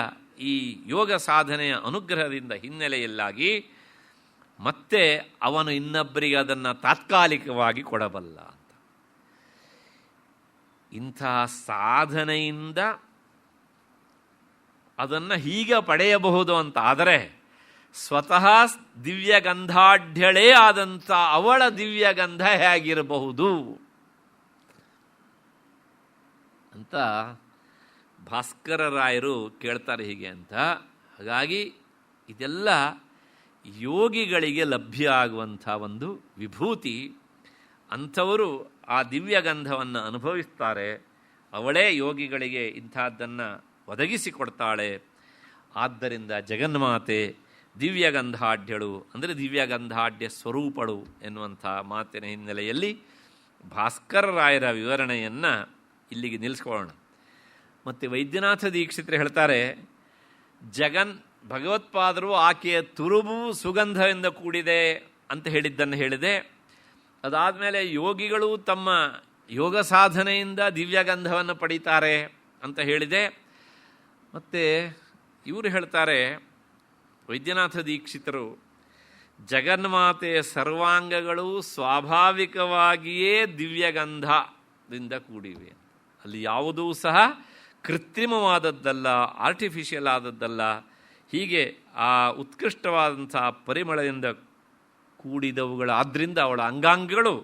ಈ ಯೋಗ ಸಾಧನೆಯ ಅನುಗ್ರಹದಿಂದ ಹಿನ್ನೆಲೆಯಲ್ಲಾಗಿ. ಮತ್ತೆ ಅವನು ಇನ್ನೊಬ್ಬರಿಗೆ ಅದನ್ನು ತಾತ್ಕಾಲಿಕವಾಗಿ ಕೊಡಬಲ್ಲ ಅಂತ. ಇಂಥ ಸಾಧನೆಯಿಂದ ಅದನ್ನು ಹೀಗೆ ಪಡೆಯಬಹುದು ಅಂತ ಆದರೆ ಸ್ವತಃ ದಿವ್ಯಗಂಧಾಢ್ಯಳೇ ಆದಂಥ ಅವಳ ದಿವ್ಯಗಂಧ ಹೇಗಿರಬಹುದು ಅಂತ ಭಾಸ್ಕರರಾಯರು ಕೇಳ್ತಾರೆ ಹೀಗೆ ಅಂತ. ಹಾಗಾಗಿ ಇದೆಲ್ಲ ಯೋಗಿಗಳಿಗೆ ಲಭ್ಯ ಆಗುವಂಥ ಒಂದು ವಿಭೂತಿ. ಅಂಥವರು ಆ ದಿವ್ಯಗಂಧವನ್ನು ಅನುಭವಿಸ್ತಾರೆ. ಅವಳೇ ಯೋಗಿಗಳಿಗೆ ಇಂಥದ್ದನ್ನು ಒದಗಿಸಿಕೊಡ್ತಾಳೆ. ಆದ್ದರಿಂದ ಜಗನ್ಮಾತೆ ದಿವ್ಯಗಂಧಾಢ್ಯಳು ಅಂದರೆ ದಿವ್ಯಗಂಧಾಢ್ಯ ಸ್ವರೂಪಳು ಎನ್ನುವಂಥ ಮಾತಿನ ಹಿನ್ನೆಲೆಯಲ್ಲಿ ಭಾಸ್ಕರರಾಯರ ವಿವರಣೆಯನ್ನು ಇಲ್ಲಿಗೆ ನಿಲ್ಲಿಸ್ಕೊಳ್ಳೋಣ. ಮತ್ತು ವೈದ್ಯನಾಥ ದೀಕ್ಷಿತರು ಹೇಳ್ತಾರೆ, ಭಗವತ್ಪಾದರು ಆಕೆಯ ತುರುಬು ಸುಗಂಧದಿಂದ ಕೂಡಿದೆ ಅಂತ ಹೇಳಿದ್ದನ್ನು ಹೇಳಿದೆ. ಅದಾದಮೇಲೆ ಯೋಗಿಗಳು ತಮ್ಮ ಯೋಗ ಸಾಧನೆಯಿಂದ ದಿವ್ಯಗಂಧವನ್ನು ಪಡೀತಾರೆ ಅಂತ ಹೇಳಿದೆ. ಮತ್ತು ಇವರು ಹೇಳ್ತಾರೆ ವೈದ್ಯನಾಥ ದೀಕ್ಷಿತರು, ಜಗನ್ಮಾತೆಯ ಸರ್ವಾಂಗಗಳು ಸ್ವಾಭಾವಿಕವಾಗಿಯೇ ದಿವ್ಯಗಂಧದಿಂದ ಕೂಡಿವೆ. ಅಲ್ಲಿ ಯಾವುದೂ ಸಹ ಕೃತ್ರಿಮವಾದದ್ದಲ್ಲ, ಆರ್ಟಿಫಿಷಿಯಲ್ ಆದದ್ದಲ್ಲ. ಹೀಗೆ ಆ ಉತ್ಕೃಷ್ಟವಾದಂಥ ಪರಿಮಳದಿಂದ ಕೂಡಿದವುಗಳಾದ್ದರಿಂದ ಅವಳ ಅಂಗಾಂಗಗಳು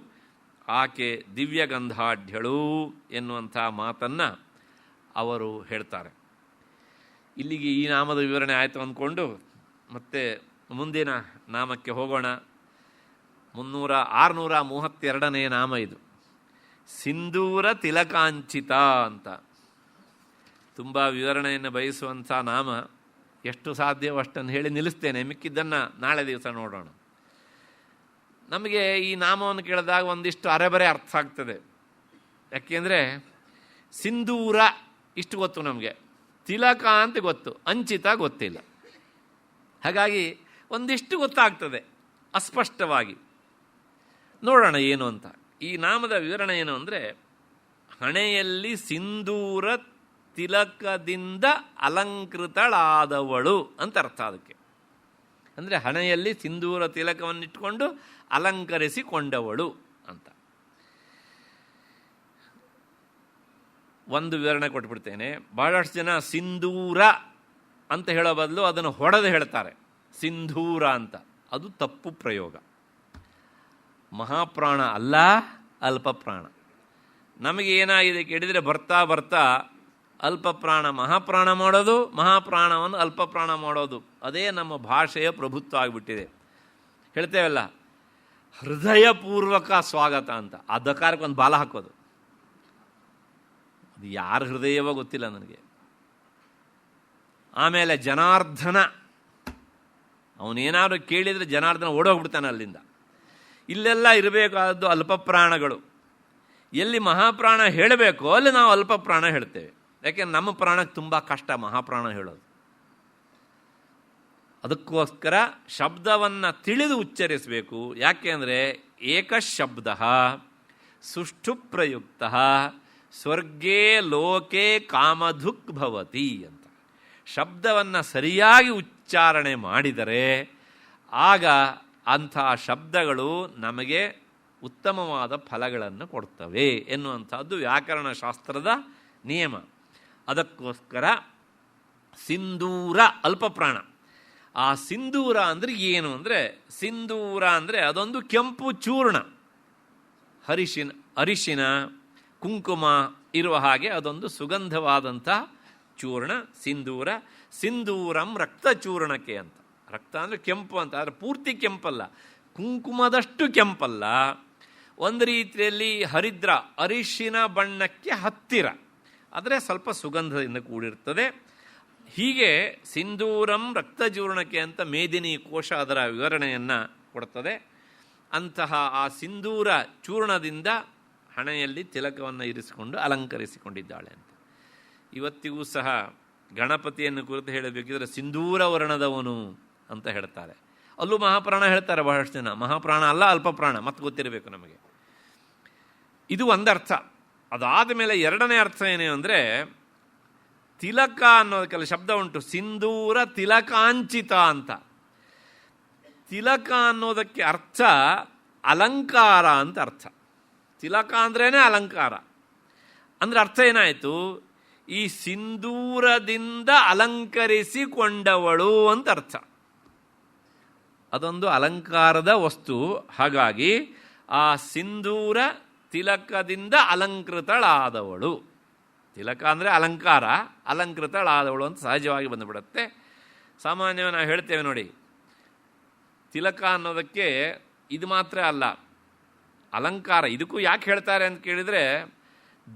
ಆಕೆ ದಿವ್ಯಗಂಧಾಢ್ಯಳು ಎನ್ನುವಂಥ ಮಾತನ್ನು ಅವರು ಹೇಳ್ತಾರೆ. ಇಲ್ಲಿಗೆ ಈ ನಾಮದ ವಿವರಣೆ ಆಯಿತು ಅಂದ್ಕೊಂಡು ಮತ್ತೆ ಮುಂದಿನ ನಾಮಕ್ಕೆ ಹೋಗೋಣ. 632ನೇ ನಾಮ ಇದು, ಸಿಂಧೂರ ತಿಲಕಾಂಚಿತ ಅಂತ. ತುಂಬ ವಿವರಣೆಯನ್ನು ಬಯಸುವಂಥ ನಾಮ. ಎಷ್ಟು ಸಾಧ್ಯವೋ ಅಷ್ಟನ್ನು ಹೇಳಿ ನಿಲ್ಲಿಸ್ತೇನೆ, ಮಿಕ್ಕಿದ್ದನ್ನು ನಾಳೆ ದಿವಸ ನೋಡೋಣ. ನಮಗೆ ಈ ನಾಮವನ್ನು ಕೇಳಿದಾಗ ಒಂದಿಷ್ಟು ಅರೆಬರೆ ಅರ್ಥ ಆಗ್ತದೆ. ಯಾಕೆಂದರೆ ಸಿಂಧೂರ ಇಷ್ಟು ಗೊತ್ತು ನಮಗೆ, ತಿಲಕ ಅಂತ ಗೊತ್ತು, ಅಂಚಿತ ಗೊತ್ತಿಲ್ಲ. ಹಾಗಾಗಿ ಒಂದಿಷ್ಟು ಗೊತ್ತಾಗ್ತದೆ ಅಸ್ಪಷ್ಟವಾಗಿ. ನೋಡೋಣ ಏನು ಅಂತ. ಈ ನಾಮದ ವಿವರಣೆ ಏನು ಅಂದರೆ, ಹಣೆಯಲ್ಲಿ ಸಿಂಧೂರ ತಿಲಕದಿಂದ ಅಲಂಕೃತಳಾದವಳು ಅಂತ ಅರ್ಥ ಅದಕ್ಕೆ. ಅಂದರೆ ಹಣೆಯಲ್ಲಿ ಸಿಂಧೂರ ತಿಲಕವನ್ನಿಟ್ಟುಕೊಂಡು ಅಲಂಕರಿಸಿಕೊಂಡವಳು ಅಂತ. ಒಂದು ವಿವರಣೆ ಕೊಟ್ಬಿಡ್ತೇನೆ. ಬಹಳಷ್ಟು ಜನ ಸಿಂಧೂರ ಅಂತ ಹೇಳೋ ಬದಲು ಅದನ್ನು ಹೊಡೆದು ಹೇಳ್ತಾರೆ ಸಿಂಧೂರ ಅಂತ. ಅದು ತಪ್ಪು ಪ್ರಯೋಗ. ಮಹಾಪ್ರಾಣ ಅಲ್ಲ, ಅಲ್ಪ ಪ್ರಾಣ. ನಮಗೆ ಏನಾಗಿದೆ ಕೇಳಿದರೆ ಬರ್ತಾ ಬರ್ತಾ ಅಲ್ಪ ಪ್ರಾಣ ಮಹಾಪ್ರಾಣ ಮಾಡೋದು, ಮಹಾಪ್ರಾಣವನ್ನು ಅಲ್ಪ ಪ್ರಾಣ ಮಾಡೋದು, ಅದೇ ನಮ್ಮ ಭಾಷೆಯ ಪ್ರಭುತ್ವ ಆಗಿಬಿಟ್ಟಿದೆ. ಹೇಳ್ತೇವಲ್ಲ, ಹೃದಯಪೂರ್ವಕ ಸ್ವಾಗತ ಅಂತ, ಆ ದಕಾರಕ್ಕೆ ಒಂದು ಬಾಲ ಹಾಕೋದು. ಅದು ಯಾರ ಹೃದಯವೋ ಗೊತ್ತಿಲ್ಲ ನನಗೆ. ಆಮೇಲೆ ಜನಾರ್ದನ, ಅವನೇನಾದ್ರು ಕೇಳಿದರೆ ಜನಾರ್ದನ ಓಡೋಗ್ಬಿಡ್ತಾನೆ ಅಲ್ಲಿಂದ. ಇಲ್ಲೆಲ್ಲ ಇರಬೇಕಾದದ್ದು ಅಲ್ಪ ಪ್ರಾಣಗಳು. ಎಲ್ಲಿ ಮಹಾಪ್ರಾಣ ಹೇಳಬೇಕೋ ಅಲ್ಲಿ ನಾವು ಅಲ್ಪ ಪ್ರಾಣ ಹೇಳ್ತೇವೆ. ಯಾಕೆಂದ್ರೆ ನಮ್ಮ ಪ್ರಾಣಕ್ಕೆ ತುಂಬ ಕಷ್ಟ ಮಹಾಪ್ರಾಣ ಹೇಳೋದು. ಅದಕ್ಕೋಸ್ಕರ ಶಬ್ದವನ್ನು ತಿಳಿದು ಉಚ್ಚರಿಸಬೇಕು. ಯಾಕೆ ಅಂದರೆ ಏಕಶಬ್ದ ಸುಷ್ಠು ಪ್ರಯುಕ್ತ ಸ್ವರ್ಗೇ ಲೋಕೆ ಕಾಮಧುಕ್ ಭವತಿ ಅಂತ. ಶಬ್ದವನ್ನು ಸರಿಯಾಗಿ ಉಚ್ಚಾರಣೆ ಮಾಡಿದರೆ ಆಗ ಅಂಥ ಶಬ್ದಗಳು ನಮಗೆ ಉತ್ತಮವಾದ ಫಲಗಳನ್ನು ಕೊಡ್ತವೆ ಎನ್ನುವಂಥದ್ದು ವ್ಯಾಕರಣ ಶಾಸ್ತ್ರದ ನಿಯಮ. ಅದಕ್ಕೋಸ್ಕರ ಸಿಂಧೂರ ಅಲ್ಪ ಪ್ರಾಣ. ಆ ಸಿಂಧೂರ ಅಂದರೆ ಏನು ಅಂದರೆ, ಸಿಂಧೂರ ಅಂದರೆ ಅದೊಂದು ಕೆಂಪು ಚೂರ್ಣ, ಅರಿಶಿನ ಕುಂಕುಮ ಇರುವ ಹಾಗೆ ಅದೊಂದು ಸುಗಂಧವಾದಂಥ ಚೂರ್ಣ ಸಿಂಧೂರ. ಸಿಂಧೂರಂ ರಕ್ತ ಚೂರ್ಣಕ್ಕೆ ಅಂತ. ರಕ್ತ ಅಂದರೆ ಕೆಂಪು ಅಂತ, ಆದರೆ ಪೂರ್ತಿ ಕೆಂಪಲ್ಲ, ಕುಂಕುಮದಷ್ಟು ಕೆಂಪಲ್ಲ, ಒಂದು ರೀತಿಯಲ್ಲಿ ಹರಿದ್ರ ಅರಿಶಿನ ಬಣ್ಣಕ್ಕೆ ಹತ್ತಿರ, ಆದರೆ ಸ್ವಲ್ಪ ಸುಗಂಧದಿಂದ ಕೂಡಿರ್ತದೆ. ಹೀಗೆ ಸಿಂಧೂರಂ ರಕ್ತಚೂರ್ಣಕ್ಕೆ ಅಂತ ಮೇದಿನಿ ಕೋಶ ಅದರ ವಿವರಣೆಯನ್ನು ಕೊಡ್ತದೆ. ಅಂತಹ ಆ ಸಿಂಧೂರ ಚೂರ್ಣದಿಂದ ಹಣೆಯಲ್ಲಿ ತಿಲಕವನ್ನು ಇರಿಸಿಕೊಂಡು ಅಲಂಕರಿಸಿಕೊಂಡಿದ್ದಾಳೆ ಅಂತ. ಇವತ್ತಿಗೂ ಸಹ ಗಣಪತಿಯನ್ನು ಕುರಿತು ಹೇಳಬೇಕಿದ್ರೆ ಸಿಂಧೂರ ವರ್ಣದವನು ಅಂತ ಹೇಳ್ತಾರೆ. ಅಲ್ಲೂ ಮಹಾಪ್ರಾಣ ಹೇಳ್ತಾರೆ ಬಹಳಷ್ಟು ಜನ. ಮಹಾಪ್ರಾಣ ಅಲ್ಲ, ಅಲ್ಪ ಪ್ರಾಣ, ಮತ್ತೆ ಗೊತ್ತಿರಬೇಕು ನಮಗೆ. ಇದು ಒಂದರ್ಥ. ಅದಾದ ಮೇಲೆ ಎರಡನೇ ಅರ್ಥ ಏನು ಅಂದರೆ, ತಿಲಕ ಅನ್ನೋದು ಕೆಲ ಶಬ್ದ ಉಂಟು, ಸಿಂಧೂರ ತಿಲಕಾಂಚಿತ ಅಂತ. ತಿಲಕ ಅನ್ನೋದಕ್ಕೆ ಅರ್ಥ ಅಲಂಕಾರ ಅಂತ ಅರ್ಥ. ತಿಲಕ ಅಂದ್ರೇ ಅಲಂಕಾರ. ಅಂದರೆ ಅರ್ಥ ಏನಾಯಿತು, ಈ ಸಿಂಧೂರದಿಂದ ಅಲಂಕರಿಸಿಕೊಂಡವಳು ಅಂತ ಅರ್ಥ. ಅದೊಂದು ಅಲಂಕಾರದ ವಸ್ತು. ಹಾಗಾಗಿ ಆ ಸಿಂಧೂರ ತಿಲಕದಿಂದ ಅಲಂಕೃತಳಾದವಳು. ತಿಲಕ ಅಂದರೆ ಅಲಂಕಾರ, ಅಲಂಕೃತಳಾದವಳು ಅಂತ ಸಹಜವಾಗಿ ಬಂದುಬಿಡುತ್ತೆ. ಸಾಮಾನ್ಯವಾಗಿ ನಾವು ಹೇಳ್ತೇವೆ ನೋಡಿ, ತಿಲಕ ಅನ್ನೋದಕ್ಕೆ ಇದು ಮಾತ್ರ ಅಲ್ಲ, ಅಲಂಕಾರ. ಇದಕ್ಕೂ ಯಾಕೆ ಹೇಳ್ತಾರೆ ಅಂತ ಕೇಳಿದರೆ,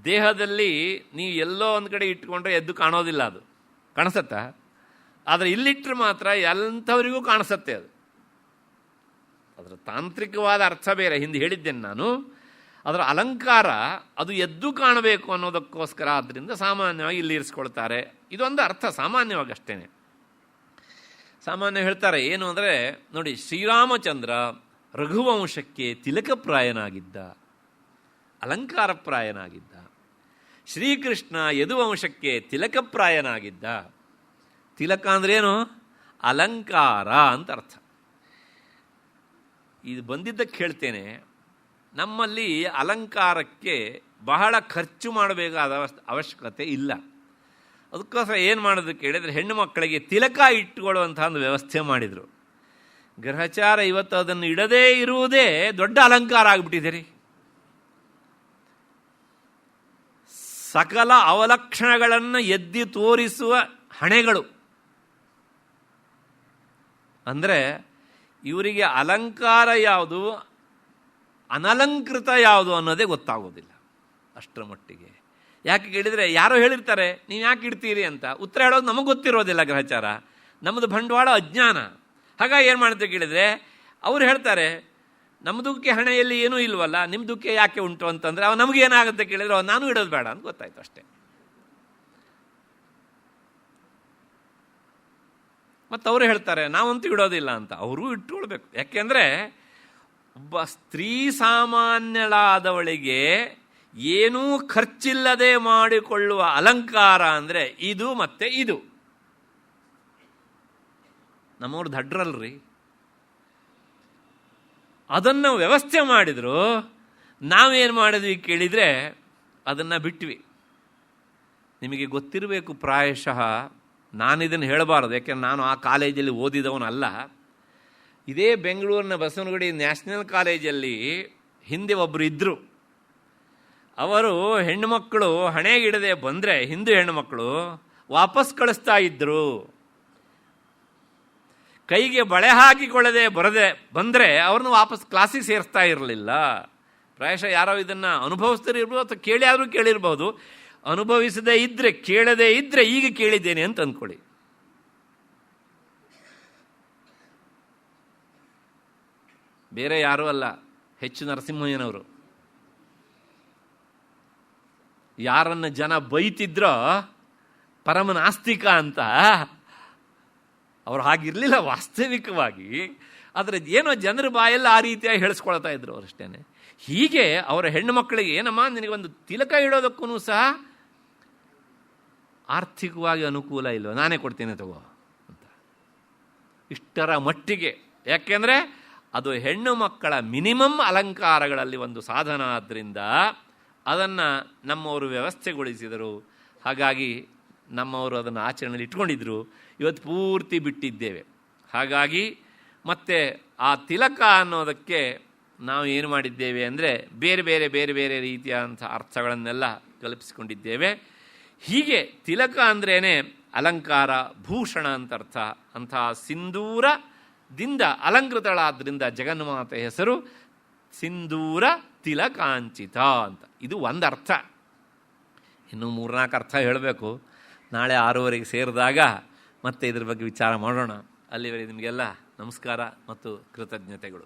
ದೇಹದಲ್ಲಿ ನೀವು ಎಲ್ಲೋ ಒಂದು ಕಡೆ ಇಟ್ಕೊಂಡ್ರೆ ಎದ್ದು ಕಾಣೋದಿಲ್ಲ, ಅದು ಕಾಣಿಸತ್ತಾ? ಆದರೆ ಇಲ್ಲಿಟ್ಟರೆ ಮಾತ್ರ ಎಂಥವರಿಗೂ ಕಾಣಿಸುತ್ತೆ ಅದು. ಅದರ ತಾಂತ್ರಿಕವಾದ ಅರ್ಥ ಬೇರೆ, ಹಿಂದೆ ಹೇಳಿದ್ದೇನೆ ನಾನು. ಅದರ ಅಲಂಕಾರ ಅದು ಎದ್ದು ಕಾಣಬೇಕು ಅನ್ನೋದಕ್ಕೋಸ್ಕರ, ಆದ್ದರಿಂದ ಸಾಮಾನ್ಯವಾಗಿ ಇಲ್ಲಿ ಇರಿಸ್ಕೊಳ್ತಾರೆ. ಇದೊಂದು ಅರ್ಥ ಸಾಮಾನ್ಯವಾಗಿ ಅಷ್ಟೇ. ಸಾಮಾನ್ಯ ಹೇಳ್ತಾರೆ ಏನು ಅಂದರೆ ನೋಡಿ, ಶ್ರೀರಾಮಚಂದ್ರ ರಘುವಂಶಕ್ಕೆ ತಿಲಕಪ್ರಾಯನಾಗಿದ್ದ, ಅಲಂಕಾರಪ್ರಾಯನಾಗಿದ್ದ. ಶ್ರೀಕೃಷ್ಣ ಯದುವಂಶಕ್ಕೆ ತಿಲಕಪ್ರಾಯನಾಗಿದ್ದ. ತಿಲಕ ಅಂದ್ರೇನು? ಅಲಂಕಾರ ಅಂತ ಅರ್ಥ. ಇದು ಬಂದಿದ್ದಕ್ಕೆ ಹೇಳ್ತೇನೆ, ನಮ್ಮಲ್ಲಿ ಅಲಂಕಾರಕ್ಕೆ ಬಹಳ ಖರ್ಚು ಮಾಡಬೇಕಾದ ಅವಶ್ಯಕತೆ ಇಲ್ಲ. ಅದಕ್ಕೋಸ್ಕರ ಏನು ಮಾಡೋದು ಕೇಳಿದರೆ, ಹೆಣ್ಣು ಮಕ್ಕಳಿಗೆ ತಿಲಕ ಇಟ್ಟುಕೊಳ್ಳುವಂಥ ಒಂದು ವ್ಯವಸ್ಥೆ ಮಾಡಿದರು. ಗ್ರಹಚಾರ ಇವತ್ತು ಅದನ್ನು ಇಡದೇ ಇರುವುದೇ ದೊಡ್ಡ ಅಲಂಕಾರ ಆಗಿಬಿಟ್ಟಿದೆ ರೀ. ಸಕಲ ಅವಲಕ್ಷಣಗಳನ್ನು ಎದ್ದಿ ತೋರಿಸುವ ಹಣೆಗಳು. ಅಂದರೆ ಇವರಿಗೆ ಅಲಂಕಾರ ಯಾವುದು, ಅನಲಂಕೃತ ಯಾವುದು ಅನ್ನೋದೇ ಗೊತ್ತಾಗೋದಿಲ್ಲ ಅಷ್ಟರ ಮಟ್ಟಿಗೆ. ಯಾಕೆ ಕೇಳಿದರೆ, ಯಾರೋ ಹೇಳಿರ್ತಾರೆ ನೀವು ಯಾಕೆ ಇಡ್ತೀರಿ ಅಂತ. ಉತ್ತರ ಹೇಳೋದು ನಮಗೆ ಗೊತ್ತಿರೋದಿಲ್ಲ. ಗ್ರಹಚಾರ ನಮ್ಮದು ಬಂಡವಾಳ ಅಜ್ಞಾನ. ಹಾಗಾಗಿ ಏನು ಮಾಡ್ತೀವಿ ಕೇಳಿದರೆ, ಅವ್ರು ಹೇಳ್ತಾರೆ ನಮ್ಮದಕ್ಕೆ ಹಣೆಯಲ್ಲಿ ಏನೂ ಇಲ್ವಲ್ಲ, ನಿಮ್ಮದಕ್ಕೆ ಯಾಕೆ ಉಂಟು ಅಂತಂದರೆ, ಅವ ನಮಗೇನಾಗುತ್ತೆ ಕೇಳಿದರೆ, ನಾನು ಇಡೋದು ಬೇಡ ಅಂತ ಗೊತ್ತಾಯ್ತು ಅಷ್ಟೇ. ಮತ್ತು ಅವರು ಹೇಳ್ತಾರೆ ನಾವಂತೂ ಇಡೋದಿಲ್ಲ ಅಂತ. ಅವರು ಇಟ್ಕೊಳ್ಬೇಕು. ಯಾಕೆಂದರೆ ಒಬ್ಬ ಸ್ತ್ರೀ ಸಾಮಾನ್ಯಳಾದವಳಿಗೆ ಏನೂ ಖರ್ಚಿಲ್ಲದೆ ಮಾಡಿಕೊಳ್ಳುವ ಅಲಂಕಾರ ಅಂದರೆ ಇದು ಮತ್ತೆ ಇದು. ನಮ್ಮವ್ರು ದಡ್ರಲ್ರಿ, ಅದನ್ನು ವ್ಯವಸ್ಥೆ ಮಾಡಿದ್ರು. ನಾವೇನು ಮಾಡಿದ್ವಿ ಕೇಳಿದರೆ ಅದನ್ನು ಬಿಟ್ವಿ. ನಿಮಗೆ ಗೊತ್ತಿರಬೇಕು ಪ್ರಾಯಶಃ, ನಾನಿದನ್ನು ಹೇಳಬಾರದು, ಯಾಕೆಂದ್ರೆ ನಾನು ಆ ಕಾಲೇಜಲ್ಲಿ ಓದಿದವನಲ್ಲ. ಇದೇ ಬೆಂಗಳೂರಿನ ಬಸವನಗುಡಿ ನ್ಯಾಷನಲ್ ಕಾಲೇಜಲ್ಲಿ ಹಿಂದೆ ಒಬ್ಬರು ಇದ್ದರು. ಅವರು ಹೆಣ್ಣುಮಕ್ಕಳು ಹಣೆಗಿಡದೆ ಬಂದರೆ, ಹಿಂದೂ ಹೆಣ್ಣುಮಕ್ಕಳು ವಾಪಸ್ ಕಳಿಸ್ತಾ ಇದ್ದರು. ಕೈಗೆ ಬಳೆ ಹಾಕಿಕೊಳ್ಳದೆ ಬಂದರೆ ಅವ್ರನ್ನ ವಾಪಸ್ ಕ್ಲಾಸಿಗೆ ಸೇರಿಸ್ತಾ ಇರಲಿಲ್ಲ. ಪ್ರಾಯಶಃ ಯಾರೋ ಇದನ್ನು ಅನುಭವಿಸ್ತಿರ್ಬೋದು ಅಥವಾ ಕೇಳಿ ಆದರೂ ಕೇಳಿರ್ಬೋದು. ಅನುಭವಿಸದೇ ಇದ್ದರೆ, ಕೇಳದೇ ಇದ್ದರೆ ಈಗ ಕೇಳಿದ್ದೇನೆ ಅಂತ ಅಂದ್ಕೊಳ್ಳಿ. ಬೇರೆ ಯಾರೂ ಅಲ್ಲ, ಹೆಚ್ಚು ನರಸಿಂಹಯ್ಯನವರು. ಯಾರನ್ನು ಜನ ಬೈತಿದ್ರೋ ಪರಮನಾಸ್ತಿಕ ಅಂತ, ಅವ್ರು ಹಾಗಿರಲಿಲ್ಲ ವಾಸ್ತವಿಕವಾಗಿ. ಆದರೆ ಏನೋ ಜನರ ಬಾಯಲ್ಲಿ ಆ ರೀತಿಯಾಗಿ ಹೇಳಿಸ್ಕೊಳ್ತಾ ಇದ್ರು ಅವರಷ್ಟೇ. ಹೀಗೆ ಅವರ ಹೆಣ್ಣು ಮಕ್ಕಳಿಗೆ, ಏನಮ್ಮ ನಿನಗೊಂದು ತಿಲಕ ಇಡೋದಕ್ಕೂ ಸಹ ಆರ್ಥಿಕವಾಗಿ ಅನುಕೂಲ ಇಲ್ವ, ನಾನೇ ಕೊಡ್ತೇನೆ ತಗೋ ಅಂತ, ಇಷ್ಟರ ಮಟ್ಟಿಗೆ. ಯಾಕೆಂದರೆ ಅದು ಹೆಣ್ಣು ಮಕ್ಕಳ ಮಿನಿಮಮ್ ಅಲಂಕಾರಗಳಲ್ಲಿ ಒಂದು ಸಾಧನ. ಆದ್ದರಿಂದ ಅದನ್ನು ನಮ್ಮವರು ವ್ಯವಸ್ಥೆಗೊಳಿಸಿದರು. ಹಾಗಾಗಿ ನಮ್ಮವರು ಅದನ್ನು ಆಚರಣೆಯಲ್ಲಿ ಇಟ್ಕೊಂಡಿದ್ರು. ಇವತ್ತು ಪೂರ್ತಿ ಬಿಟ್ಟಿದ್ದೇವೆ. ಹಾಗಾಗಿ ಮತ್ತೆ ಆ ತಿಲಕ ಅನ್ನೋದಕ್ಕೆ ನಾವು ಏನು ಮಾಡಿದ್ದೇವೆ ಅಂದರೆ ಬೇರೆ ಬೇರೆ ಬೇರೆ ಬೇರೆ ರೀತಿಯಾದಂಥ ಅರ್ಥಗಳನ್ನೆಲ್ಲ ಕಲ್ಪಿಸಿಕೊಂಡಿದ್ದೇವೆ. ಹೀಗೆ ತಿಲಕ ಅಂದ್ರೇ ಅಲಂಕಾರ, ಭೂಷಣ ಅಂತ ಅರ್ಥ. ಅಂತಹ ಸಿಂಧೂರದಿಂದ ಅಲಂಕೃತಳಾದ್ದರಿಂದ ಜಗನ್ಮಾತೆ ಹೆಸರು ಸಿಂಧೂರ ತಿಲಕಾಂಚಿತ ಅಂತ. ಇದು ಒಂದು ಅರ್ಥ. ಇನ್ನೂ 3-4 ಅರ್ಥ ಹೇಳಬೇಕು. ನಾಳೆ 6:30 ಸೇರಿದಾಗ ಮತ್ತೆ ಇದ್ರ ಬಗ್ಗೆ ವಿಚಾರ ಮಾಡೋಣ. ಅಲ್ಲಿವರೆಗೆ ನಿಮಗೆಲ್ಲ ನಮಸ್ಕಾರ ಮತ್ತು ಕೃತಜ್ಞತೆಗಳು.